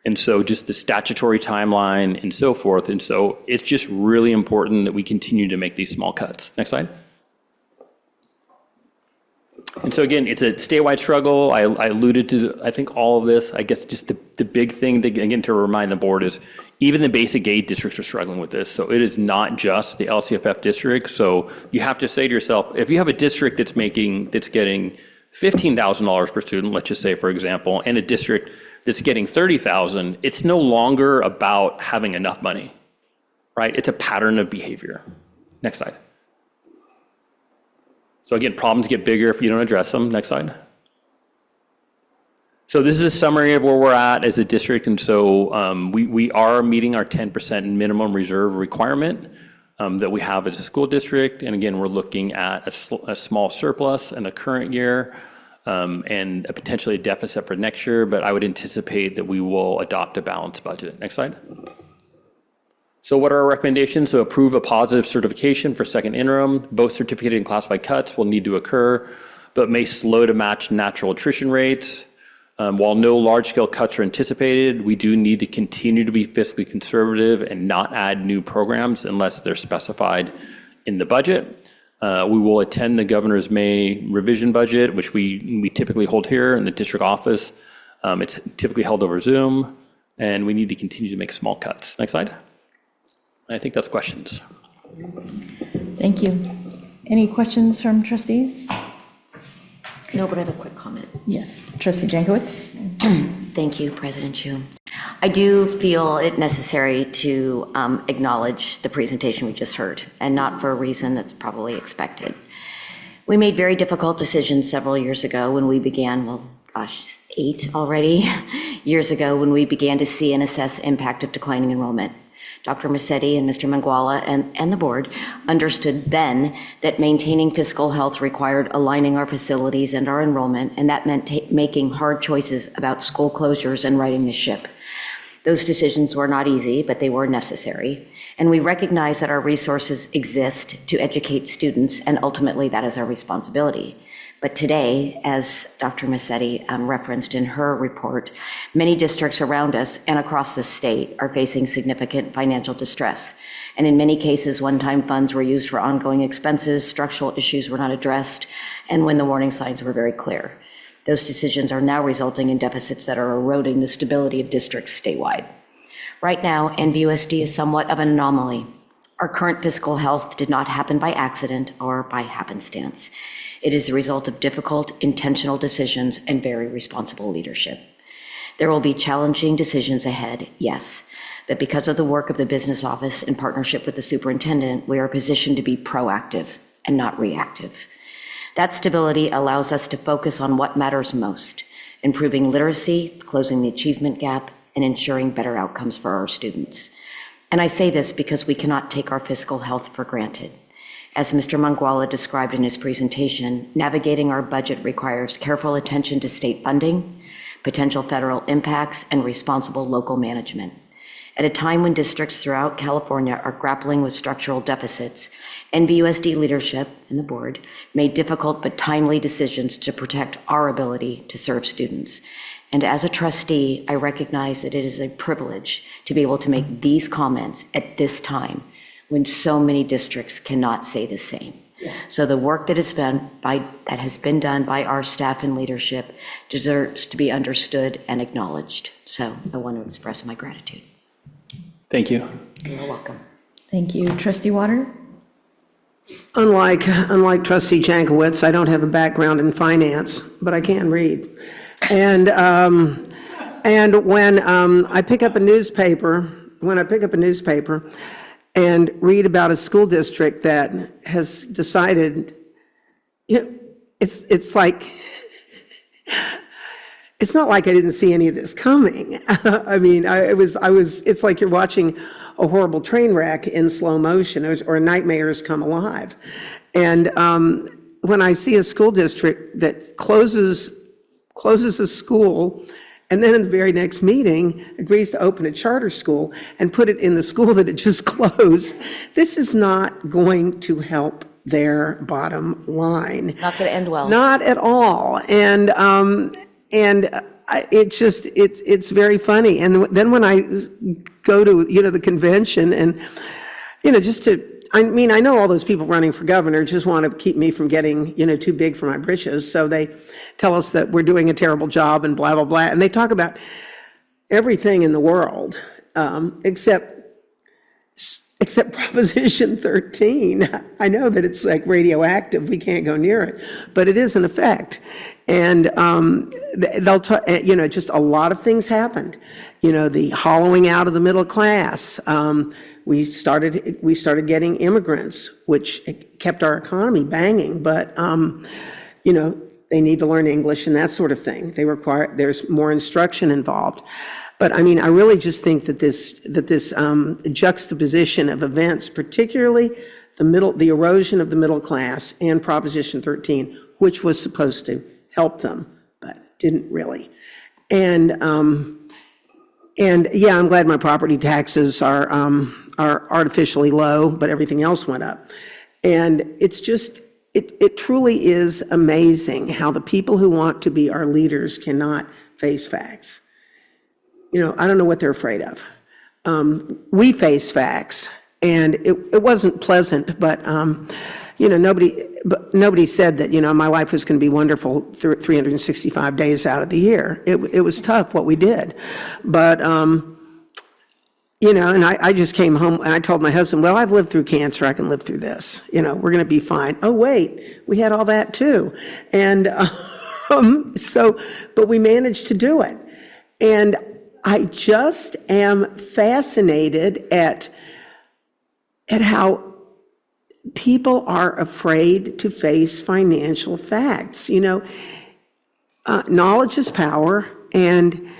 And so just the statutory timeline and so forth. And so it's just really important that we continue to make these small cuts. Next slide. And so again, it's a statewide struggle. I alluded to, I think, all of this. I guess just the big thing, to remind the board is even the basic aid districts are struggling with this. So it is not just the LCFF district. So you have to say to yourself, if you have a district that's getting $15,000 per student, let's just say, for example, and a district that's getting $30,000, it's no longer about having enough money, right? It's a pattern of behavior. Next slide. So again, problems get bigger if you don't address them. Next slide. So this is a summary of where we're at as a district. And so we are meeting our 10% minimum reserve requirement that we have as a school district. And again, we're looking at a small surplus in the current year. and potentially a deficit for next year, but I would anticipate that we will adopt a balanced budget. Next slide. So what are our recommendations? So approve a positive certification for second interim. Both certificated and classified cuts will need to occur, but may slow to match natural attrition rates. While no large-scale cuts are anticipated, we do need to continue to be fiscally conservative and not add new programs unless they're specified in the budget. We will attend the governor's May revision budget, which we typically hold here in the district office. It's typically held over Zoom, and we need to continue to make small cuts. Next slide. I think that's questions. Thank you. Any questions from trustees? No, but I have a quick comment. Yes, Trustee Jankowicz. Thank you, President Chu. I do feel it necessary to acknowledge the presentation we just heard, and not for a reason that's probably expected. We made very difficult decisions several years ago when we began, well, gosh, 8 already, years ago when we began to see and assess impact of declining enrollment. Dr. Massetti and Mr. Manguala and the board understood then that maintaining fiscal health required aligning our facilities and our enrollment, and that meant making hard choices about school closures and righting the ship. Those decisions were not easy, but they were necessary. And we recognize that our resources exist to educate students, and ultimately that is our responsibility. But today, as Dr. Massetti referenced in her report, many districts around us and across the state are facing significant financial distress. And in many cases, one-time funds were used for ongoing expenses, structural issues were not addressed, and when the warning signs were very clear. Those decisions are now resulting in deficits that are eroding the stability of districts statewide. Right now, NVUSD is somewhat of an anomaly. Our current fiscal health did not happen by accident or by happenstance. It is the result of difficult, intentional decisions and very responsible leadership. There will be challenging decisions ahead, yes, but because of the work of the business office in partnership with the superintendent, we are positioned to be proactive and not reactive. That stability allows us to focus on what matters most, improving literacy, closing the achievement gap, and ensuring better outcomes for our students. And I say this because we cannot take our fiscal health for granted. As Mr. Manguala described in his presentation, navigating our budget requires careful attention to state funding, potential federal impacts, and responsible local management. At a time when districts throughout California are grappling with structural deficits, NVUSD leadership and the board made difficult but timely decisions to protect our ability to serve students. And as a trustee, I recognize that it is a privilege to be able to make these comments at this time when so many districts cannot say the same. So the work that has been done by our staff and leadership deserves to be understood and acknowledged. So I want to express my gratitude. Thank you. You're welcome. Thank you. Trustee Water? Unlike Trustee Jankowicz, I don't have a background in finance, but I can read. And when I pick up a newspaper, and read about a school district that has decided, it's like, it's not like I didn't see any of this coming. I mean, it's like you're watching a horrible train wreck in slow motion, or nightmares come alive. And when I see a school district that closes a school, and then in the very next meeting agrees to open a charter school and put it in the school that it just closed, this is not going to help their bottom line. Not going to end well. Not at all. And it's very funny. And then when I go to, the convention and, I know all those people running for governor just want to keep me from getting, too big for my britches. So they tell us that we're doing a terrible job and blah, blah, blah. And they talk about everything in the world except Proposition 13. I know that it's like radioactive. We can't go near it, but it is in effect. And they'll talk, just a lot of things happened. The hollowing out of the middle class. We started getting immigrants, which kept our economy banging, but they need to learn English and that sort of thing. There's more instruction involved. But I really just think that this juxtaposition of events, particularly the erosion of the middle class and Proposition 13, which was supposed to help them, but didn't really. And yeah, I'm glad my property taxes are artificially low, but everything else went up. And it's just, it truly is amazing how the people who want to be our leaders cannot face facts. You know, I don't know what they're afraid of. We face facts, and it wasn't pleasant, but, you know, nobody said that, you know, my life was going to be wonderful 365 days out of the year. It was tough what we did. But, you know, and I just came home and I told my husband, well, I've lived through cancer. I can live through this. You know, we're going to be fine. Oh, wait, we had all that too. And but we managed to do it. And I just am fascinated at how people are afraid to face financial facts. You know, knowledge is power, and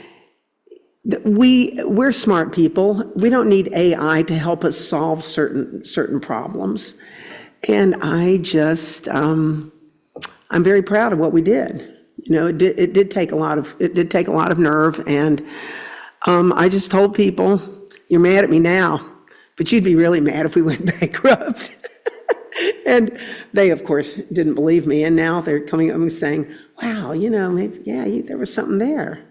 we're smart people. We don't need AI to help us solve certain problems. And I just, I'm very proud of what we did. You know, it did take a lot of nerve, and I just told people, you're mad at me now, but you'd be really mad if we went bankrupt. And they, of course, didn't believe me, and now they're coming up and saying, wow, you know, maybe, yeah, there was something there.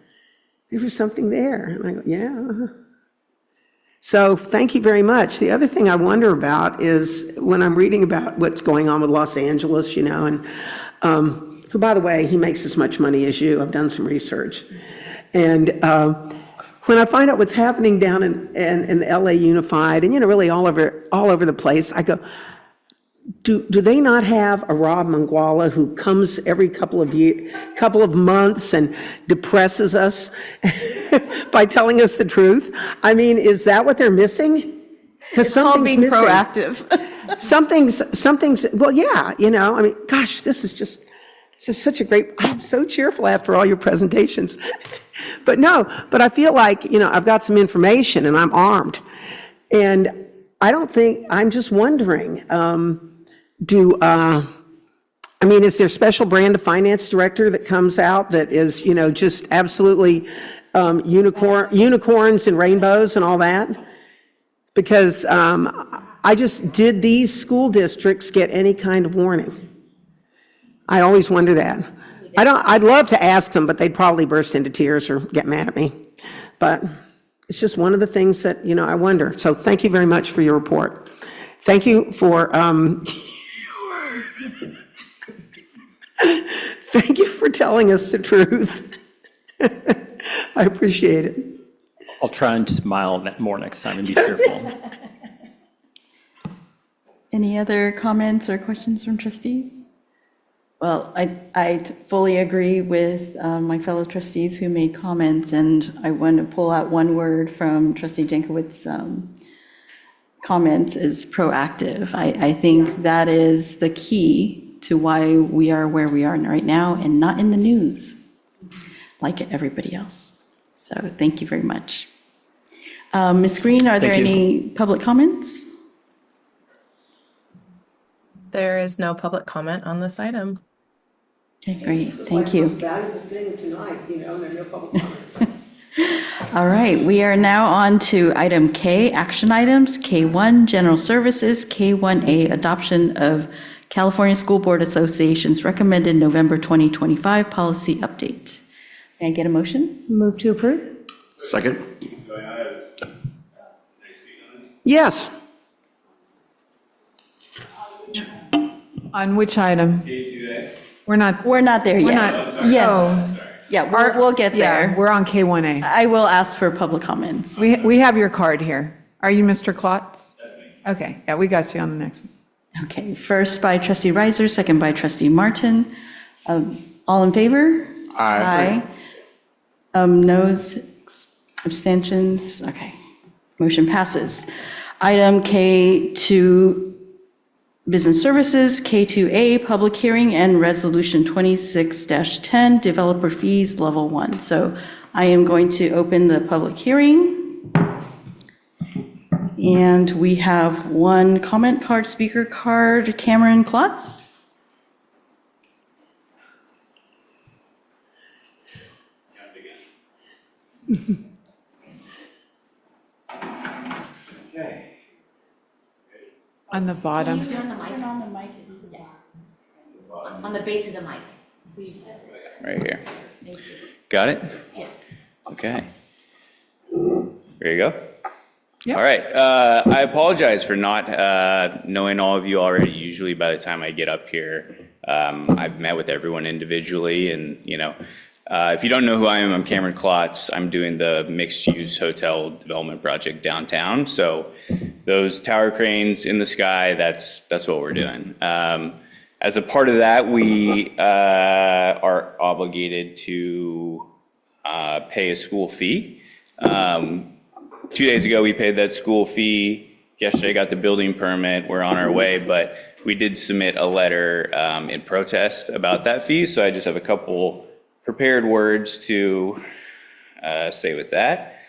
There was something there. And I go, yeah. So thank you very much. The other thing I wonder about is when I'm reading about what's going on with Los Angeles, you know, and who, by the way, he makes as much money as you. I've done some research. And when I find out what's happening down in the LA Unified and, you know, really all over the place, I go, do they not have a Rob Manguala who comes every couple of months and depresses us by telling us the truth? I mean, is that what they're missing? Because something's being missing. proactive. Something's, well, yeah, you know, I mean, gosh, this is such a great, I'm so cheerful after all your presentations. But I feel like, you know, I've got some information and I'm armed. And I'm just wondering, I mean, is there a special brand of finance director that comes out that is, you know, just absolutely unicorns and rainbows and all that? Because did these school districts get any kind of warning? I always wonder that. I'd love to ask them, but they'd probably burst into tears or get mad at me. But it's just one of the things that, you know, I wonder. So thank you very much for your report. Thank you for, thank you for telling us the truth. I appreciate it. I'll try and smile more next time and be cheerful. Any other comments or questions from trustees? Well, I fully agree with my fellow trustees who made comments, and I want to pull out one word from Trustee Jankowicz's comments is proactive. I think that is the key to why we are where we are right now and not in the news like everybody else. So thank you very much. Ms. Green, are there any public comments? There is no public comment on this item. Okay, great. Thank you. Valuable thing tonight, you know, there are no public comments. All right, we are now on to item K, action items, K1, general services, K1A, adoption of California School Board Association's recommended November 2025 policy update. May I get a motion? Move to approve. Second? Yes. On which item? We're not there yet. Yes. Yeah, we'll get there. Yeah, we're on K1A. I will ask for public comments. We have your card here. Are you Mr. Klotz? That's me. Okay, yeah, we got you on the next one. Okay, first by Trustee Reiser, second by Trustee Martin. All in favor? Aye. Noes, abstentions? Okay, motion passes. Item K2, business services, K2A, public hearing, and resolution 26-10, developer fees, level 1. So I am going to open the public hearing. And we have one comment card, speaker card, Cameron Klotz. On the bottom. Turn the mic on the mic. On the base of the mic. Please. Right here. Got it? Yes. Okay. There you go. All right. I apologize for not knowing all of you already. Usually by the time I get up here, I've met with everyone individually. And, if you don't know who I am, I'm Cameron Klotz. I'm doing the mixed-use hotel development project downtown. So those tower cranes in the sky, that's what we're doing. As a part of that, we are obligated to pay a school fee. 2 days ago, we paid that school fee. Yesterday, got the building permit. We're on our way, but we did submit a letter in protest about that fee. So I just have a couple prepared words to say with that.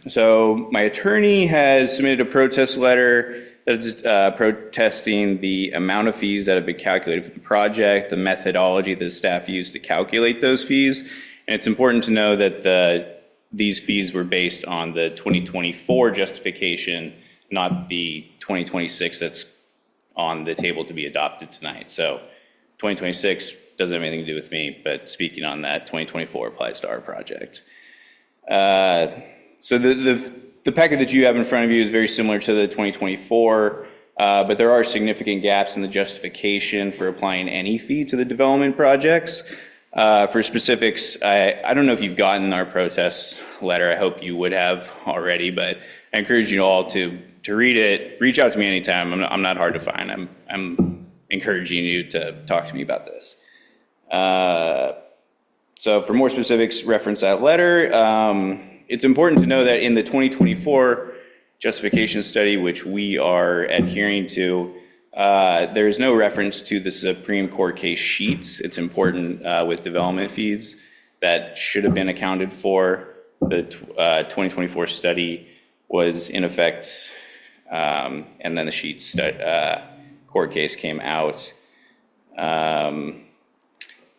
So my attorney has submitted a protest letter that's protesting the amount of fees that have been calculated for the project, the methodology that the staff used to calculate those fees. And it's important to know that these fees were based on the 2024 justification, not the 2026 that's on the table to be adopted tonight. So 2026 doesn't have anything to do with me, but speaking on that, 2024 applies to our project. So the packet that you have in front of you is very similar to the 2024, but there are significant gaps in the justification for applying any fee to the development projects. For specifics, I don't know if you've gotten our protest letter. I hope you would have already, but I encourage you all to read it. Reach out to me anytime. I'm not hard to find. I'm encouraging you to talk to me about this. So for more specifics, reference that letter. It's important to know that in the 2024 justification study, which we are adhering to, there is no reference to the Supreme Court case sheets. It's important with development fees that should have been accounted for. The 2024 study was in effect, and then the sheets court case came out.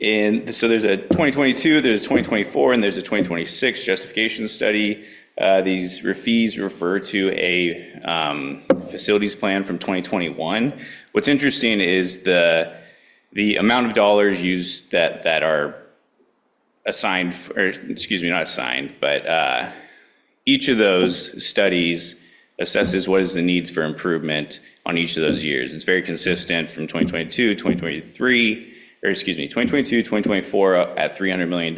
So there's a 2022, there's a 2024, and there's a 2026 justification study. These fees refer to a facilities plan from 2021. What's interesting is the amount of dollars used that are assigned, or excuse me, not assigned, but each of those studies assesses what is the needs for improvement on each of those years. It's very consistent from 2022, 2023, or excuse me, 2022, 2024 at $300 million.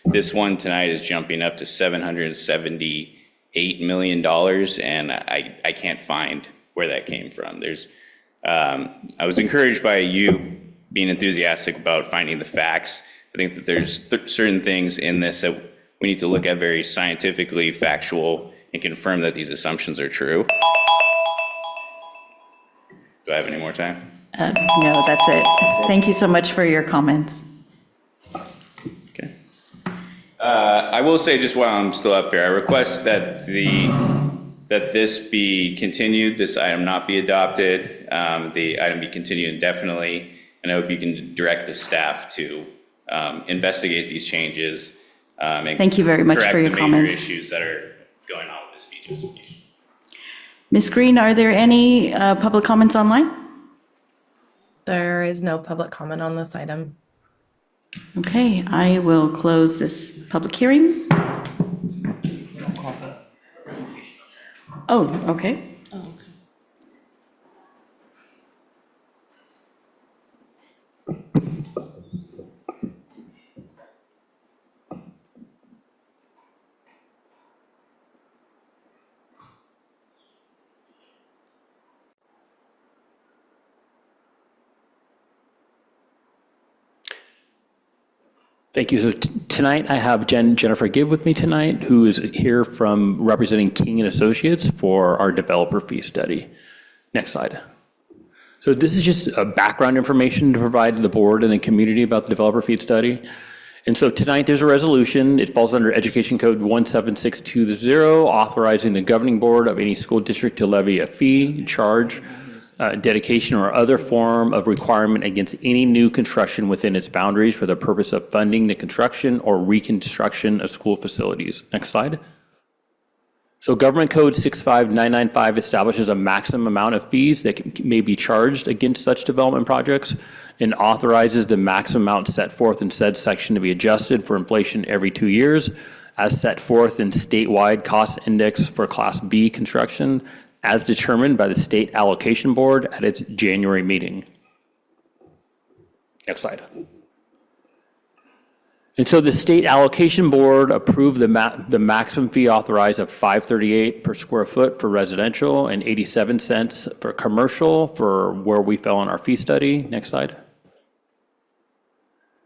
This one tonight is jumping up to $778 million, and I can't find where that came from. I was encouraged by you being enthusiastic about finding the facts. I think that there's certain things in this that we need to look at very scientifically, factual, and confirm that these assumptions are true. Do I have any more time? No, that's it. Thank you so much for your comments. Okay. I will say, just while I'm still up here, I request that this be continued, this item not be adopted, the item be continued indefinitely, and I hope you can direct the staff to investigate these changes. Thank you very much for your correct the comments. major issues that are going on with this fee justification. Ms. Green, are there any public comments online? There is no public comment on this item. Okay, I will close this public hearing. Oh, okay. Thank you. So tonight I have Jennifer Gibb with me tonight, who is here from representing King and Associates for our developer fee study. Next slide. So this is just background information to provide to the board and the community about the developer fee study. And so tonight there's a resolution. It falls under Education Code 17620, authorizing the governing board of any school district to levy a fee charge dedication, or other form of requirement against any new construction within its boundaries for the purpose of funding the construction or reconstruction of school facilities. Next slide. So Government Code 65995 establishes a maximum amount of fees that may be charged against such development projects and authorizes the maximum amount set forth in said section to be adjusted for inflation every 2 years, as set forth in statewide cost index for Class B construction, as determined by the State Allocation Board at its January meeting. Next slide. And so the State Allocation Board approved the maximum fee authorized of $5.38 per square foot for residential and 87 cents for commercial for where we fell in our fee study. Next slide.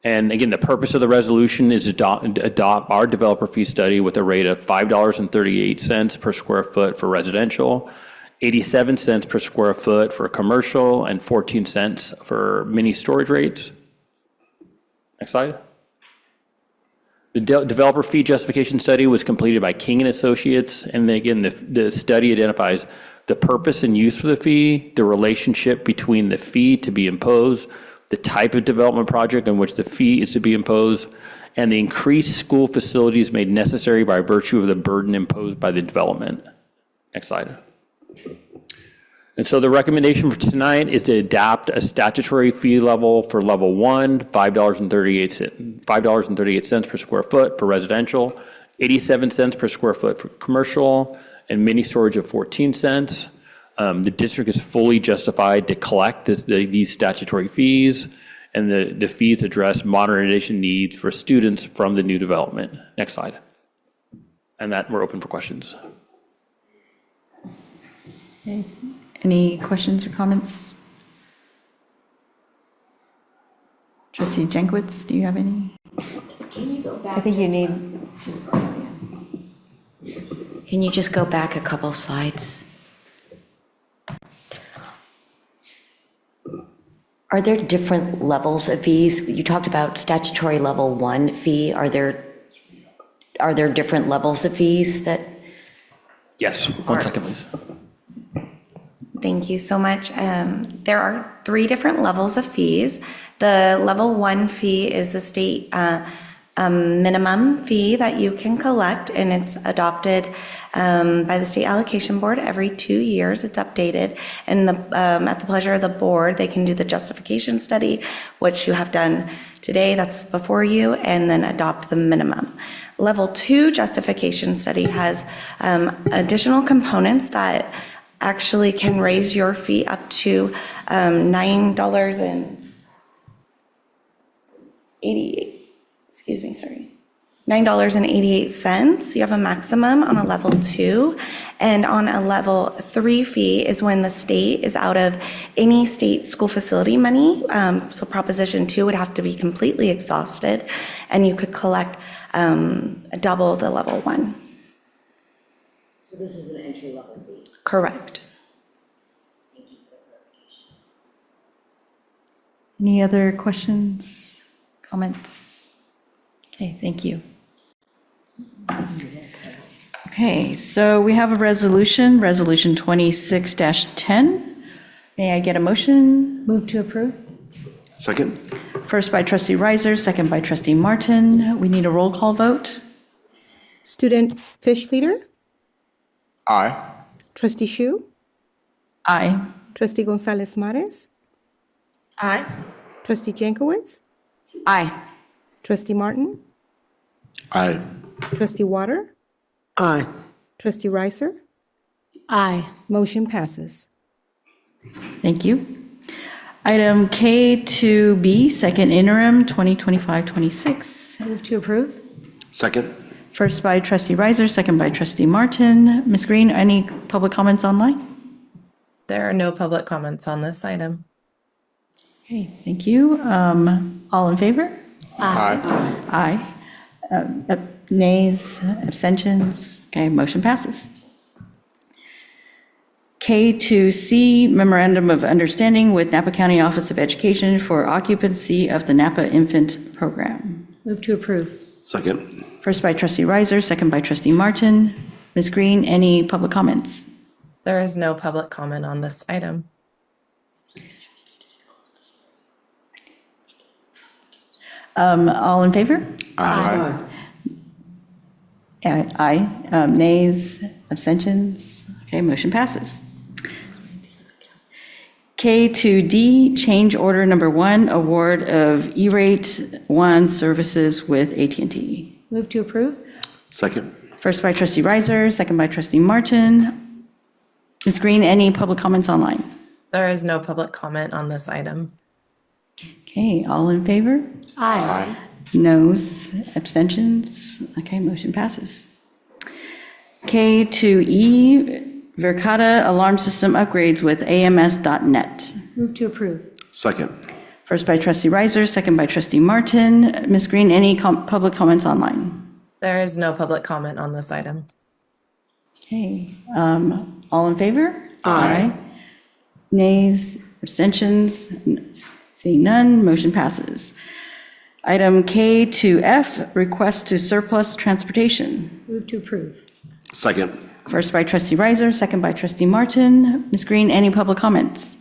And again, the purpose of the resolution is to adopt our developer fee study with a rate of $5.38 per square foot for residential, 87 cents per square foot for commercial, and 14 cents for mini storage rates. Next slide. The developer fee justification study was completed by King & Associates, and again, the study identifies the purpose and use for the fee, the relationship between the fee to be imposed, the type of development project in which the fee is to be imposed, and the increased school facilities made necessary by virtue of the burden imposed by the development. Next slide. And so the recommendation for tonight is to adopt a statutory fee level for level 1, $5.38 per square foot for residential, 87 cents per square foot for commercial, and mini storage of 14 cents. The district is fully justified to collect these statutory fees, and the fees address modernization needs for students from the new development. Next slide. And that we're open for questions. Okay. Any questions or comments? Trustee Jenkowitz, do you have any? Can you go back? I think you need. Can you just go back a couple slides? Are there different levels of fees? You talked about statutory level 1 fee. Are there different levels of fees that? Yes, one second, please. Thank you so much. There are 3 different levels of fees. The level 1 fee is the state minimum fee that you can collect, and it's adopted by the State Allocation Board every 2 years. It's updated, and at the pleasure of the board, they can do the justification study, which you have done today, that's before you, and then adopt the minimum. Level 2 justification study has additional components that actually can raise your fee up to $9.88. You have a maximum on a level 2, and on a level 3 fee is when the state is out of any state school facility money. So Proposition 2 would have to be completely exhausted, and you could collect double the level 1. So this is an entry level fee. Correct. Any other questions, comments? Okay, thank you. Okay, so we have a resolution, Resolution 26-10. May I get a motion? Move to approve. Second. First by Trustee Reiser, second by Trustee Martin. We need a roll call vote. Student Fish Leader? Aye. Trustee Shu? Aye. Trustee Gonzalez Mares? Aye. Trustee Jankowicz? Aye. Trustee Martin? Aye. Trustee Water? Aye. Trustee Reiser? Aye. Motion passes. Thank you. Item K2B, second interim, 2025-26. Move to approve. Second. First by Trustee Reiser, second by Trustee Martin. Ms. Green, any public comments online? There are no public comments on this item. Okay, thank you. All in favor? Aye. Aye. Nays, abstentions? Okay, motion passes. K2C, Memorandum of Understanding with Napa County Office of Education for occupancy of the Napa Infant Program. Move to approve. Second. First by Trustee Reiser, second by Trustee Martin. Ms. Green, any public comments? There is no public comment on this item. All in favor? Aye. Aye. Nays, abstentions? Okay, motion passes. K2D, change order number 1, award of E-rate 1 services with AT&T. Move to approve? Second. First by trustee Riser, second by trustee Martin. Ms. Green, any public comments online? There is no public comment on this item. Okay, all in favor? Aye. Noes, abstentions? Okay, motion passes. K2E, Verkada alarm system upgrades with AMS.net. Move to approve? Second. First by trustee Riser, second by trustee Martin. Ms. Green, any public comments online? There is no public comment on this item. Okay, all in favor? Aye. Nays, abstentions? Seeing none, motion passes. Item K2F, request to surplus transportation. Move to approve? Second. First by trustee Riser, second by trustee Martin. Ms. Green, any public comments?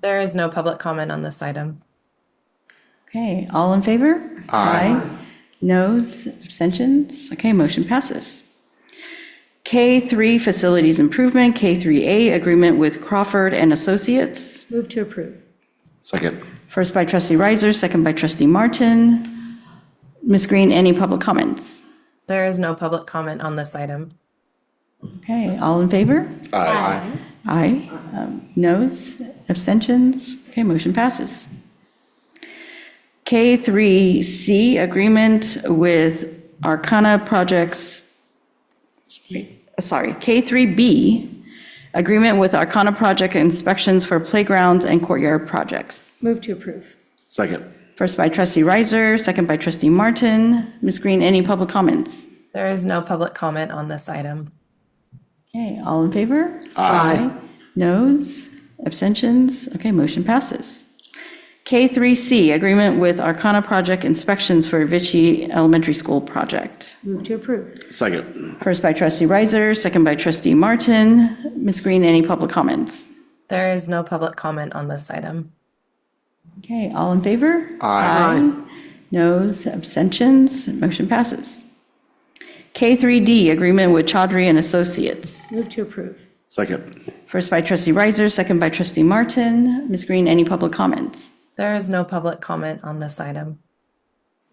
There is no public comment on this item. Okay, all in favor? Aye. Noes, abstentions? Okay, motion passes. K3, facilities improvement. K3A, agreement with Crawford and Associates. Move to approve? Second. First by trustee Riser, second by trustee Martin. Ms. Green, any public comments? There is no public comment on this item. Okay, all in favor? Aye. Aye. Noes, abstentions? Okay, motion passes. K3C, agreement with Arcana Projects, K3B, agreement with Arcana Project inspections for playgrounds and courtyard projects. Move to approve? Second. First by trustee Riser, second by trustee Martin. Ms. Green, any public comments? There is no public comment on this item. Okay, all in favor? Aye. Noes, abstentions? Okay, motion passes. K3C, agreement with Arcana Project inspections for Vichy Elementary School project. Move to approve? Second. First by trustee Riser, second by trustee Martin. Ms. Green, any public comments? There is no public comment on this item. Okay, all in favor? Aye. Noes, abstentions? Motion passes. K3D, agreement with Chaudhry and Associates. Move to approve? Second. First by trustee Riser, second by trustee Martin. Ms. Green, any public comments? There is no public comment on this item.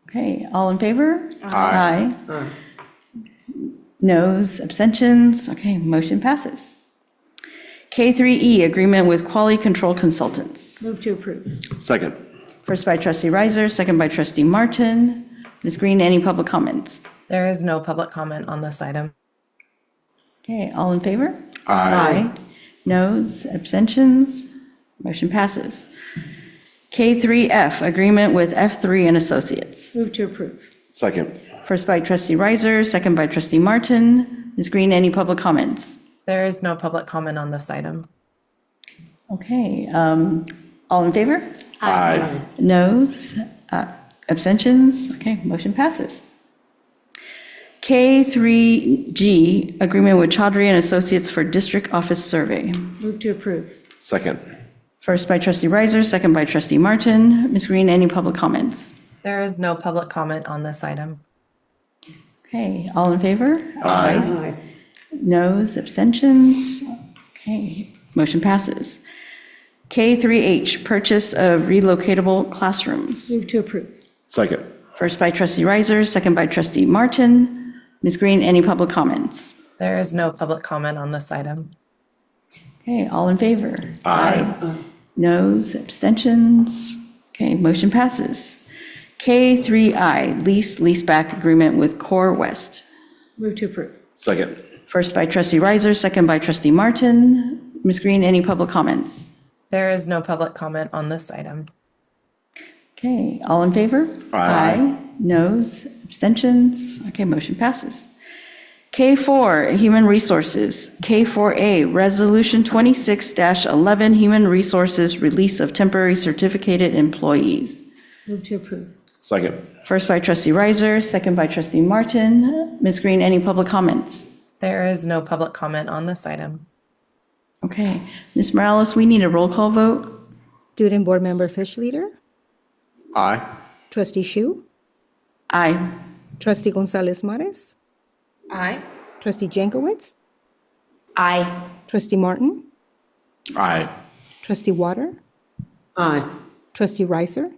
Okay, all in favor? Aye. Aye. Noes, abstentions? Okay, motion passes. K3E, agreement with Quality Control Consultants. Move to approve? Second. First by trustee Riser, second by trustee Martin. Ms. Green, any public comments? There is no public comment on this item. Okay, all in favor? Aye. Noes, abstentions? Motion passes. K3F, agreement with F3 and Associates. Move to approve? Second. First by trustee Riser, second by trustee Martin. Ms. Green, any public comments? There is no public comment on this item. Okay, all in favor? Aye. Noes, abstentions? Okay, motion passes. K3G, agreement with Chaudhry and Associates for district office survey. Move to approve? Second. First by trustee Riser, second by trustee Martin. Ms. Green, any public comments? There is no public comment on this item. Okay, all in favor? Aye. Noes, abstentions? Okay, motion passes. K3H, purchase of relocatable classrooms. Move to approve? Second. First by trustee Riser, second by trustee Martin. Ms. Green, any public comments? There is no public comment on this item. Okay, all in favor? Aye. Noes, abstentions? Okay, motion passes. K3I, leaseback agreement with Core West. Move to approve? Second. First by trustee Riser, second by trustee Martin. Ms. Green, any public comments? There is no public comment on this item. Okay, all in favor? Aye. Noes, abstentions? Okay, motion passes. K4, Human Resources. K4A, Resolution 26-11, Human Resources, Release of Temporary Certificated Employees. Move to approve? Second. First by trustee Riser, second by trustee Martin. Ms. Green, any public comments? There is no public comment on this item. Okay, Ms. Morales, we need a roll call vote. Student Board Member Fish Leader, Aye. Trustee Shu, Aye. Trustee Gonzalez Mares? Aye. Trustee Jankowicz? Aye. Trustee Martin? Aye. Trustee Water? Aye. Trustee Reiser?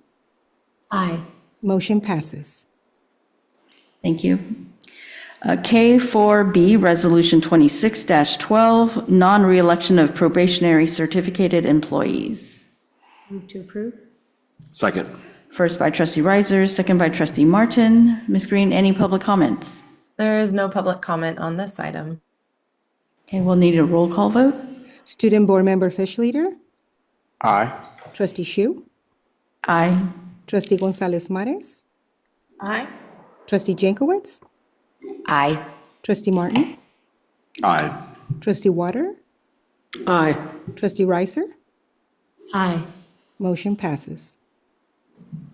Aye. Motion passes. Thank you. K4B, Resolution 26-12, non-reelection of probationary certificated employees. Move to approve. Second. First by trustee Reiser, second by trustee Martin. Ms. Green, any public comments? There is no public comment on this item. Okay, we'll need a roll call vote. Student Board Member Fish Leader? Aye. Trustee Shu? Aye. Trustee Gonzalez Mares? Aye. Trustee Jankowicz? Aye. Trustee Martin? Aye. Trustee Water? Aye. Trustee Reiser? Aye. Motion passes.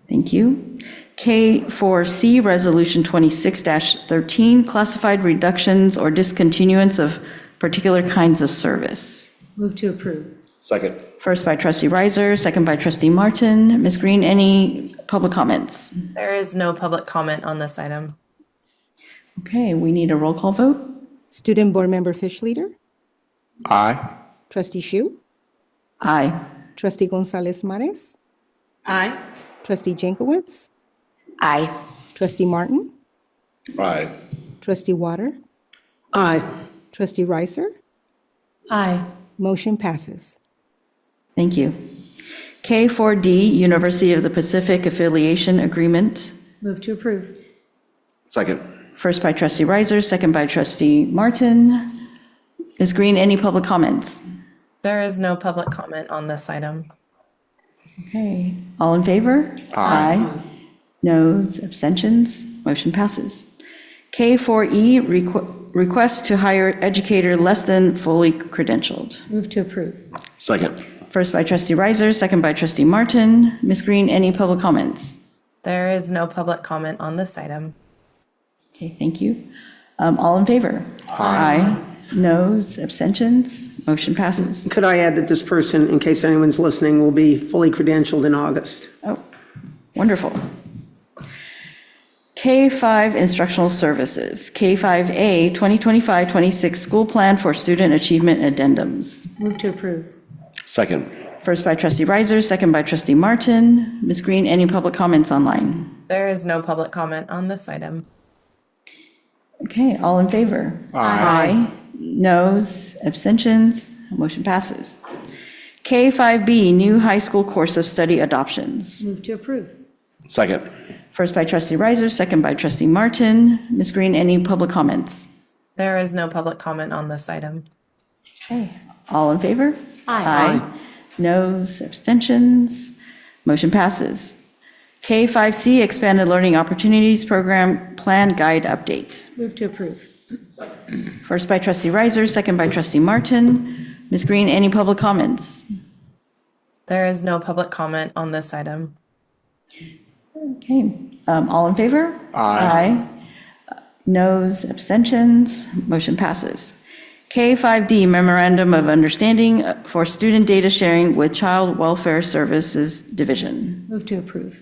Thank you. K4C, Resolution 26-13, classified reductions or discontinuance of particular kinds of service. Move to approve. Second. First by trustee Reiser, second by trustee Martin. Ms. Green, any public comments? There is no public comment on this item. Okay, we need a roll call vote. Student Board Member Fish Leader? Aye. Trustee Shu? Aye. Trustee Gonzalez Mares? Aye. Trustee Jankowicz? Aye. Trustee Martin? Aye. Trustee Water? Aye. Trustee Reiser? Aye. Motion passes. Thank you. K4D, University of the Pacific Affiliation Agreement. Move to approve. Second. First by trustee Reiser, second by trustee Martin. Ms. Green, any public comments? There is no public comment on this item. Okay, all in favor? Aye. Noes, abstentions, motion passes. K4E, request to hire educator less than fully credentialed. Move to approve. Second. First by trustee Reiser, second by trustee Martin. Ms. Green, any public comments? There is no public comment on this item. Okay, thank you. All in favor? Aye. Noes, abstentions, motion passes. Could I add that this person, in case anyone's listening, will be fully credentialed in August? Oh, wonderful. K5 Instructional Services, K5A 2025-26 School Plan for Student Achievement Addendums. Move to approve. Second. First by trustee Reiser, second by trustee Martin. Ms. Green, any public comments online? There is no public comment on this item. Okay, all in favor? Aye. Noes, abstentions, motion passes. K5B, New High School Course of Study Adoptions. Move to approve. Second. First by trustee Reiser, second by trustee Martin. Ms. Green, any public comments? There is no public comment on this item. Okay, all in favor? Aye. Noes, abstentions, motion passes. K5C, Expanded Learning Opportunities Program Plan Guide Update. Move to approve. First by trustee Reiser, second by trustee Martin. Ms. Green, any public comments? There is no public comment on this item. Okay, all in favor? Aye. Noes, abstentions, motion passes. K5D, Memorandum of Understanding for Student Data Sharing with Child Welfare Services Division. Move to approve.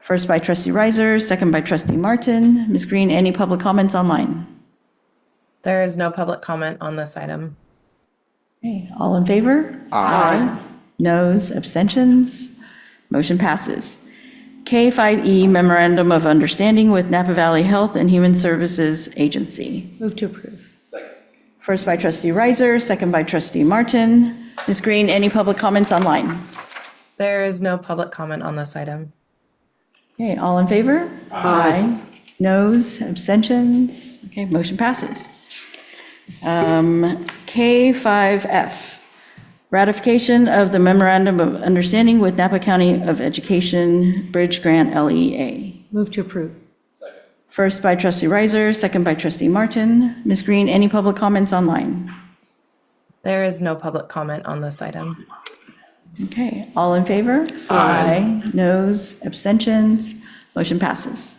First by trustee Reiser, second by trustee Martin. Ms. Green, any public comments online? There is no public comment on this item. Okay, all in favor? Aye. Noes, abstentions, motion passes. K5E, Memorandum of Understanding with Napa Valley Health and Human Services Agency. Move to approve. First by trustee Reiser, second by trustee Martin. Ms. Green, any public comments online? There is no public comment on this item. Okay, all in favor? Aye. Noes, abstentions? Okay, motion passes. K5F, ratification of the Memorandum of Understanding with Napa County of Education Bridge Grant LEA. Move to approve. First by trustee Reiser, second by trustee Martin. Ms. Green, any public comments online? There is no public comment on this item. Okay, all in favor? Aye. Noes, abstentions, motion passes.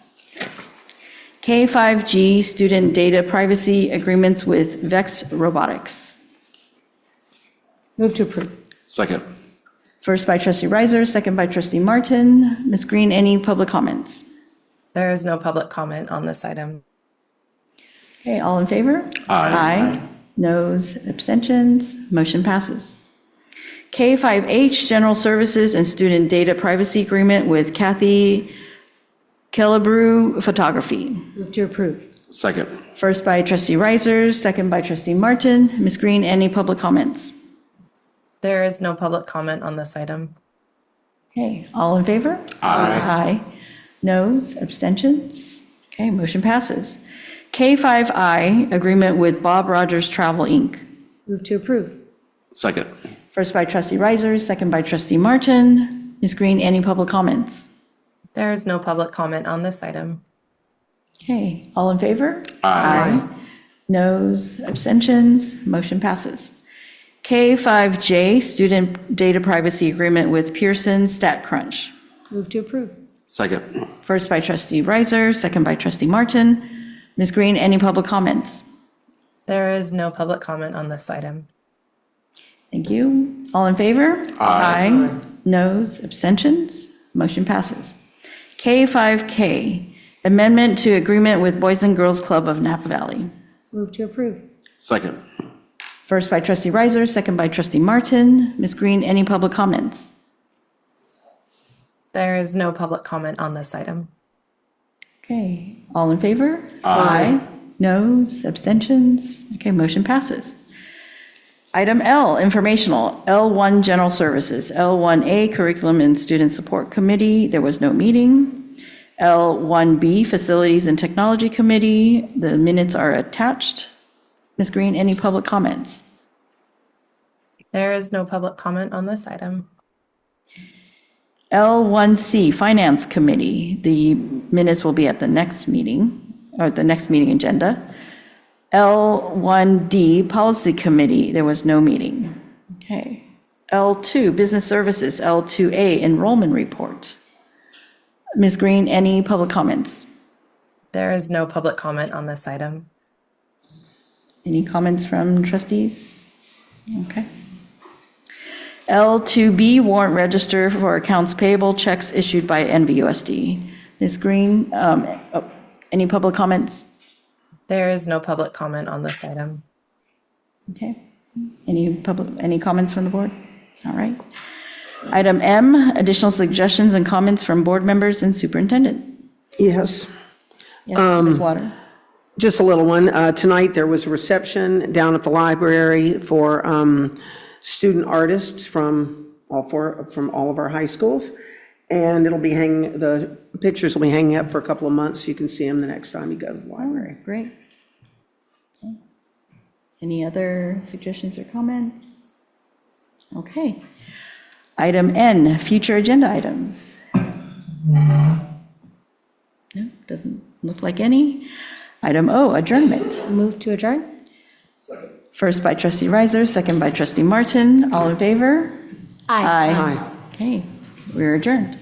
K5G, Student Data Privacy Agreements with Vex Robotics. Move to approve. Second. First by trustee Reiser, second by trustee Martin. Ms. Green, any public comments? There is no public comment on this item. Okay, all in favor? Aye. Noes, abstentions, motion passes. K5H, General Services and Student Data Privacy Agreement with Kathy Kellebrew Photography. Move to approve. Second. First by trustee Reiser, second by trustee Martin. Ms. Green, any public comments? There is no public comment on this item. Okay, all in favor? Aye. Noes, abstentions? Okay, motion passes. K5I, Agreement with Bob Rogers Travel, Inc. Move to approve. Second. First by trustee Reiser, second by trustee Martin. Ms. Green, any public comments? There is no public comment on this item. Okay, all in favor? Aye. Noes, abstentions, motion passes. K5J, Student Data Privacy Agreement with Pearson StatCrunch. Move to approve. Second. First by trustee Reiser, second by trustee Martin. Ms. Green, any public comments? There is no public comment on this item. Thank you. All in favor? Aye. Noes, abstentions, motion passes. K5K, Amendment to Agreement with Boys and Girls Club of Napa Valley. Move to approve. Second. First by trustee Reiser, second by trustee Martin. Ms. Green, any public comments? There is no public comment on this item. Okay, all in favor? Aye. Noes, abstentions? Okay, motion passes. Item L, informational. L1, General Services. L1A, Curriculum and Student Support Committee. There was no meeting. L1B, Facilities and Technology Committee. The minutes are attached. Ms. Green, any public comments? There is no public comment on this item. L1C, Finance Committee. The minutes will be at the next meeting, or the next meeting agenda. L1D, Policy Committee. There was no meeting. Okay. L2, Business Services. L2A, Enrollment Report. Ms. Green, any public comments? There is no public comment on this item. Any comments from trustees? Okay. L2B, Warrant Register for Accounts Payable, checks issued by NVUSD. Ms. Green, any public comments? There is no public comment on this item. Okay. Any comments from the board? All right. Item M, additional suggestions and comments from board members and superintendent. Yes. Yes, Ms. Water. Just a little one. Tonight, there was a reception down at the library for student artists from all of our high schools. And the pictures will be hanging up for a couple of months, so you can see them the next time you go to the library. Great. Okay. Any other suggestions or comments? Okay. Item N, future agenda items. No, doesn't look like any. Item O, adjournment. Move to adjourn. First by trustee Reiser, second by trustee Martin. All in favor? Aye. Aye. Okay, we're adjourned.